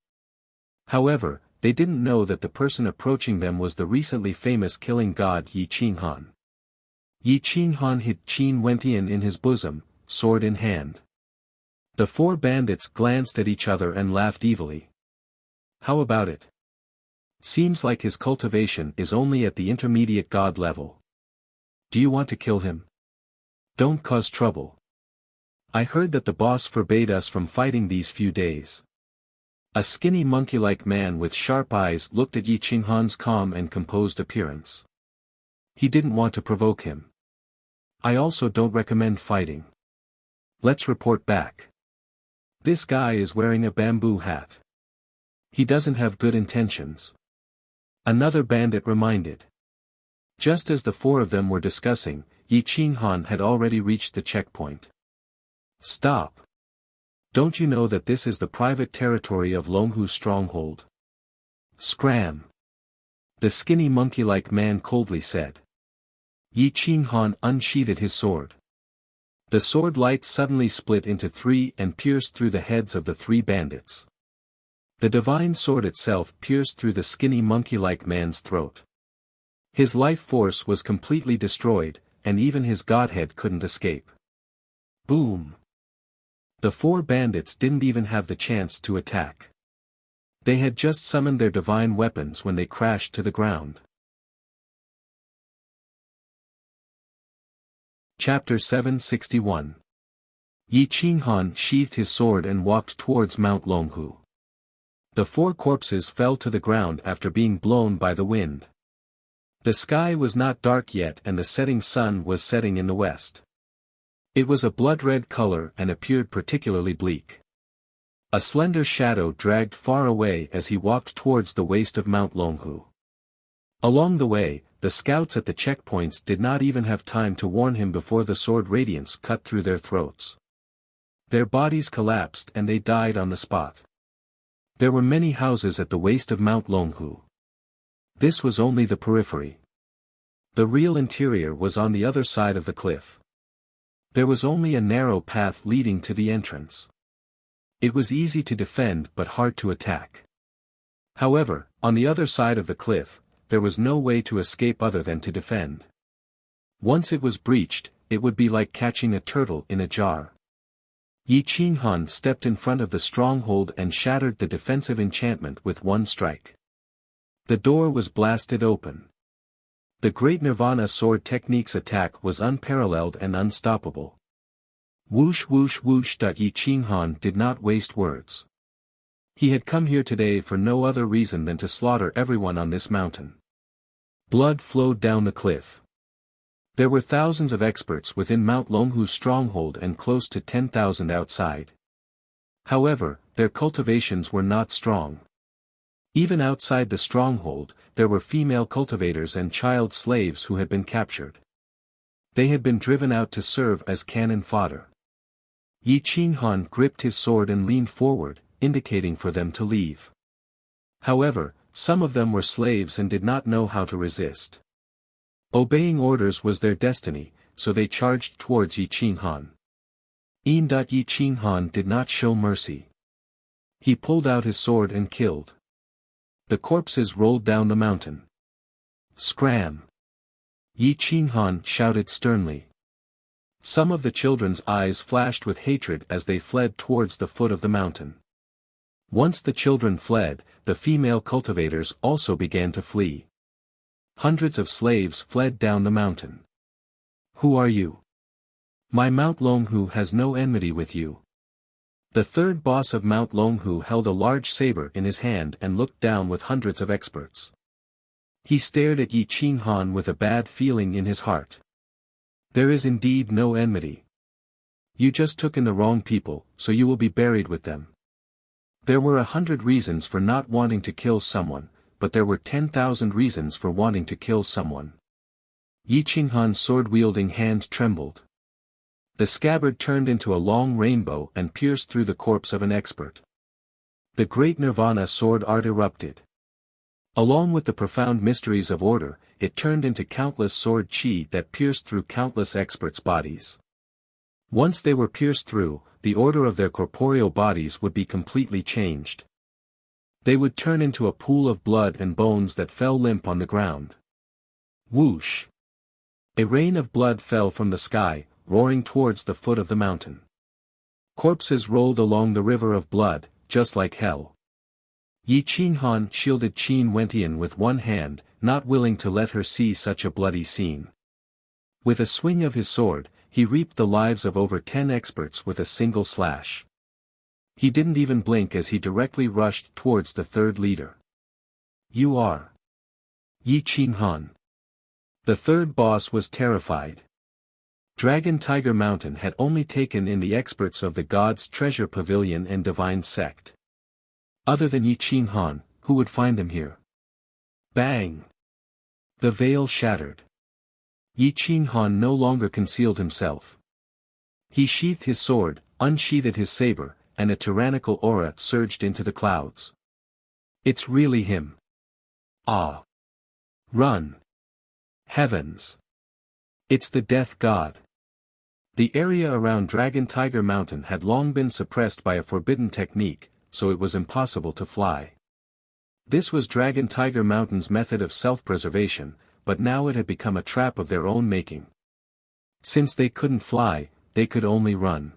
However, they didn't know that the person approaching them was the recently famous killing god Yi Qinghan. Yi Qinghan hid Qin Wentian in his bosom, sword in hand. The four bandits glanced at each other and laughed evilly. How about it? Seems like his cultivation is only at the intermediate god level. Do you want to kill him? Don't cause trouble. I heard that the boss forbade us from fighting these few days. A skinny monkey-like man with sharp eyes looked at Yi Qinghan's calm and composed appearance. He didn't want to provoke him. I also don't recommend fighting. Let's report back. This guy is wearing a bamboo hat. He doesn't have good intentions. Another bandit reminded. Just as the four of them were discussing, Yi Qinghan had already reached the checkpoint. Stop. Don't you know that this is the private territory of Longhu's stronghold? Scram. The skinny monkey-like man coldly said. Yi Qinghan unsheathed his sword. The sword light suddenly split into three and pierced through the heads of the three bandits. The divine sword itself pierced through the skinny monkey-like man's throat. His life force was completely destroyed, and even his godhead couldn't escape. Boom! The four bandits didn't even have the chance to attack. They had just summoned their divine weapons when they crashed to the ground. Chapter 761. Yi Qinghan sheathed his sword and walked towards Mount Longhu. The four corpses fell to the ground after being blown by the wind. The sky was not dark yet and the setting sun was setting in the west. It was a blood-red color and appeared particularly bleak. A slender shadow dragged far away as he walked towards the waist of Mount Longhu. Along the way, the scouts at the checkpoints did not even have time to warn him before the sword radiance cut through their throats. Their bodies collapsed and they died on the spot. There were many houses at the waist of Mount Longhu. This was only the periphery. The real interior was on the other side of the cliff. There was only a narrow path leading to the entrance. It was easy to defend but hard to attack. However, on the other side of the cliff, there was no way to escape other than to defend. Once it was breached, it would be like catching a turtle in a jar. Yi Qinghan stepped in front of the stronghold and shattered the defensive enchantment with one strike. The door was blasted open. The Great Nirvana Sword Technique's attack was unparalleled and unstoppable. Whoosh whoosh whoosh. Yi Qinghan did not waste words. He had come here today for no other reason than to slaughter everyone on this mountain. Blood flowed down the cliff. There were thousands of experts within Mount Longhu's stronghold and close to 10,000 outside. However, their cultivations were not strong. Even outside the stronghold, there were female cultivators and child slaves who had been captured. They had been driven out to serve as cannon fodder. Yi Qinghan gripped his sword and leaned forward, indicating for them to leave. However, some of them were slaves and did not know how to resist. Obeying orders was their destiny, so they charged towards Yi Qinghan. Yi Qinghan did not show mercy. He pulled out his sword and killed. The corpses rolled down the mountain. Scram! Yi Qinghan shouted sternly. Some of the children's eyes flashed with hatred as they fled towards the foot of the mountain. Once the children fled, the female cultivators also began to flee. Hundreds of slaves fled down the mountain. Who are you? My Mount Longhu has no enmity with you. The third boss of Mount Longhu held a large saber in his hand and looked down with hundreds of experts. He stared at Yi Qinghan with a bad feeling in his heart. There is indeed no enmity. You just took in the wrong people, so you will be buried with them. There were 100 reasons for not wanting to kill someone, but there were 10,000 reasons for wanting to kill someone. Yi Qinghan's sword-wielding hand trembled. The scabbard turned into a long rainbow and pierced through the corpse of an expert. The great Nirvana sword art erupted. Along with the profound mysteries of order, it turned into countless sword chi that pierced through countless experts' bodies. Once they were pierced through, the order of their corporeal bodies would be completely changed. They would turn into a pool of blood and bones that fell limp on the ground. Whoosh! A rain of blood fell from the sky, roaring towards the foot of the mountain. Corpses rolled along the river of blood, just like hell. Yi Qinghan shielded Qin Wentian with one hand, not willing to let her see such a bloody scene. With a swing of his sword, he reaped the lives of over 10 experts with a single slash. He didn't even blink as he directly rushed towards the third leader. You are Yi Qinghan. The third boss was terrified. Dragon Tiger Mountain had only taken in the experts of the God's Treasure Pavilion and Divine Sect. Other than Yi Qinghan, who would find him here? Bang! The veil shattered. Yi Qinghan no longer concealed himself. He sheathed his sword, unsheathed his saber, and a tyrannical aura surged into the clouds. It's really him. Ah! Run! Heavens! It's the Death God. The area around Dragon Tiger Mountain had long been suppressed by a forbidden technique, so it was impossible to fly. This was Dragon Tiger Mountain's method of self-preservation, but now it had become a trap of their own making. Since they couldn't fly, they could only run.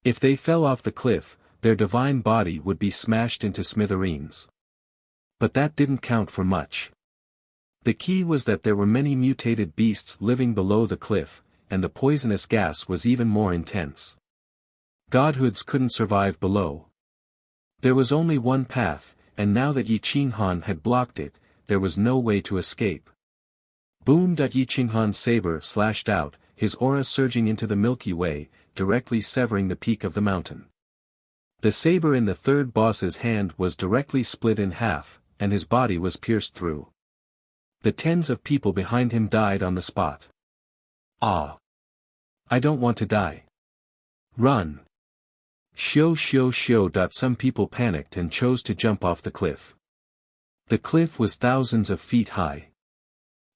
If they fell off the cliff, their divine body would be smashed into smithereens. But that didn't count for much. The key was that there were many mutated beasts living below the cliff, and the poisonous gas was even more intense. Godhoods couldn't survive below. There was only one path, and now that Yi Qinghan had blocked it, there was no way to escape. Boom! Yi Qinghan's saber slashed out, his aura surging into the Milky Way, directly severing the peak of the mountain. The saber in the third boss's hand was directly split in half, and his body was pierced through. The tens of people behind him died on the spot. Ah! I don't want to die. Run! Shio. Some people panicked and chose to jump off the cliff. The cliff was thousands of feet high.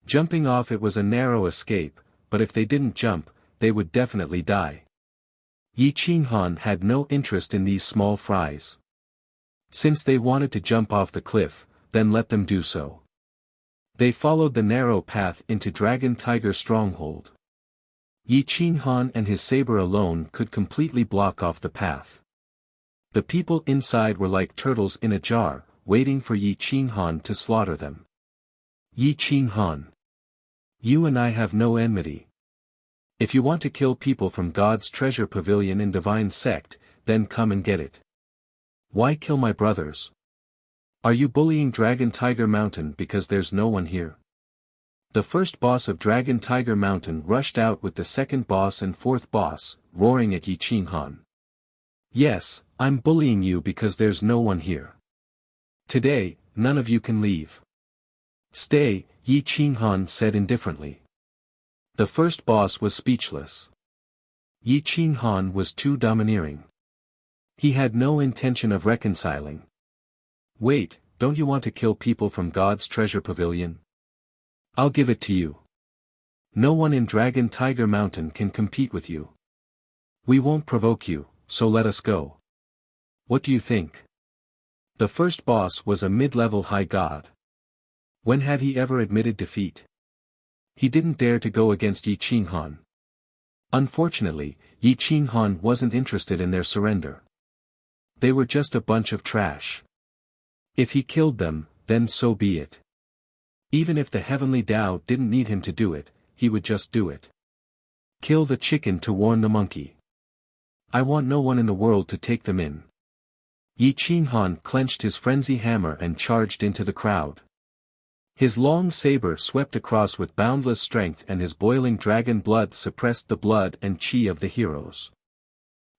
Jumping off it was a narrow escape, but if they didn't jump, they would definitely die. Yi Qinghan had no interest in these small fries. Since they wanted to jump off the cliff, then let them do so. They followed the narrow path into Dragon Tiger Stronghold. Yi Qinghan and his saber alone could completely block off the path. The people inside were like turtles in a jar, waiting for Yi Qinghan to slaughter them. Yi Qinghan. You and I have no enmity. If you want to kill people from God's Treasure Pavilion in Divine Sect, then come and get it. Why kill my brothers? Are you bullying Dragon Tiger Mountain because there's no one here? The first boss of Dragon Tiger Mountain rushed out with the second boss and fourth boss, roaring at Yi Qinghan. Yes, I'm bullying you because there's no one here. Today, none of you can leave. Stay, Yi Qinghan said indifferently. The first boss was speechless. Yi Qinghan was too domineering. He had no intention of reconciling. Wait, don't you want to kill people from God's Treasure Pavilion? I'll give it to you. No one in Dragon Tiger Mountain can compete with you. We won't provoke you, so let us go. What do you think? The first boss was a mid-level high god. When had he ever admitted defeat? He didn't dare to go against Yi Qinghan. Unfortunately, Yi Qinghan wasn't interested in their surrender. They were just a bunch of trash. If he killed them, then so be it. Even if the heavenly Tao didn't need him to do it, he would just do it. Kill the chicken to warn the monkey. I want no one in the world to take them in. Yi Qinghan clenched his frenzy hammer and charged into the crowd. His long saber swept across with boundless strength, and his boiling dragon blood suppressed the blood and chi of the heroes.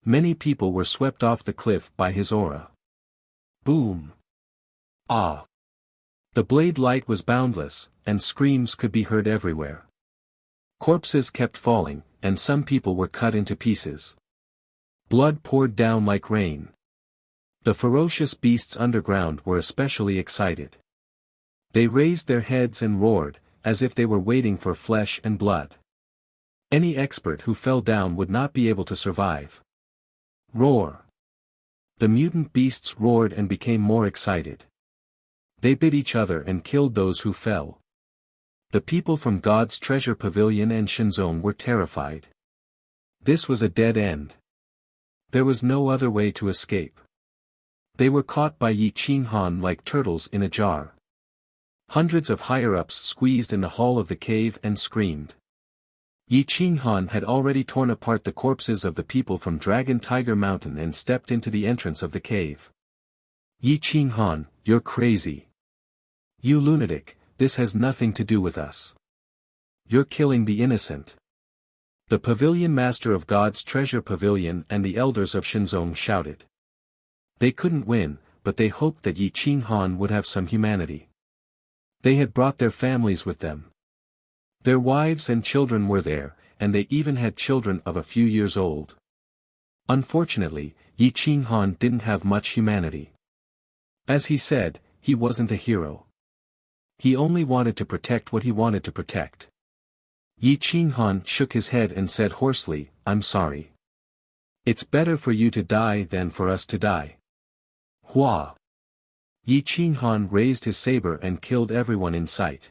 Many people were swept off the cliff by his aura. Boom! Ah! The blade light was boundless, and screams could be heard everywhere. Corpses kept falling, and some people were cut into pieces. Blood poured down like rain. The ferocious beasts underground were especially excited. They raised their heads and roared, as if they were waiting for flesh and blood. Any expert who fell down would not be able to survive. Roar! The mutant beasts roared and became more excited. They bit each other and killed those who fell. The people from God's Treasure Pavilion and Shenzong were terrified. This was a dead end. There was no other way to escape. They were caught by Yi Qinghan like turtles in a jar. Hundreds of higher-ups squeezed in the hall of the cave and screamed. Yi Qinghan had already torn apart the corpses of the people from Dragon Tiger Mountain and stepped into the entrance of the cave. Yi Qinghan, you're crazy. You lunatic, this has nothing to do with us. You're killing the innocent. The pavilion master of God's Treasure Pavilion and the elders of Shenzong shouted. They couldn't win, but they hoped that Yi Qinghan would have some humanity. They had brought their families with them. Their wives and children were there, and they even had children of a few years old. Unfortunately, Yi Qinghan didn't have much humanity. As he said, he wasn't a hero. He only wanted to protect what he wanted to protect. Yi Qinghan shook his head and said hoarsely, I'm sorry. It's better for you to die than for us to die. Hua! Yi Qinghan raised his saber and killed everyone in sight.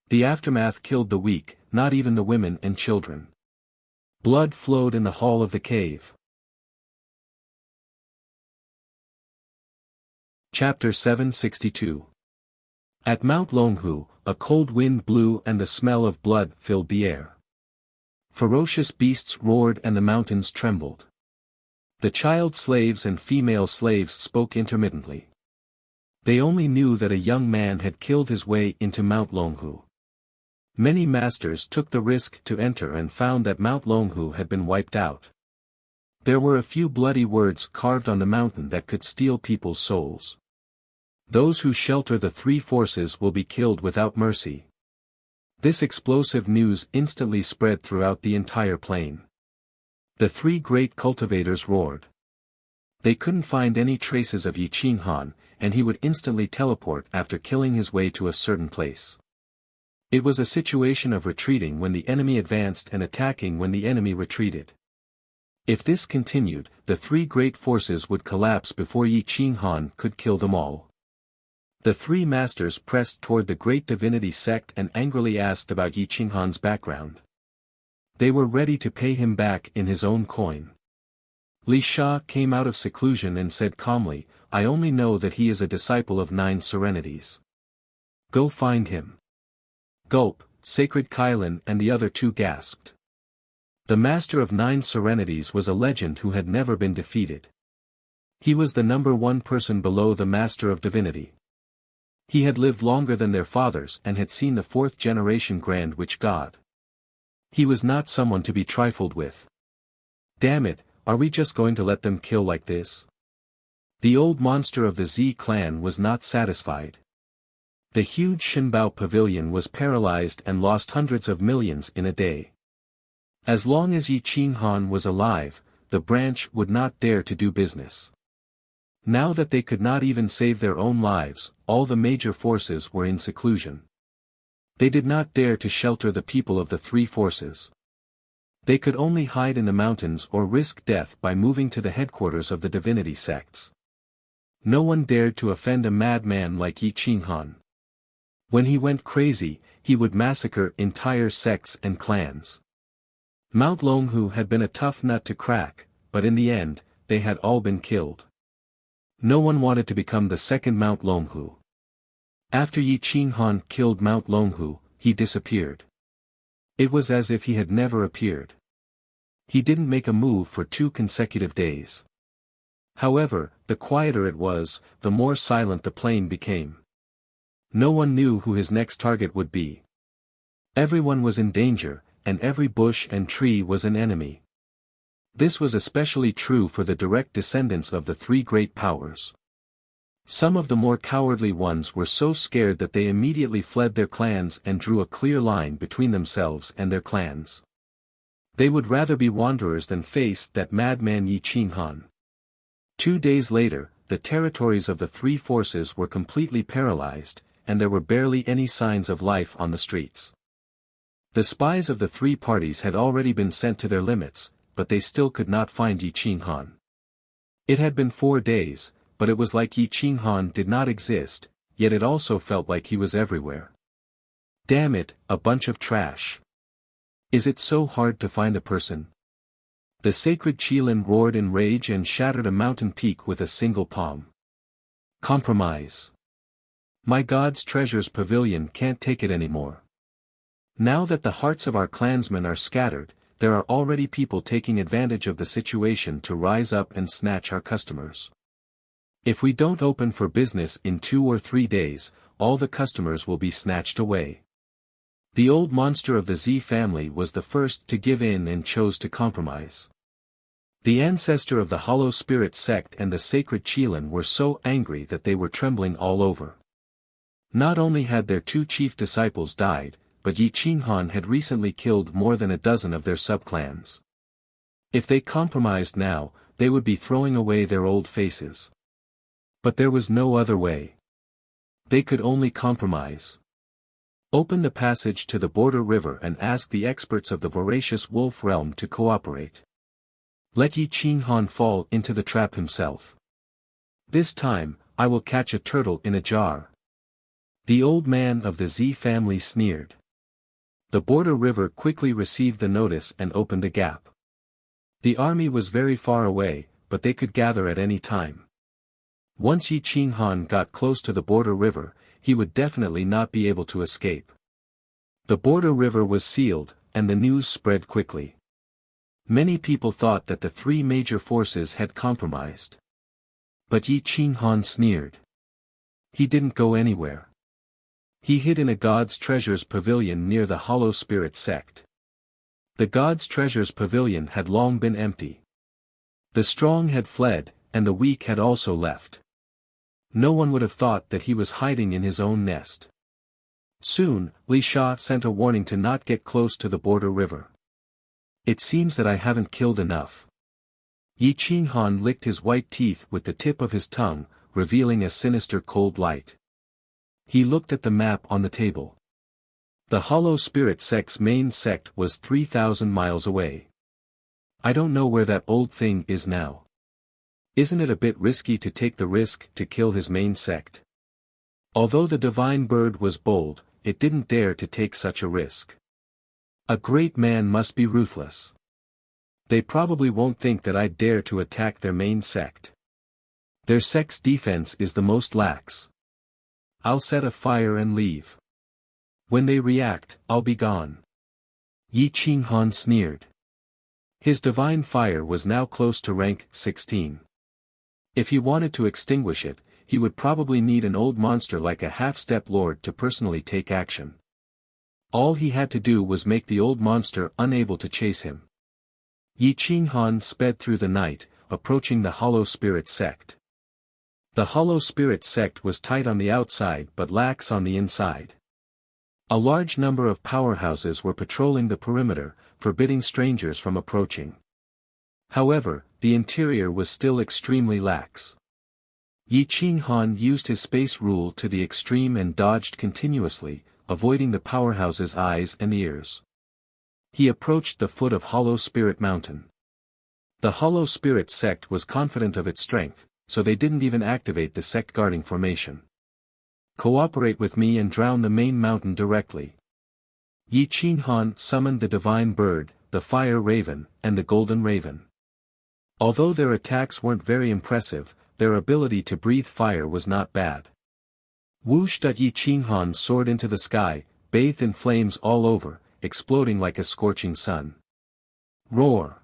The aftermath killed the weak, not even the women and children. Blood flowed in the hall of the cave. Chapter 762. At Mount Longhu, a cold wind blew and the smell of blood filled the air. Ferocious beasts roared and the mountains trembled. The child slaves and female slaves spoke intermittently. They only knew that a young man had killed his way into Mount Longhu. Many masters took the risk to enter and found that Mount Longhu had been wiped out. There were a few bloody words carved on the mountain that could steal people's souls. Those who shelter the three forces will be killed without mercy. This explosive news instantly spread throughout the entire plain. The three great cultivators roared. They couldn't find any traces of Yi Qinghan, and he would instantly teleport after killing his way to a certain place. It was a situation of retreating when the enemy advanced and attacking when the enemy retreated. If this continued, the three great forces would collapse before Yi Qinghan could kill them all. The three masters pressed toward the great divinity sect and angrily asked about Yi Qinghan's background. They were ready to pay him back in his own coin. Li Sha came out of seclusion and said calmly, I only know that he is a disciple of 9 serenities. Go find him. Gulp, Sacred Kylin and the other two gasped. The master of 9 serenities was a legend who had never been defeated. He was the number 1 person below the master of divinity. He had lived longer than their fathers and had seen the 4th generation Grand Witch God. He was not someone to be trifled with. Damn it, are we just going to let them kill like this? The old monster of the Z clan was not satisfied. The huge Shinbao pavilion was paralyzed and lost hundreds of millions in a day. As long as Yi Qinghan was alive, the branch would not dare to do business. Now that they could not even save their own lives, all the major forces were in seclusion. They did not dare to shelter the people of the three forces. They could only hide in the mountains or risk death by moving to the headquarters of the divinity sects. No one dared to offend a madman like Yi Qinghan. When he went crazy, he would massacre entire sects and clans. Mount Longhu had been a tough nut to crack, but in the end, they had all been killed. No one wanted to become the second Mount Longhu. After Yi Qinghan killed Mount Longhu, he disappeared. It was as if he had never appeared. He didn't make a move for 2 consecutive days. However, the quieter it was, the more silent the plain became. No one knew who his next target would be. Everyone was in danger, and every bush and tree was an enemy. This was especially true for the direct descendants of the 3 great powers. Some of the more cowardly ones were so scared that they immediately fled their clans and drew a clear line between themselves and their clans. They would rather be wanderers than face that madman Yi Qinghan. 2 days later, the territories of the 3 forces were completely paralyzed, and there were barely any signs of life on the streets. The spies of the 3 parties had already been sent to their limits, but they still could not find Yi Qinghan. It had been 4 days, but it was like Yi Qinghan did not exist, yet it also felt like he was everywhere. Damn it, a bunch of trash. Is it so hard to find a person? The sacred Qilin roared in rage and shattered a mountain peak with a single palm. Compromise. My God's treasures pavilion can't take it anymore. Now that the hearts of our clansmen are scattered, there are already people taking advantage of the situation to rise up and snatch our customers. If we don't open for business in 2 or 3 days, all the customers will be snatched away. The old monster of the Z family was the first to give in and chose to compromise. The ancestor of the Hollow Spirit sect and the sacred Qilin were so angry that they were trembling all over. Not only had their 2 chief disciples died, but Yi Qinghan had recently killed more than a dozen of their subclans. If they compromised now, they would be throwing away their old faces. But there was no other way. They could only compromise. Open the passage to the border river and ask the experts of the voracious wolf realm to cooperate. Let Yi Qinghan fall into the trap himself. This time, I will catch a turtle in a jar. The old man of the Z family sneered. The border river quickly received the notice and opened a gap. The army was very far away, but they could gather at any time. Once Yi Qinghan got close to the border river, he would definitely not be able to escape. The border river was sealed, and the news spread quickly. Many people thought that the 3 major forces had compromised. But Yi Qinghan sneered. He didn't go anywhere. He hid in a God's Treasures pavilion near the Hollow Spirit sect. The God's Treasures pavilion had long been empty. The strong had fled, and the weak had also left. No one would have thought that he was hiding in his own nest. Soon, Li Sha sent a warning to not get close to the border river. It seems that I haven't killed enough. Yi Qinghan licked his white teeth with the tip of his tongue, revealing a sinister cold light. He looked at the map on the table. The Hollow Spirit sect's main sect was 3,000 miles away. I don't know where that old thing is now. Isn't it a bit risky to take the risk to kill his main sect? Although the divine bird was bold, it didn't dare to take such a risk. A great man must be ruthless. They probably won't think that I'd dare to attack their main sect. Their sect's defense is the most lax. I'll set a fire and leave. When they react, I'll be gone. Yi Qinghan sneered. His divine fire was now close to rank 16. If he wanted to extinguish it, he would probably need an old monster like a half-step lord to personally take action. All he had to do was make the old monster unable to chase him. Yi Qinghan sped through the night, approaching the Hollow Spirit sect. The Hollow Spirit sect was tight on the outside but lax on the inside. A large number of powerhouses were patrolling the perimeter, forbidding strangers from approaching. However, the interior was still extremely lax. Yi Qinghan used his space rule to the extreme and dodged continuously, avoiding the powerhouse's eyes and ears. He approached the foot of Hollow Spirit Mountain. The Hollow Spirit sect was confident of its strength, so they didn't even activate the sect guarding formation. Cooperate with me and drown the main mountain directly. Yi Qinghan summoned the divine bird, the fire raven, and the golden raven. Although their attacks weren't very impressive, their ability to breathe fire was not bad. Whoosh! Yi Qinghan soared into the sky, bathed in flames all over, exploding like a scorching sun. Roar!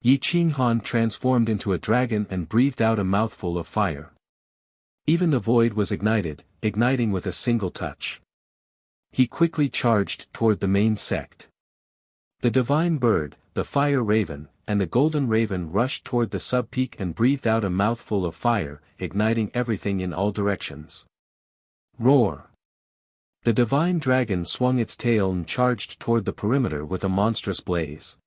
Yi Qinghan transformed into a dragon and breathed out a mouthful of fire. Even the void was igniting with a single touch. He quickly charged toward the main sect. The divine bird, the fire raven, and the golden raven rushed toward the sub-peak and breathed out a mouthful of fire, igniting everything in all directions. Roar! The divine dragon swung its tail and charged toward the perimeter with a monstrous blaze.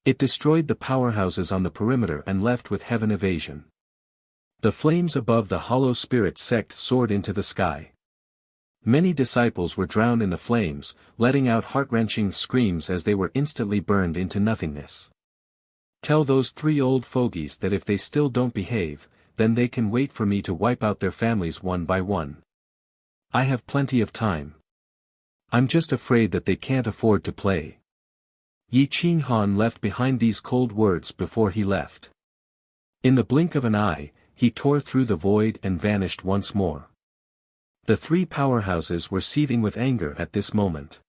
It destroyed the powerhouses on the perimeter and left with heaven evasion. The flames above the hollow spirit sect soared into the sky. Many disciples were drowned in the flames, letting out heart-wrenching screams as they were instantly burned into nothingness. Tell those 3 old fogies that if they still don't behave, then they can wait for me to wipe out their families one by one. I have plenty of time. I'm just afraid that they can't afford to play. Yi Qinghan left behind these cold words before he left. In the blink of an eye, he tore through the void and vanished once more. The 3 powerhouses were seething with anger at this moment.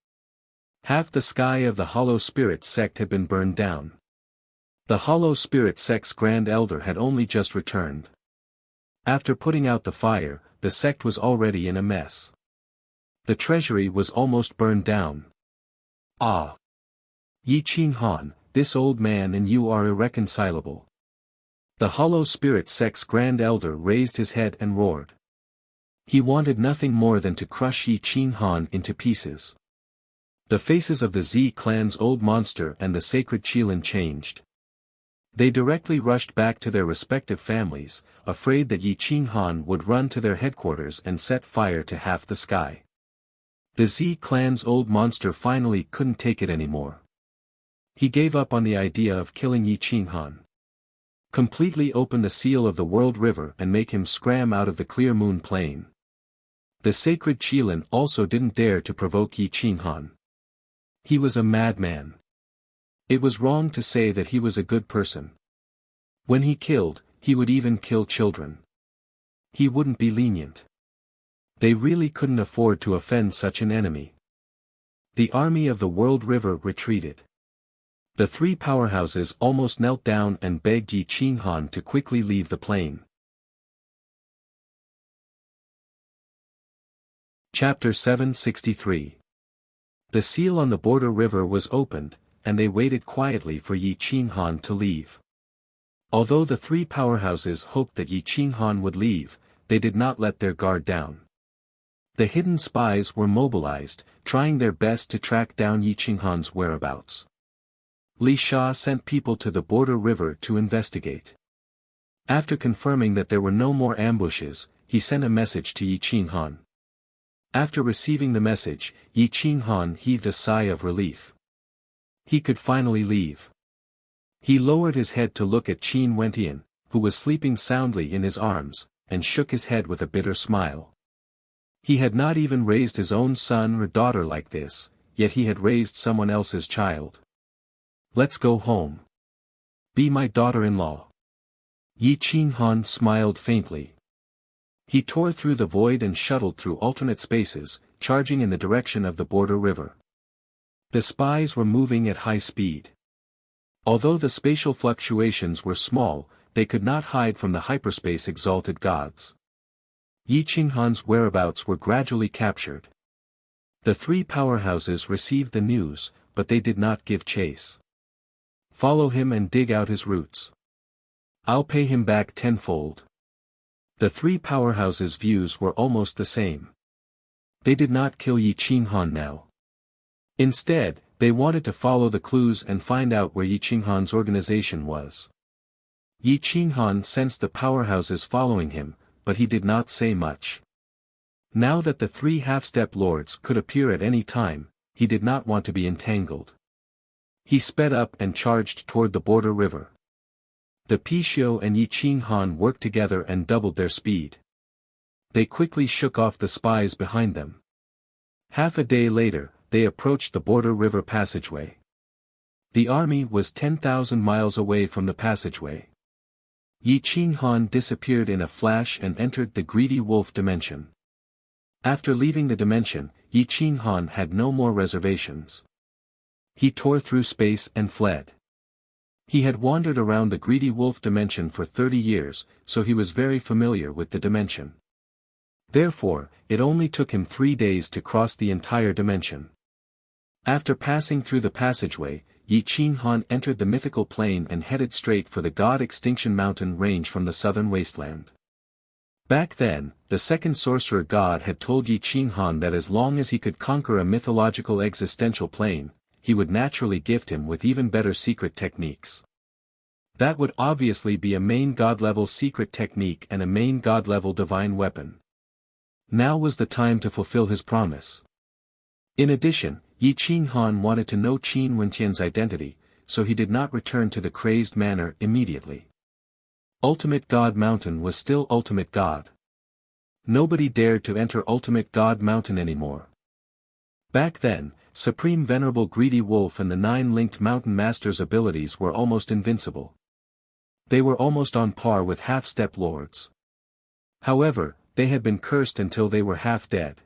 Half the sky of the Hollow Spirit sect had been burned down. The Hollow Spirit sect's Grand Elder had only just returned. After putting out the fire, the sect was already in a mess. The treasury was almost burned down. Ah! Yi Qinghan, this old man and you are irreconcilable. The Hollow Spirit sect's Grand Elder raised his head and roared. He wanted nothing more than to crush Yi Qinghan into pieces. The faces of the Z clan's old monster and the sacred Qilin changed. They directly rushed back to their respective families, afraid that Yi Qinghan would run to their headquarters and set fire to half the sky. The Z clan's old monster finally couldn't take it anymore. He gave up on the idea of killing Yi Qinghan. Completely open the seal of the world river and make him scram out of the clear moon plain. The sacred Qilin also didn't dare to provoke Yi Qinghan. He was a madman. It was wrong to say that he was a good person. When he killed, he would even kill children. He wouldn't be lenient. They really couldn't afford to offend such an enemy. The army of the world river retreated. The 3 powerhouses almost knelt down and begged Yi Qinghan to quickly leave the plain. Chapter 763. The seal on the border river was opened, and they waited quietly for Yi Qinghan to leave. Although the 3 powerhouses hoped that Yi Qinghan would leave, they did not let their guard down. The hidden spies were mobilized, trying their best to track down Yi Qinghan's whereabouts. Li Sha sent people to the border river to investigate. After confirming that there were no more ambushes, he sent a message to Yi Qinghan. After receiving the message, Yi Qinghan heaved a sigh of relief. He could finally leave. He lowered his head to look at Qin Wentian, who was sleeping soundly in his arms, and shook his head with a bitter smile. He had not even raised his own son or daughter like this, yet he had raised someone else's child. Let's go home. Be my daughter-in-law. Yi Qinghan smiled faintly. He tore through the void and shuttled through alternate spaces, charging in the direction of the border river. The spies were moving at high speed. Although the spatial fluctuations were small, they could not hide from the hyperspace-exalted gods. Yi Qinghan's whereabouts were gradually captured. The 3 powerhouses received the news, but they did not give chase. Follow him and dig out his roots. I'll pay him back tenfold. The 3 powerhouses' views were almost the same. They did not kill Yi Qinghan now. Instead, they wanted to follow the clues and find out where Yi Qinghan's organization was. Yi Qinghan sensed the powerhouses following him, but he did not say much. Now that the 3 half-step lords could appear at any time, he did not want to be entangled. He sped up and charged toward the border river. The Pishio and Yi Qinghan worked together and doubled their speed. They quickly shook off the spies behind them. Half a day later, they approached the border river passageway. The army was 10,000 miles away from the passageway. Yi Qinghan disappeared in a flash and entered the greedy wolf dimension. After leaving the dimension, Yi Qinghan had no more reservations. He tore through space and fled. He had wandered around the greedy wolf dimension for 30 years, so he was very familiar with the dimension. Therefore, it only took him 3 days to cross the entire dimension. After passing through the passageway, Yi Qinghan entered the mythical plane and headed straight for the God Extinction Mountain range from the southern wasteland. Back then, the second sorcerer god had told Yi Qinghan that as long as he could conquer a mythological existential plane, he would naturally gift him with even better secret techniques. That would obviously be a main god-level secret technique and a main god-level divine weapon. Now was the time to fulfill his promise. In addition, Yi Qinghan wanted to know Qin Wenqian's identity, so he did not return to the crazed manor immediately. Ultimate God Mountain was still Ultimate God. Nobody dared to enter Ultimate God Mountain anymore. Back then, Supreme Venerable Greedy Wolf and the 9 linked Mountain Master's abilities were almost invincible. They were almost on par with half-step lords. However, they had been cursed until they were half dead.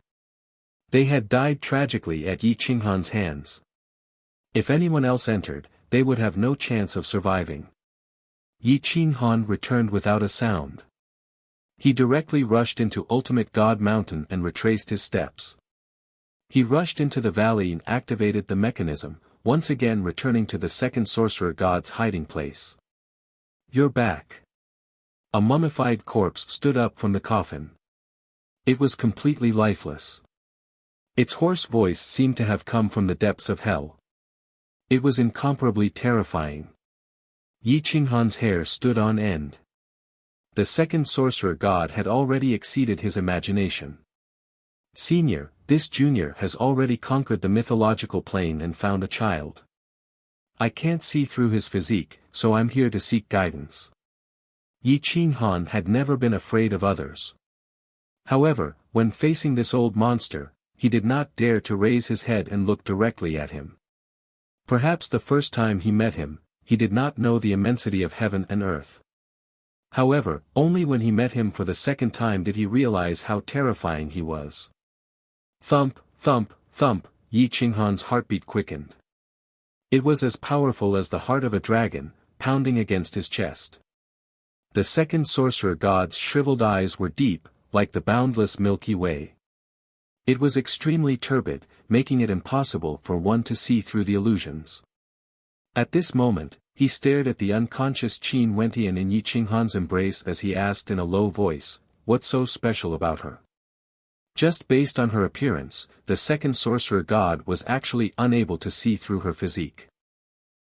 They had died tragically at Yi Qinghan's hands. If anyone else entered, they would have no chance of surviving. Yi Qinghan returned without a sound. He directly rushed into Ultimate God Mountain and retraced his steps. He rushed into the valley and activated the mechanism, once again returning to the second sorcerer god's hiding place. "You're back." A mummified corpse stood up from the coffin. It was completely lifeless. Its hoarse voice seemed to have come from the depths of hell. It was incomparably terrifying. Yi Qinghan's hair stood on end. The second sorcerer god had already exceeded his imagination. "Senior, this junior has already conquered the mythological plane and found a child. I can't see through his physique, so I'm here to seek guidance." Yi Qinghan had never been afraid of others. However, when facing this old monster, he did not dare to raise his head and look directly at him. Perhaps the first time he met him, he did not know the immensity of heaven and earth. However, only when he met him for the second time did he realize how terrifying he was. Thump, thump, thump, Yi Qinghan's heartbeat quickened. It was as powerful as the heart of a dragon, pounding against his chest. The second sorcerer god's shriveled eyes were deep, like the boundless Milky Way. It was extremely turbid, making it impossible for one to see through the illusions. At this moment, he stared at the unconscious Qin Wenqian in Yi Qinghan's embrace as he asked in a low voice, "What's so special about her?" Just based on her appearance, the second sorcerer god was actually unable to see through her physique.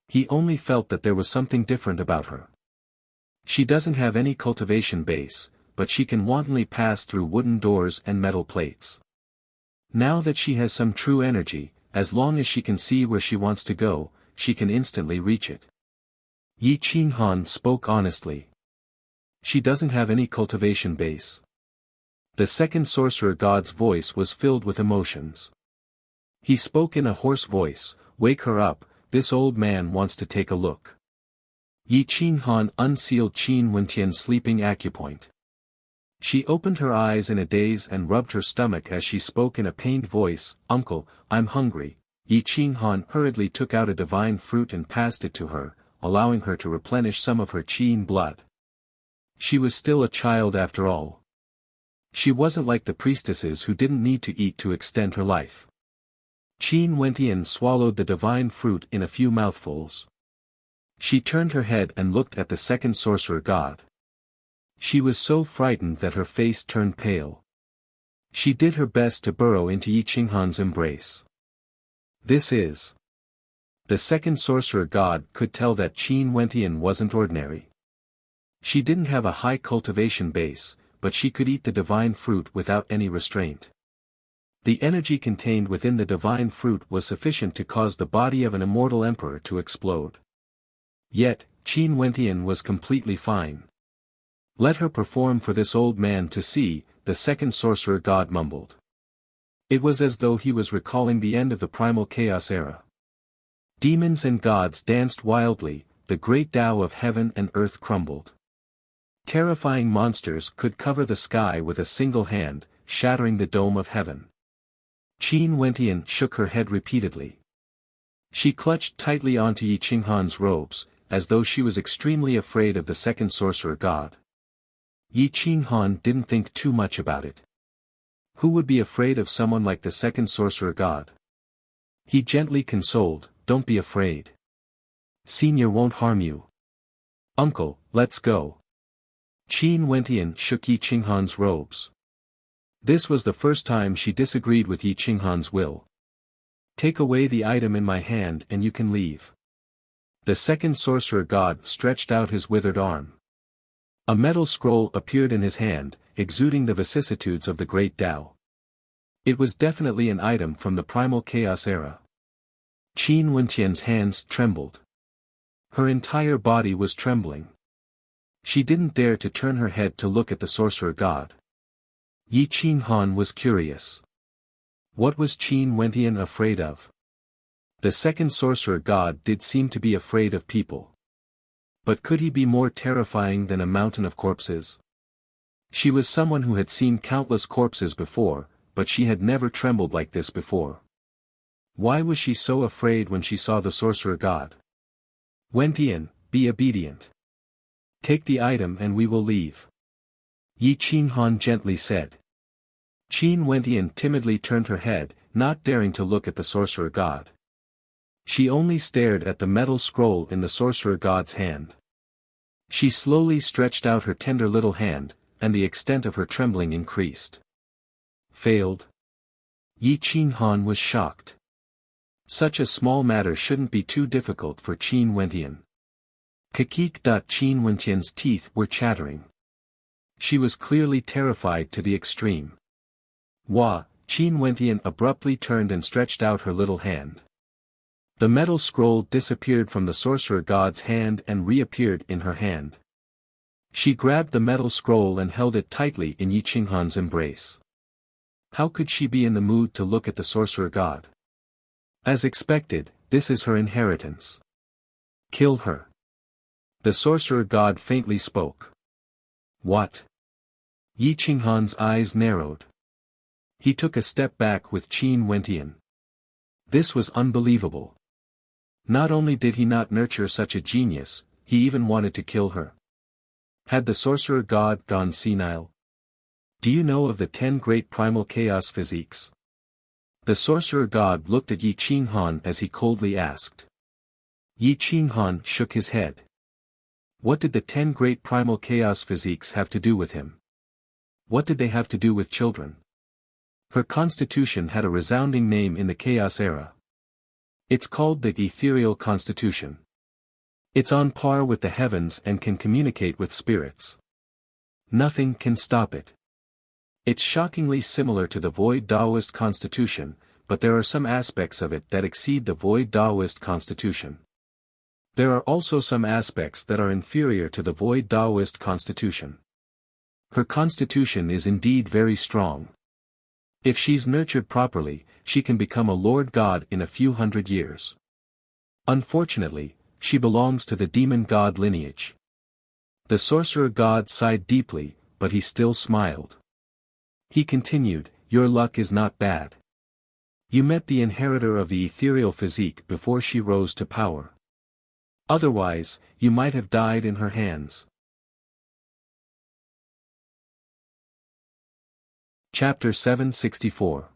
He only felt that there was something different about her. She doesn't have any cultivation base, but she can wantonly pass through wooden doors and metal plates. Now that she has some true energy, as long as she can see where she wants to go, she can instantly reach it. Yi Qinghan spoke honestly. She doesn't have any cultivation base. The second sorcerer god's voice was filled with emotions. He spoke in a hoarse voice, "Wake her up, this old man wants to take a look." Yi Qinghan unsealed Qin Wenqian's sleeping acupoint. She opened her eyes in a daze and rubbed her stomach as she spoke in a pained voice, "Uncle, I'm hungry." Yi Qinghan hurriedly took out a divine fruit and passed it to her, allowing her to replenish some of her Qin blood. She was still a child after all. She wasn't like the priestesses who didn't need to eat to extend her life. Qin Wenqian swallowed the divine fruit in a few mouthfuls. She turned her head and looked at the second sorcerer god. She was so frightened that her face turned pale. She did her best to burrow into Yi Qinghan's embrace. This is. The second sorcerer god could tell that Qin Wenqian wasn't ordinary. She didn't have a high cultivation base, but she could eat the divine fruit without any restraint. The energy contained within the divine fruit was sufficient to cause the body of an immortal emperor to explode. Yet, Qin Wenqian was completely fine. "Let her perform for this old man to see," the second sorcerer god mumbled. It was as though he was recalling the end of the primal chaos era. Demons and gods danced wildly, the great Tao of heaven and earth crumbled. Terrifying monsters could cover the sky with a single hand, shattering the dome of heaven. Qin Wenqian shook her head repeatedly. She clutched tightly onto Yi Qinghan's robes, as though she was extremely afraid of the second sorcerer god. Yi Qinghan didn't think too much about it. Who would be afraid of someone like the second sorcerer god? He gently consoled, "Don't be afraid. Senior won't harm you. Uncle, let's go." Qin Wentian shook Yi Qinghan's robes. This was the first time she disagreed with Yi Qinghan's will. "Take away the item in my hand and you can leave." The second sorcerer god stretched out his withered arm. A metal scroll appeared in his hand, exuding the vicissitudes of the great Tao. It was definitely an item from the primal chaos era. Qin Wentian's hands trembled. Her entire body was trembling. She didn't dare to turn her head to look at the sorcerer god. Yi Qinghan was curious. What was Qin Wentian afraid of? The second sorcerer god did seem to be afraid of people. But could he be more terrifying than a mountain of corpses? She was someone who had seen countless corpses before, but she had never trembled like this before. Why was she so afraid when she saw the sorcerer god? "Wentian, be obedient. Take the item and we will leave," Yi Qinghan gently said. Qin Wentian timidly turned her head, not daring to look at the sorcerer god. She only stared at the metal scroll in the sorcerer god's hand. She slowly stretched out her tender little hand, and the extent of her trembling increased. Failed? Yi Qinghan was shocked. Such a small matter shouldn't be too difficult for Qin Wentian. Kakik. Qin Wentian's teeth were chattering. She was clearly terrified to the extreme. Wah! Qin Wentian abruptly turned and stretched out her little hand. The metal scroll disappeared from the sorcerer god's hand and reappeared in her hand. She grabbed the metal scroll and held it tightly in Yi Qinghan's embrace. How could she be in the mood to look at the sorcerer god? As expected, this is her inheritance. Kill her. The sorcerer god faintly spoke. What? Yi Qinghan's eyes narrowed. He took a step back with Qin Wentian. This was unbelievable. Not only did he not nurture such a genius, he even wanted to kill her. Had the sorcerer god gone senile? Do you know of the 10 great primal chaos physiques? The sorcerer god looked at Yi Qinghan as he coldly asked. Yi Qinghan shook his head. What did the 10 great primal chaos physiques have to do with him? What did they have to do with children? Her constitution had a resounding name in the chaos era. It's called the ethereal constitution. It's on par with the heavens and can communicate with spirits. Nothing can stop it. It's shockingly similar to the void Taoist constitution, but there are some aspects of it that exceed the void Taoist constitution. There are also some aspects that are inferior to the void Taoist constitution. Her constitution is indeed very strong. If she's nurtured properly, she can become a Lord God in a few hundred years. Unfortunately, she belongs to the demon god lineage. The sorcerer god sighed deeply, but he still smiled. He continued, Your luck is not bad. You met the inheritor of the ethereal physique before she rose to power. Otherwise, you might have died in her hands. Chapter 764.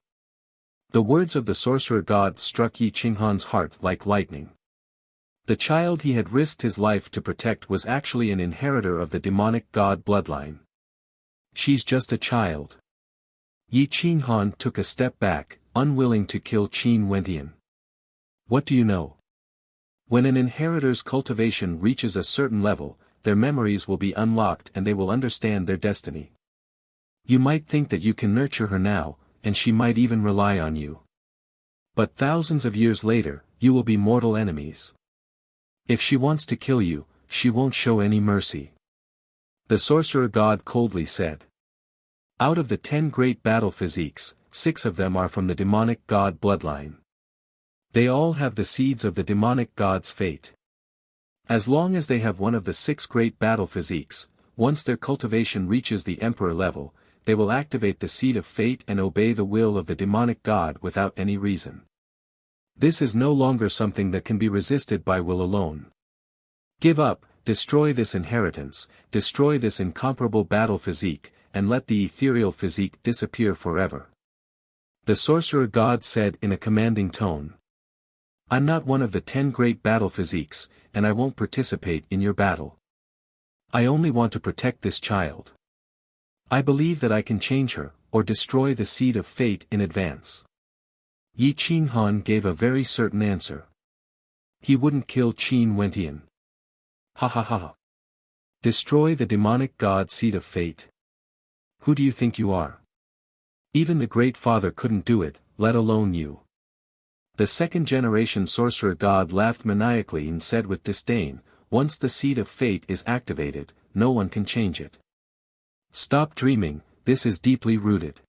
The words of the sorcerer god struck Yi Qinghan's heart like lightning. The child he had risked his life to protect was actually an inheritor of the demonic god bloodline. She's just a child. Yi Qinghan took a step back, unwilling to kill Qin Wentian. What do you know? When an inheritor's cultivation reaches a certain level, their memories will be unlocked and they will understand their destiny. You might think that you can nurture her now, and she might even rely on you. But thousands of years later, you will be mortal enemies. If she wants to kill you, she won't show any mercy. The sorcerer god coldly said. Out of the 10 great battle physiques, 6 of them are from the demonic god bloodline. They all have the seeds of the demonic god's fate. As long as they have one of the 6 great battle physiques, once their cultivation reaches the emperor level, they will activate the seed of fate and obey the will of the demonic god without any reason. This is no longer something that can be resisted by will alone. Give up, destroy this inheritance, destroy this incomparable battle physique, and let the ethereal physique disappear forever. The sorcerer god said in a commanding tone. I'm not one of the 10 great battle physiques, and I won't participate in your battle. I only want to protect this child. I believe that I can change her, or destroy the seed of fate in advance. Yi Qinghan gave a very certain answer. He wouldn't kill Qin Wentian. Ha ha ha ha. Destroy the demonic god seed of fate. Who do you think you are? Even the Great Father couldn't do it, let alone you. The second-generation sorcerer god laughed maniacally and said with disdain, once the seed of fate is activated, no one can change it. Stop dreaming, this is deeply rooted.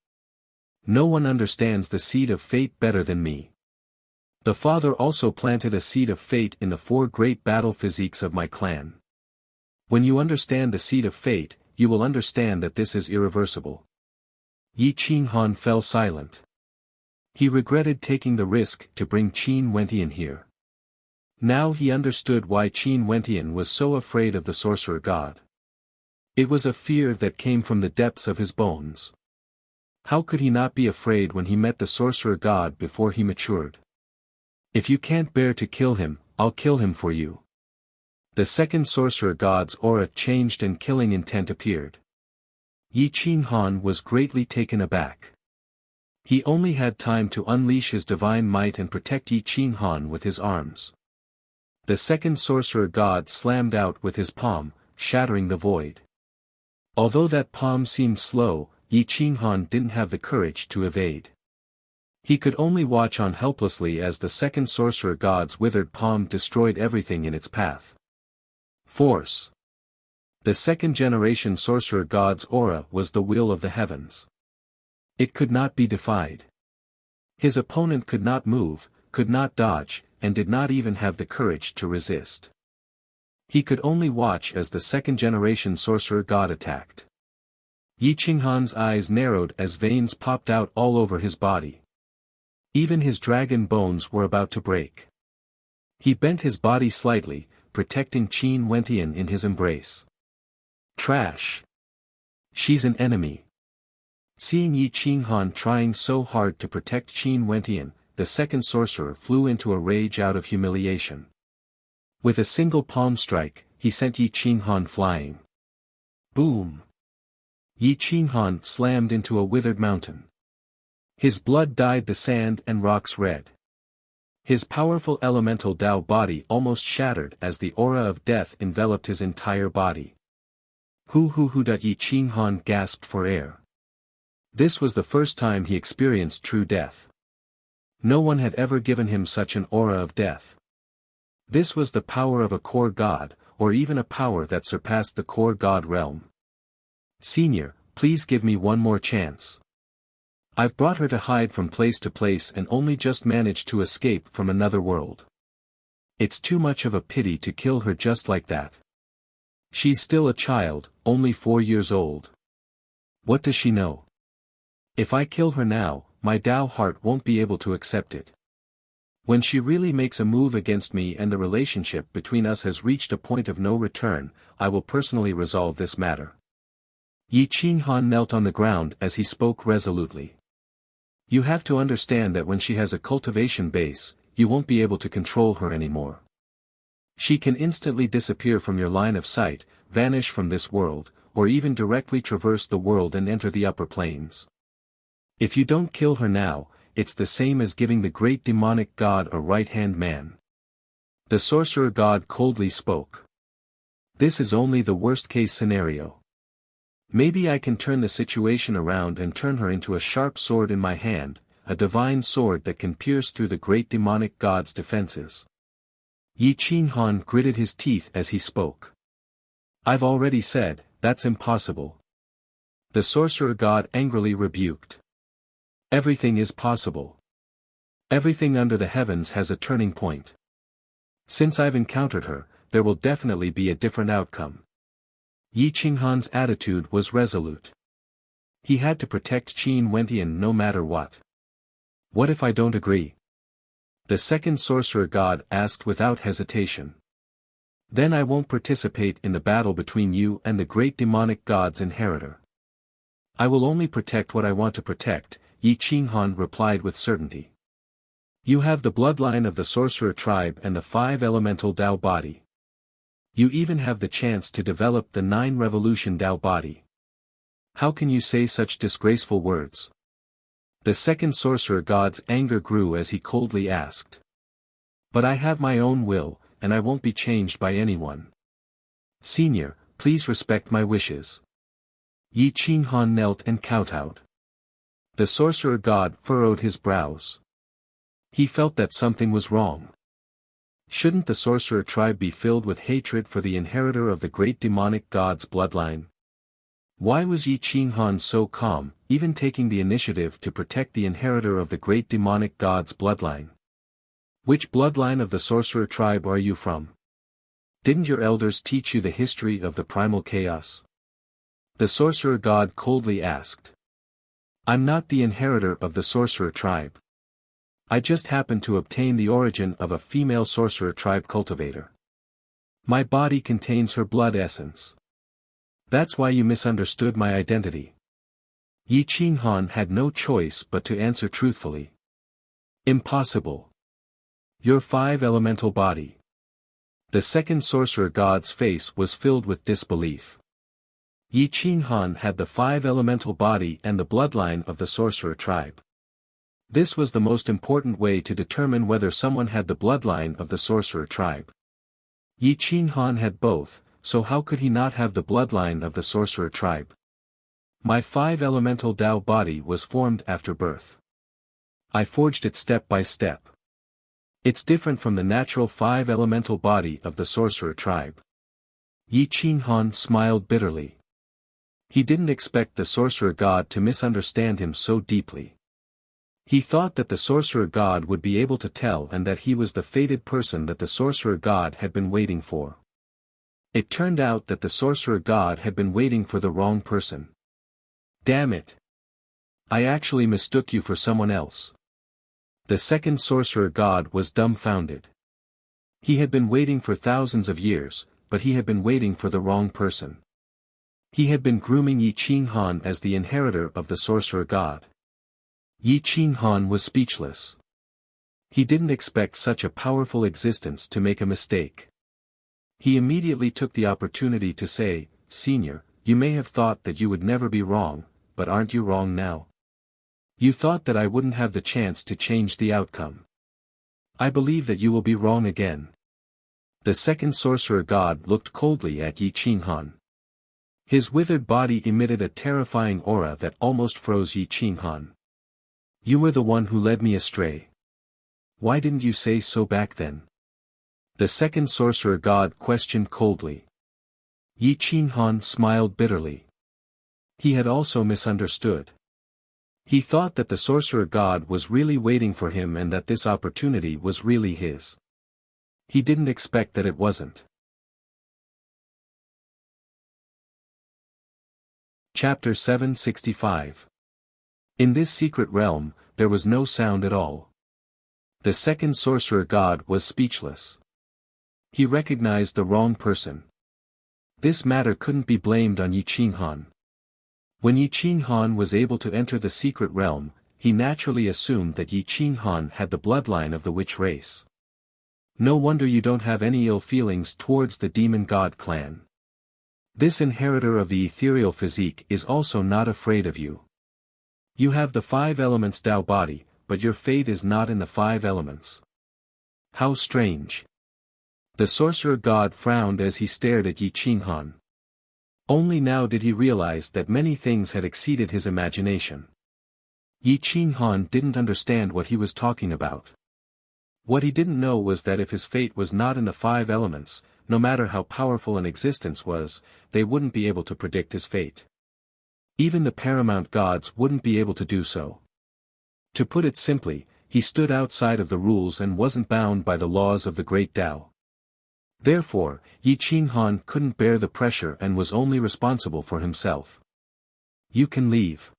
No one understands the seed of fate better than me. The Father also planted a seed of fate in the 4 great battle physiques of my clan. When you understand the seed of fate, you will understand that this is irreversible. Yi Qinghan fell silent. He regretted taking the risk to bring Qin Wentian here. Now he understood why Qin Wentian was so afraid of the sorcerer god. It was a fear that came from the depths of his bones. How could he not be afraid when he met the sorcerer god before he matured? If you can't bear to kill him, I'll kill him for you. The second sorcerer god's aura changed and killing intent appeared. Yi Qinghan was greatly taken aback. He only had time to unleash his divine might and protect Yi Qinghan with his arms. The second sorcerer god slammed out with his palm, shattering the void. Although that palm seemed slow, Yi Qinghan didn't have the courage to evade. He could only watch on helplessly as the second sorcerer god's withered palm destroyed everything in its path. Force. The second-generation sorcerer god's aura was the will of the heavens. It could not be defied. His opponent could not move, could not dodge, and did not even have the courage to resist. He could only watch as the second-generation sorcerer god attacked. Yi Qinghan's eyes narrowed as veins popped out all over his body. Even his dragon bones were about to break. He bent his body slightly, protecting Qin Wentian in his embrace. Trash. She's an enemy. Seeing Yi Qinghan trying so hard to protect Qin Wentian, the second sorcerer flew into a rage out of humiliation. With a single palm strike, he sent Yi Qinghan flying. Boom! Yi Qinghan slammed into a withered mountain. His blood dyed the sand and rocks red. His powerful elemental Tao body almost shattered as the aura of death enveloped his entire body. Yi Qinghan gasped for air. This was the first time he experienced true death. No one had ever given him such an aura of death. This was the power of a core god, or even a power that surpassed the core god realm. Senior, please give me one more chance. I've brought her to hide from place to place and only just managed to escape from another world. It's too much of a pity to kill her just like that. She's still a child, only 4 years old. What does she know? If I kill her now, my Tao heart won't be able to accept it. When she really makes a move against me and the relationship between us has reached a point of no return, I will personally resolve this matter. Yi Qinghan knelt on the ground as he spoke resolutely. You have to understand that when she has a cultivation base, you won't be able to control her anymore. She can instantly disappear from your line of sight, vanish from this world, or even directly traverse the world and enter the upper planes. If you don't kill her now, it's the same as giving the great demonic god a right-hand man. The sorcerer god coldly spoke. This is only the worst-case scenario. Maybe I can turn the situation around and turn her into a sharp sword in my hand, a divine sword that can pierce through the great demonic god's defenses. Yi Qinghan gritted his teeth as he spoke. I've already said, that's impossible. The sorcerer god angrily rebuked. Everything is possible. Everything under the heavens has a turning point. Since I've encountered her, there will definitely be a different outcome. Yi Qinghan's attitude was resolute. He had to protect Qin Wentian no matter what. What if I don't agree? The second sorcerer god asked without hesitation. Then I won't participate in the battle between you and the great demonic god's inheritor. I will only protect what I want to protect, Yi Qinghan replied with certainty. You have the bloodline of the sorcerer tribe and the 5 elemental Dao body. You even have the chance to develop the 9 revolution Dao body. How can you say such disgraceful words? The second sorcerer god's anger grew as he coldly asked. But I have my own will, and I won't be changed by anyone. Senior, please respect my wishes. Yi Qinghan knelt and kowtowed. The sorcerer god furrowed his brows. He felt that something was wrong. Shouldn't the sorcerer tribe be filled with hatred for the inheritor of the great demonic god's bloodline? Why was Yi Qinghan so calm, even taking the initiative to protect the inheritor of the great demonic god's bloodline? Which bloodline of the sorcerer tribe are you from? Didn't your elders teach you the history of the primal chaos? The sorcerer god coldly asked. I'm not the inheritor of the sorcerer tribe. I just happened to obtain the origin of a female sorcerer tribe cultivator. My body contains her blood essence. That's why you misunderstood my identity. Yi Qinghan had no choice but to answer truthfully. Impossible. Your 5 elemental body. The second sorcerer god's face was filled with disbelief. Yi Qinghan had the 5 elemental body and the bloodline of the sorcerer tribe. This was the most important way to determine whether someone had the bloodline of the sorcerer tribe. Yi Qinghan had both, so how could he not have the bloodline of the sorcerer tribe? My 5 elemental Dao body was formed after birth. I forged it step by step. It's different from the natural 5 elemental body of the sorcerer tribe. Yi Qinghan smiled bitterly. He didn't expect the sorcerer god to misunderstand him so deeply. He thought that the sorcerer god would be able to tell and that he was the fated person that the sorcerer god had been waiting for. It turned out that the sorcerer god had been waiting for the wrong person. Damn it! I actually mistook you for someone else. The second sorcerer god was dumbfounded. He had been waiting for thousands of years, but he had been waiting for the wrong person. He had been grooming Yi Qinghan as the inheritor of the sorcerer god. Yi Qinghan was speechless. He didn't expect such a powerful existence to make a mistake. He immediately took the opportunity to say, Senior, you may have thought that you would never be wrong, but aren't you wrong now? You thought that I wouldn't have the chance to change the outcome. I believe that you will be wrong again. The second sorcerer god looked coldly at Yi Qinghan. His withered body emitted a terrifying aura that almost froze Yi Qinghan. You were the one who led me astray. Why didn't you say so back then? The second sorcerer god questioned coldly. Yi Qinghan smiled bitterly. He had also misunderstood. He thought that the sorcerer god was really waiting for him and that this opportunity was really his. He didn't expect that it wasn't. Chapter 765. In this secret realm, there was no sound at all. The second sorcerer god was speechless. He recognized the wrong person. This matter couldn't be blamed on Yi Qinghan. When Yi Qinghan was able to enter the secret realm, he naturally assumed that Yi Qinghan had the bloodline of the witch race. No wonder you don't have any ill feelings towards the demon god clan. This inheritor of the ethereal physique is also not afraid of you. You have the 5 elements Dao body, but your fate is not in the 5 elements. How strange. The sorcerer god frowned as he stared at Yi Qinghan. Only now did he realize that many things had exceeded his imagination. Yi Qinghan didn't understand what he was talking about. What he didn't know was that if his fate was not in the 5 elements, no matter how powerful an existence was, they wouldn't be able to predict his fate. Even the paramount gods wouldn't be able to do so. To put it simply, he stood outside of the rules and wasn't bound by the laws of the great Tao. Therefore, Yi Qinghan couldn't bear the pressure and was only responsible for himself. You can leave.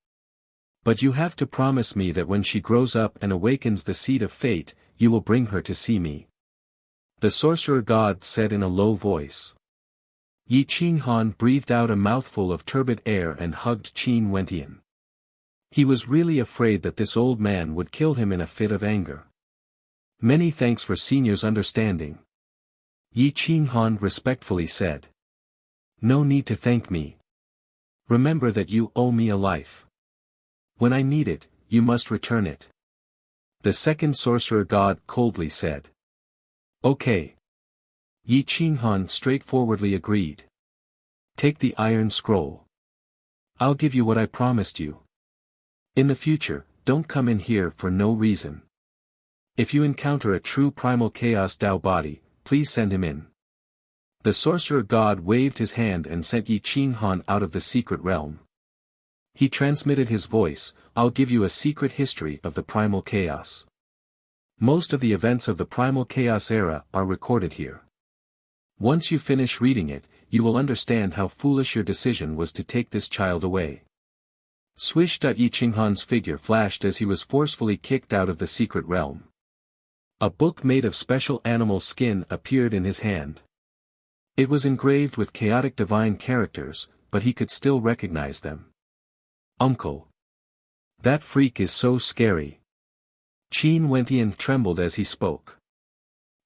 But you have to promise me that when she grows up and awakens the seed of fate, you will bring her to see me. The sorcerer god said in a low voice. Yi Qinghan breathed out a mouthful of turbid air and hugged Qin Wentian. He was really afraid that this old man would kill him in a fit of anger. Many thanks for senior's understanding. Yi Qinghan respectfully said. No need to thank me. Remember that you owe me a life. When I need it, you must return it. The second sorcerer god coldly said. Okay. Yi Qinghan straightforwardly agreed. Take the iron scroll. I'll give you what I promised you. In the future, don't come in here for no reason. If you encounter a true primal chaos Dao body, please send him in. The sorcerer god waved his hand and sent Yi Qinghan out of the secret realm. He transmitted his voice, I'll give you a secret history of the primal chaos. Most of the events of the primal chaos era are recorded here. Once you finish reading it, you will understand how foolish your decision was to take this child away. Swish. Yi Qinghan's figure flashed as he was forcefully kicked out of the secret realm. A book made of special animal skin appeared in his hand. It was engraved with chaotic divine characters, but he could still recognize them. Uncle. That freak is so scary. Qin Wentian trembled as he spoke.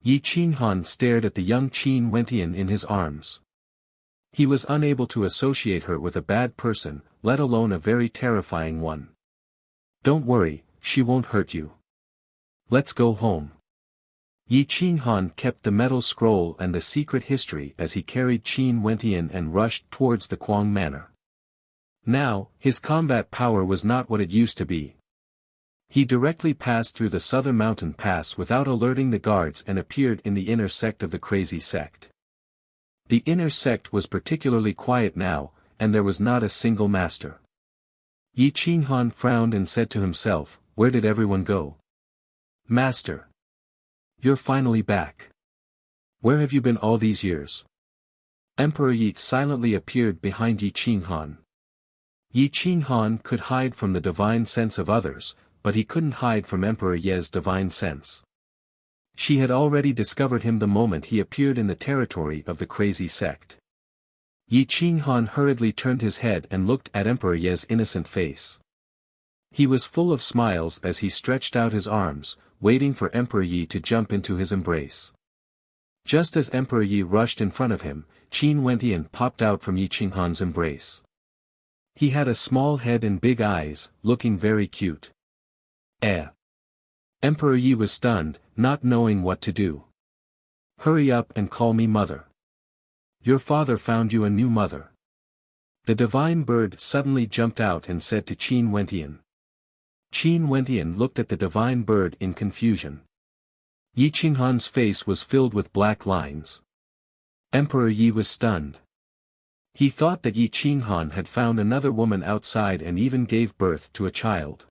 Yi Qinghan stared at the young Qin Wentian in his arms. He was unable to associate her with a bad person, let alone a very terrifying one. Don't worry, she won't hurt you. Let's go home. Yi Qinghan kept the metal scroll and the secret history as he carried Qin Wentian and rushed towards the Kuang Manor. Now, his combat power was not what it used to be. He directly passed through the southern mountain pass without alerting the guards and appeared in the inner sect of the crazy sect. The inner sect was particularly quiet now, and there was not a single master. Yi Qinghan frowned and said to himself, where did everyone go? Master. You're finally back. Where have you been all these years? Emperor Yi silently appeared behind Yi Qinghan. Yi Qinghan could hide from the divine sense of others, but he couldn't hide from Emperor Ye's divine sense. She had already discovered him the moment he appeared in the territory of the crazy sect. Yi Qinghan hurriedly turned his head and looked at Emperor Ye's innocent face. He was full of smiles as he stretched out his arms, waiting for Emperor Yi to jump into his embrace. Just as Emperor Yi rushed in front of him, Qin Wentian popped out from Yi Qinghan's embrace. He had a small head and big eyes, looking very cute. Emperor Yi was stunned, not knowing what to do. Hurry up and call me mother. Your father found you a new mother. The divine bird suddenly jumped out and said to Qin Wentian. Qin Wentian looked at the divine bird in confusion. Yi Qinghan's face was filled with black lines. Emperor Yi was stunned. He thought that Yi Qinghan had found another woman outside and even gave birth to a child.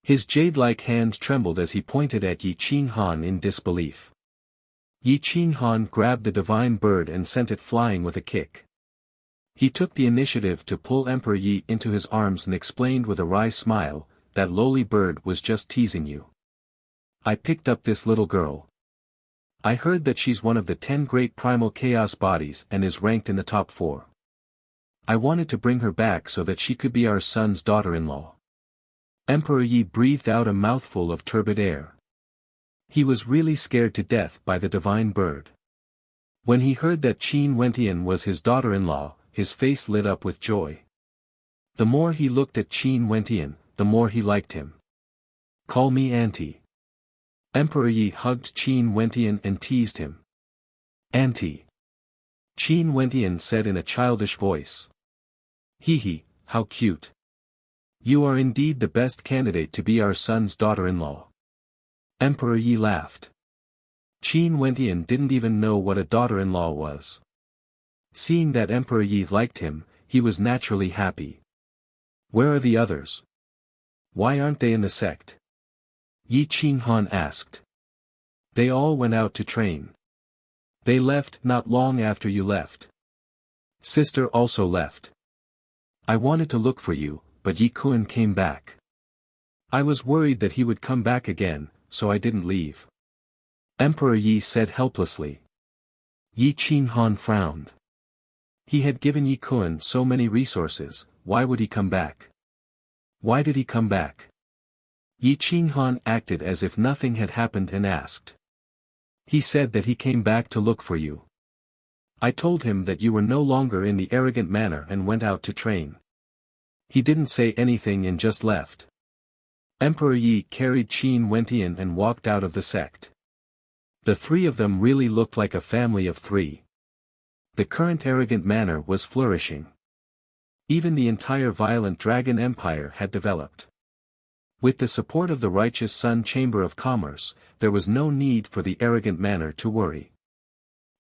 His jade-like hand trembled as he pointed at Yi Qinghan in disbelief. Yi Qinghan grabbed the divine bird and sent it flying with a kick. He took the initiative to pull Emperor Yi into his arms and explained with a wry smile, that lowly bird was just teasing you. I picked up this little girl. I heard that she's one of the 10 great primal chaos bodies and is ranked in the top 4. I wanted to bring her back so that she could be our son's daughter-in-law. Emperor Yi breathed out a mouthful of turbid air. He was really scared to death by the divine bird. When he heard that Qin Wentian was his daughter-in-law, his face lit up with joy. The more he looked at Qin Wentian, the more he liked him. Call me auntie. Emperor Yi hugged Qin Wentian and teased him. Auntie. Qin Wentian said in a childish voice. Hee, how cute. You are indeed the best candidate to be our son's daughter-in-law. Emperor Yi laughed. Qin Wentian didn't even know what a daughter-in-law was. Seeing that Emperor Yi liked him, he was naturally happy. Where are the others? Why aren't they in the sect? Yi Qinghan asked. They all went out to train. They left not long after you left. Sister also left. I wanted to look for you, but Yi Kun came back. I was worried that he would come back again, so I didn't leave. Emperor Yi said helplessly. Yi Qinghan frowned. He had given Yi Kun so many resources, why would he come back? Why did he come back? Yi Qinghan acted as if nothing had happened and asked. He said that he came back to look for you. I told him that you were no longer in the arrogant manner and went out to train. He didn't say anything and just left. Emperor Yi carried Qin Wentian and walked out of the sect. The three of them really looked like a family of three. The current arrogant manner was flourishing. Even the entire violent dragon empire had developed. With the support of the righteous Sun Chamber of Commerce, there was no need for the arrogant manner to worry.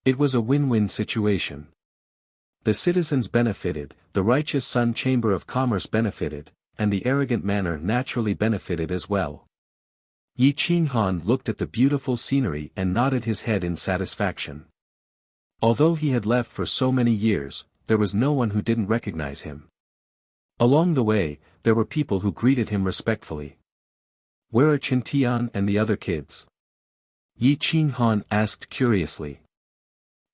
It was a win-win situation. The citizens benefited, the righteous Sun Chamber of Commerce benefited, and the arrogant manner naturally benefited as well. Yi Qinghan looked at the beautiful scenery and nodded his head in satisfaction. Although he had left for so many years, there was no one who didn't recognize him. Along the way, there were people who greeted him respectfully. Where are Qintian and the other kids? Yi Qinghan asked curiously.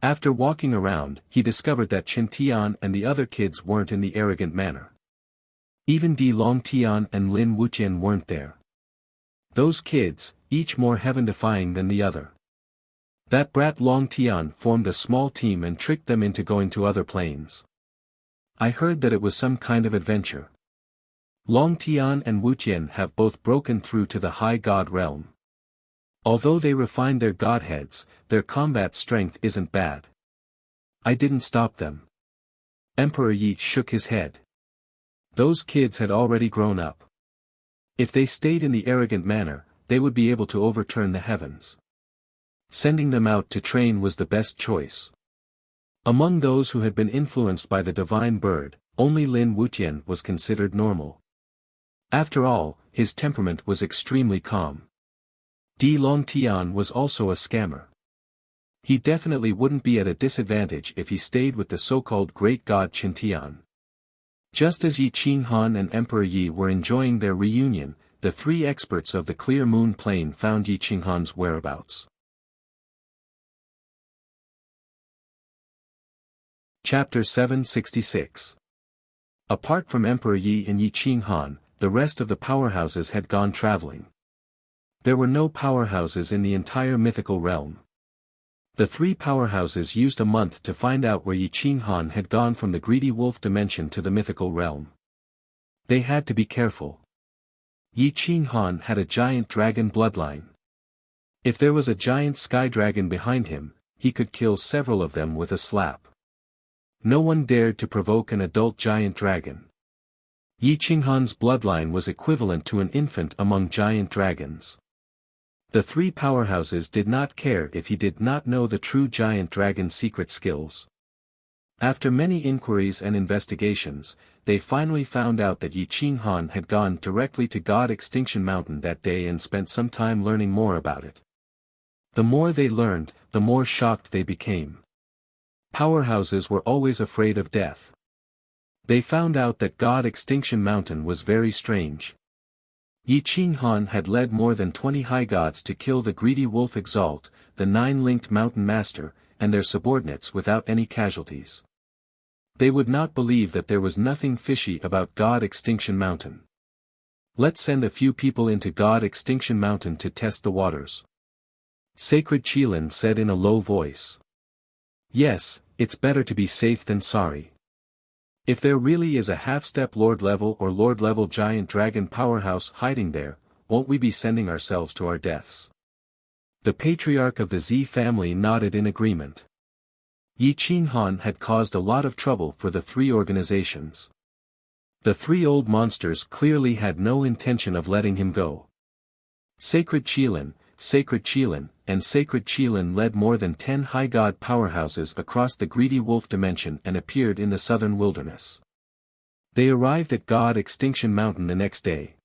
After walking around, he discovered that Qintian and the other kids weren't in the arrogant manner. Even Di Longtian and Lin Wuqian weren't there. Those kids, each more heaven-defying than the other. That brat Longtian formed a small team and tricked them into going to other planes. I heard that it was some kind of adventure. Longtian and Wuqian have both broken through to the high god realm. Although they refined their godheads, their combat strength isn't bad. I didn't stop them. Emperor Yi shook his head. Those kids had already grown up. If they stayed in the arrogant manner, they would be able to overturn the heavens. Sending them out to train was the best choice. Among those who had been influenced by the divine bird, only Lin Wuqian was considered normal. After all, his temperament was extremely calm. Di Longtian was also a scammer. He definitely wouldn't be at a disadvantage if he stayed with the so-called great god Qintian. Just as Yi Qinghan and Emperor Yi were enjoying their reunion, the three experts of the Clear Moon Plain found Yi Qinghan's whereabouts. Chapter 766. Apart from Emperor Yi and Yi Qinghan, the rest of the powerhouses had gone traveling. There were no powerhouses in the entire mythical realm. The three powerhouses used a month to find out where Yi Qinghan had gone from the greedy wolf dimension to the mythical realm. They had to be careful. Yi Qinghan had a giant dragon bloodline. If there was a giant sky dragon behind him, he could kill several of them with a slap. No one dared to provoke an adult giant dragon. Yi Qinghan's bloodline was equivalent to an infant among giant dragons. The three powerhouses did not care if he did not know the true giant dragon's secret skills. After many inquiries and investigations, they finally found out that Yi Qinghan had gone directly to God Extinction Mountain that day and spent some time learning more about it. The more they learned, the more shocked they became. Powerhouses were always afraid of death. They found out that God Extinction Mountain was very strange. Yi Qinghan had led more than 20 high gods to kill the greedy wolf Exalt, the nine-linked mountain master, and their subordinates without any casualties. They would not believe that there was nothing fishy about God Extinction Mountain. Let's send a few people into God Extinction Mountain to test the waters. Sacred Qilin said in a low voice. Yes, it's better to be safe than sorry. If there really is a half-step Lord-level or Lord-level giant dragon powerhouse hiding there, won't we be sending ourselves to our deaths? The patriarch of the Z family nodded in agreement. Yi Qinghan had caused a lot of trouble for the three organizations. The three old monsters clearly had no intention of letting him go. Sacred Qilin, and Sacred Qilin led more than 10 high god powerhouses across the greedy wolf dimension and appeared in the southern wilderness. They arrived at God Extinction Mountain the next day.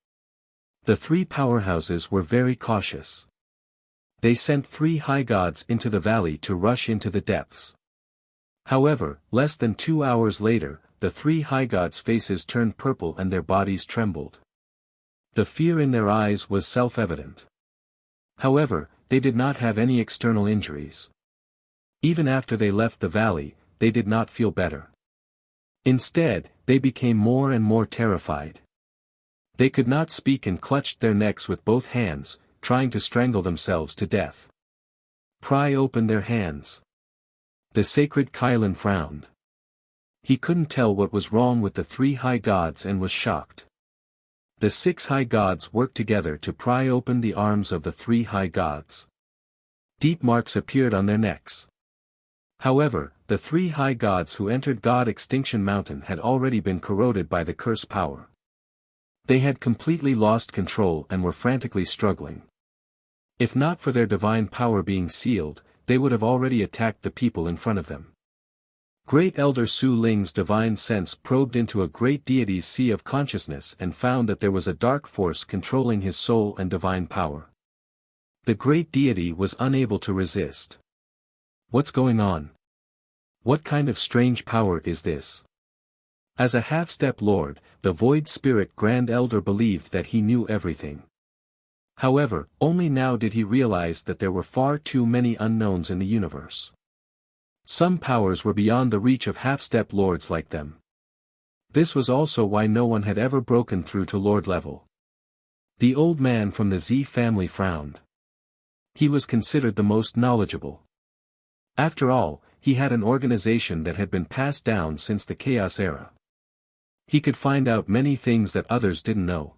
The three powerhouses were very cautious. They sent 3 high gods into the valley to rush into the depths. However, less than 2 hours later, the 3 high gods' faces turned purple and their bodies trembled. The fear in their eyes was self-evident. However, they did not have any external injuries. Even after they left the valley, they did not feel better. Instead, they became more and more terrified. They could not speak and clutched their necks with both hands, trying to strangle themselves to death. Pry opened their hands. The sacred Kylan frowned. He couldn't tell what was wrong with the 3 high gods and was shocked. The 6 high gods worked together to pry open the arms of the 3 high gods. Deep marks appeared on their necks. However, the 3 high gods who entered God Extinction Mountain had already been corroded by the curse power. They had completely lost control and were frantically struggling. If not for their divine power being sealed, they would have already attacked the people in front of them. Great Elder Su Ling's divine sense probed into a great deity's sea of consciousness and found that there was a dark force controlling his soul and divine power. The great deity was unable to resist. What's going on? What kind of strange power is this? As a half-step lord, the Void Spirit Grand Elder believed that he knew everything. However, only now did he realize that there were far too many unknowns in the universe. Some powers were beyond the reach of half-step lords like them. This was also why no one had ever broken through to lord level. The old man from the Z family frowned. He was considered the most knowledgeable. After all, he had an organization that had been passed down since the Chaos Era. He could find out many things that others didn't know.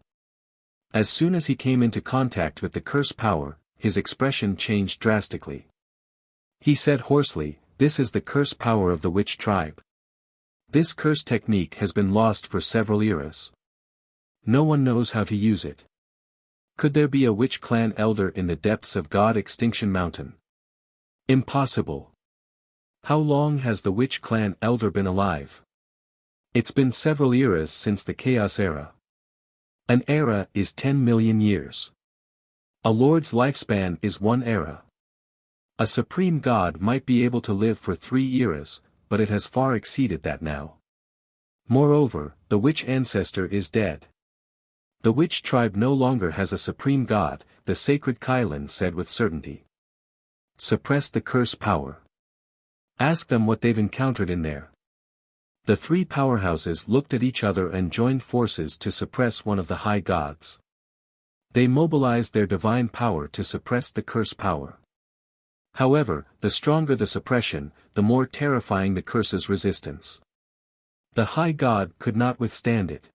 As soon as he came into contact with the curse power, his expression changed drastically. He said hoarsely, "This is the curse power of the witch tribe. This curse technique has been lost for several eras. No one knows how to use it. Could there be a witch clan elder in the depths of God Extinction Mountain? Impossible. How long has the witch clan elder been alive? It's been several eras since the Chaos Era. An era is 10 million years. A lord's lifespan is 1 era. A supreme god might be able to live for 3 eras, but it has far exceeded that now. Moreover, the witch ancestor is dead. The witch tribe no longer has a supreme god," the sacred Kylan said with certainty. "Suppress the curse power. Ask them what they've encountered in there." The 3 powerhouses looked at each other and joined forces to suppress one of the high gods. They mobilized their divine power to suppress the curse power. However, the stronger the suppression, the more terrifying the curse's resistance. The high god could not withstand it.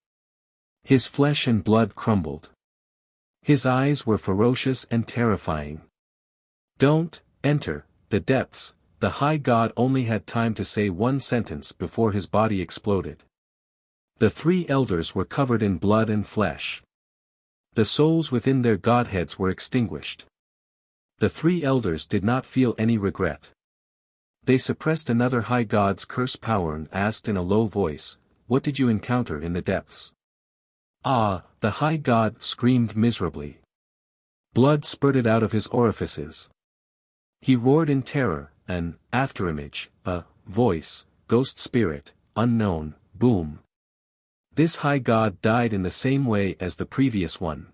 His flesh and blood crumbled. His eyes were ferocious and terrifying. "Don't enter the depths." The high god only had time to say one sentence before his body exploded. The 3 elders were covered in blood and flesh. The souls within their godheads were extinguished. The 3 elders did not feel any regret. They suppressed another high god's curse power and asked in a low voice, "What did you encounter in the depths?" "Ah!" the high god screamed miserably. Blood spurted out of his orifices. He roared in terror, an afterimage, a voice, ghost spirit, unknown, boom. This high god died in the same way as the previous one.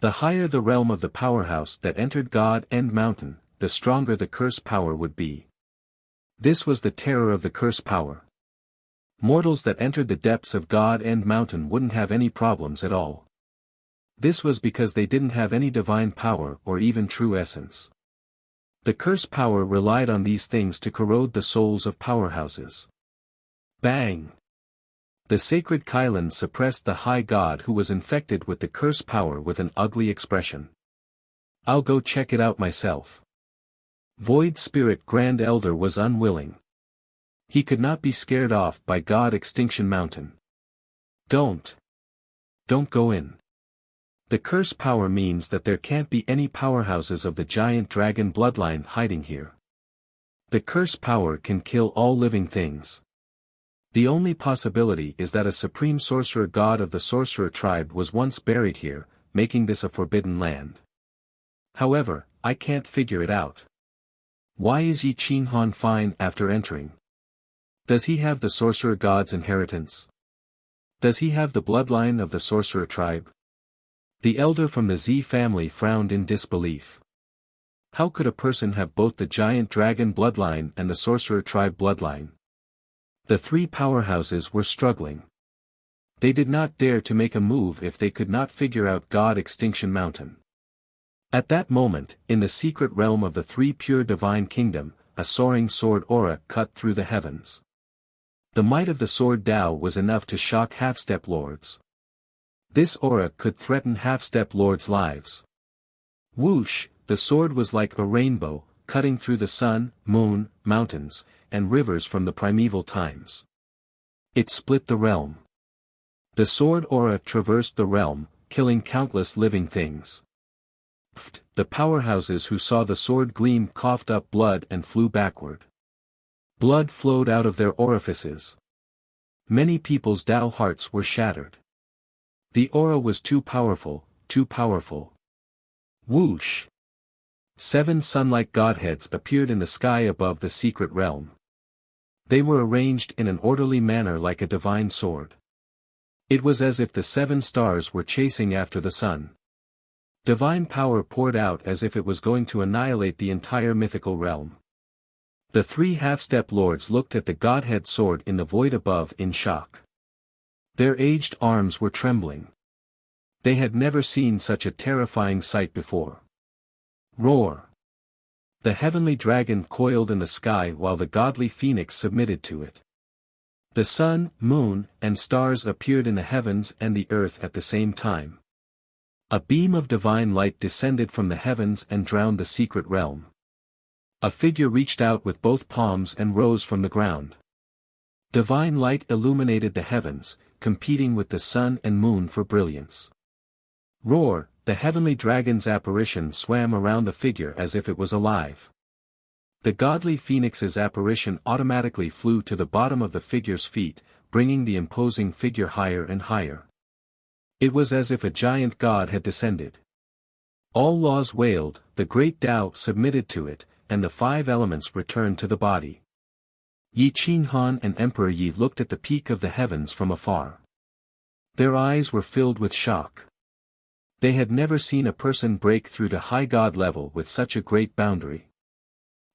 The higher the realm of the powerhouse that entered God End Mountain, the stronger the curse power would be. This was the terror of the curse power. Mortals that entered the depths of God End Mountain wouldn't have any problems at all. This was because they didn't have any divine power or even true essence. The curse power relied on these things to corrode the souls of powerhouses. Bang! The sacred Kylan suppressed the high god who was infected with the curse power with an ugly expression. "I'll go check it out myself." Void Spirit Grand Elder was unwilling. He could not be scared off by God Extinction Mountain. Don't go in. The curse power means that there can't be any powerhouses of the giant dragon bloodline hiding here. The curse power can kill all living things. The only possibility is that a supreme sorcerer god of the sorcerer tribe was once buried here, making this a forbidden land. However, I can't figure it out. Why is Yi Qinghan fine after entering? Does he have the sorcerer god's inheritance? Does he have the bloodline of the sorcerer tribe? The elder from the Z family frowned in disbelief. How could a person have both the giant dragon bloodline and the sorcerer tribe bloodline? The three powerhouses were struggling. They did not dare to make a move if they could not figure out God Extinction Mountain. At that moment, in the secret realm of the three pure divine kingdom, a soaring sword aura cut through the heavens. The might of the sword Tao was enough to shock half-step lords. This aura could threaten half-step lords' lives. Whoosh, the sword was like a rainbow, cutting through the sun, moon, mountains, and rivers from the primeval times. It split the realm. The sword aura traversed the realm, killing countless living things. The powerhouses who saw the sword gleam coughed up blood and flew backward. Blood flowed out of their orifices. Many people's Tao hearts were shattered. The aura was too powerful, too powerful. Whoosh! 7 sun-like godheads appeared in the sky above the secret realm. They were arranged in an orderly manner like a divine sword. It was as if the 7 stars were chasing after the sun. Divine power poured out as if it was going to annihilate the entire mythical realm. The 3 half-step lords looked at the godhead sword in the void above in shock. Their aged arms were trembling. They had never seen such a terrifying sight before. Roar! The heavenly dragon coiled in the sky while the godly phoenix submitted to it. The sun, moon, and stars appeared in the heavens and the earth at the same time. A beam of divine light descended from the heavens and drowned the secret realm. A figure reached out with both palms and rose from the ground. Divine light illuminated the heavens, competing with the sun and moon for brilliance. Roar! The heavenly dragon's apparition swam around the figure as if it was alive. The godly phoenix's apparition automatically flew to the bottom of the figure's feet, bringing the imposing figure higher and higher. It was as if a giant god had descended. All laws wailed, the great Tao submitted to it, and the 5 elements returned to the body. Yi Qinghan and Emperor Yi looked at the peak of the heavens from afar. Their eyes were filled with shock. They had never seen a person break through to high god level with such a great boundary.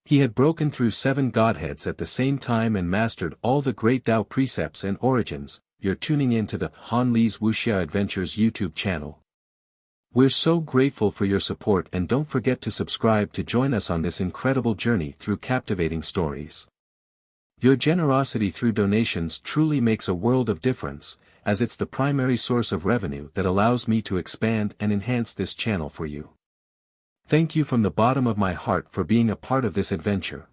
He had broken through 7 godheads at the same time and mastered all the great Tao precepts and origins. You're tuning in to the Han Li's Wuxia Adventures YouTube channel. We're so grateful for your support, and don't forget to subscribe to join us on this incredible journey through captivating stories. Your generosity through donations truly makes a world of difference, as it's the primary source of revenue that allows me to expand and enhance this channel for you. Thank you from the bottom of my heart for being a part of this adventure.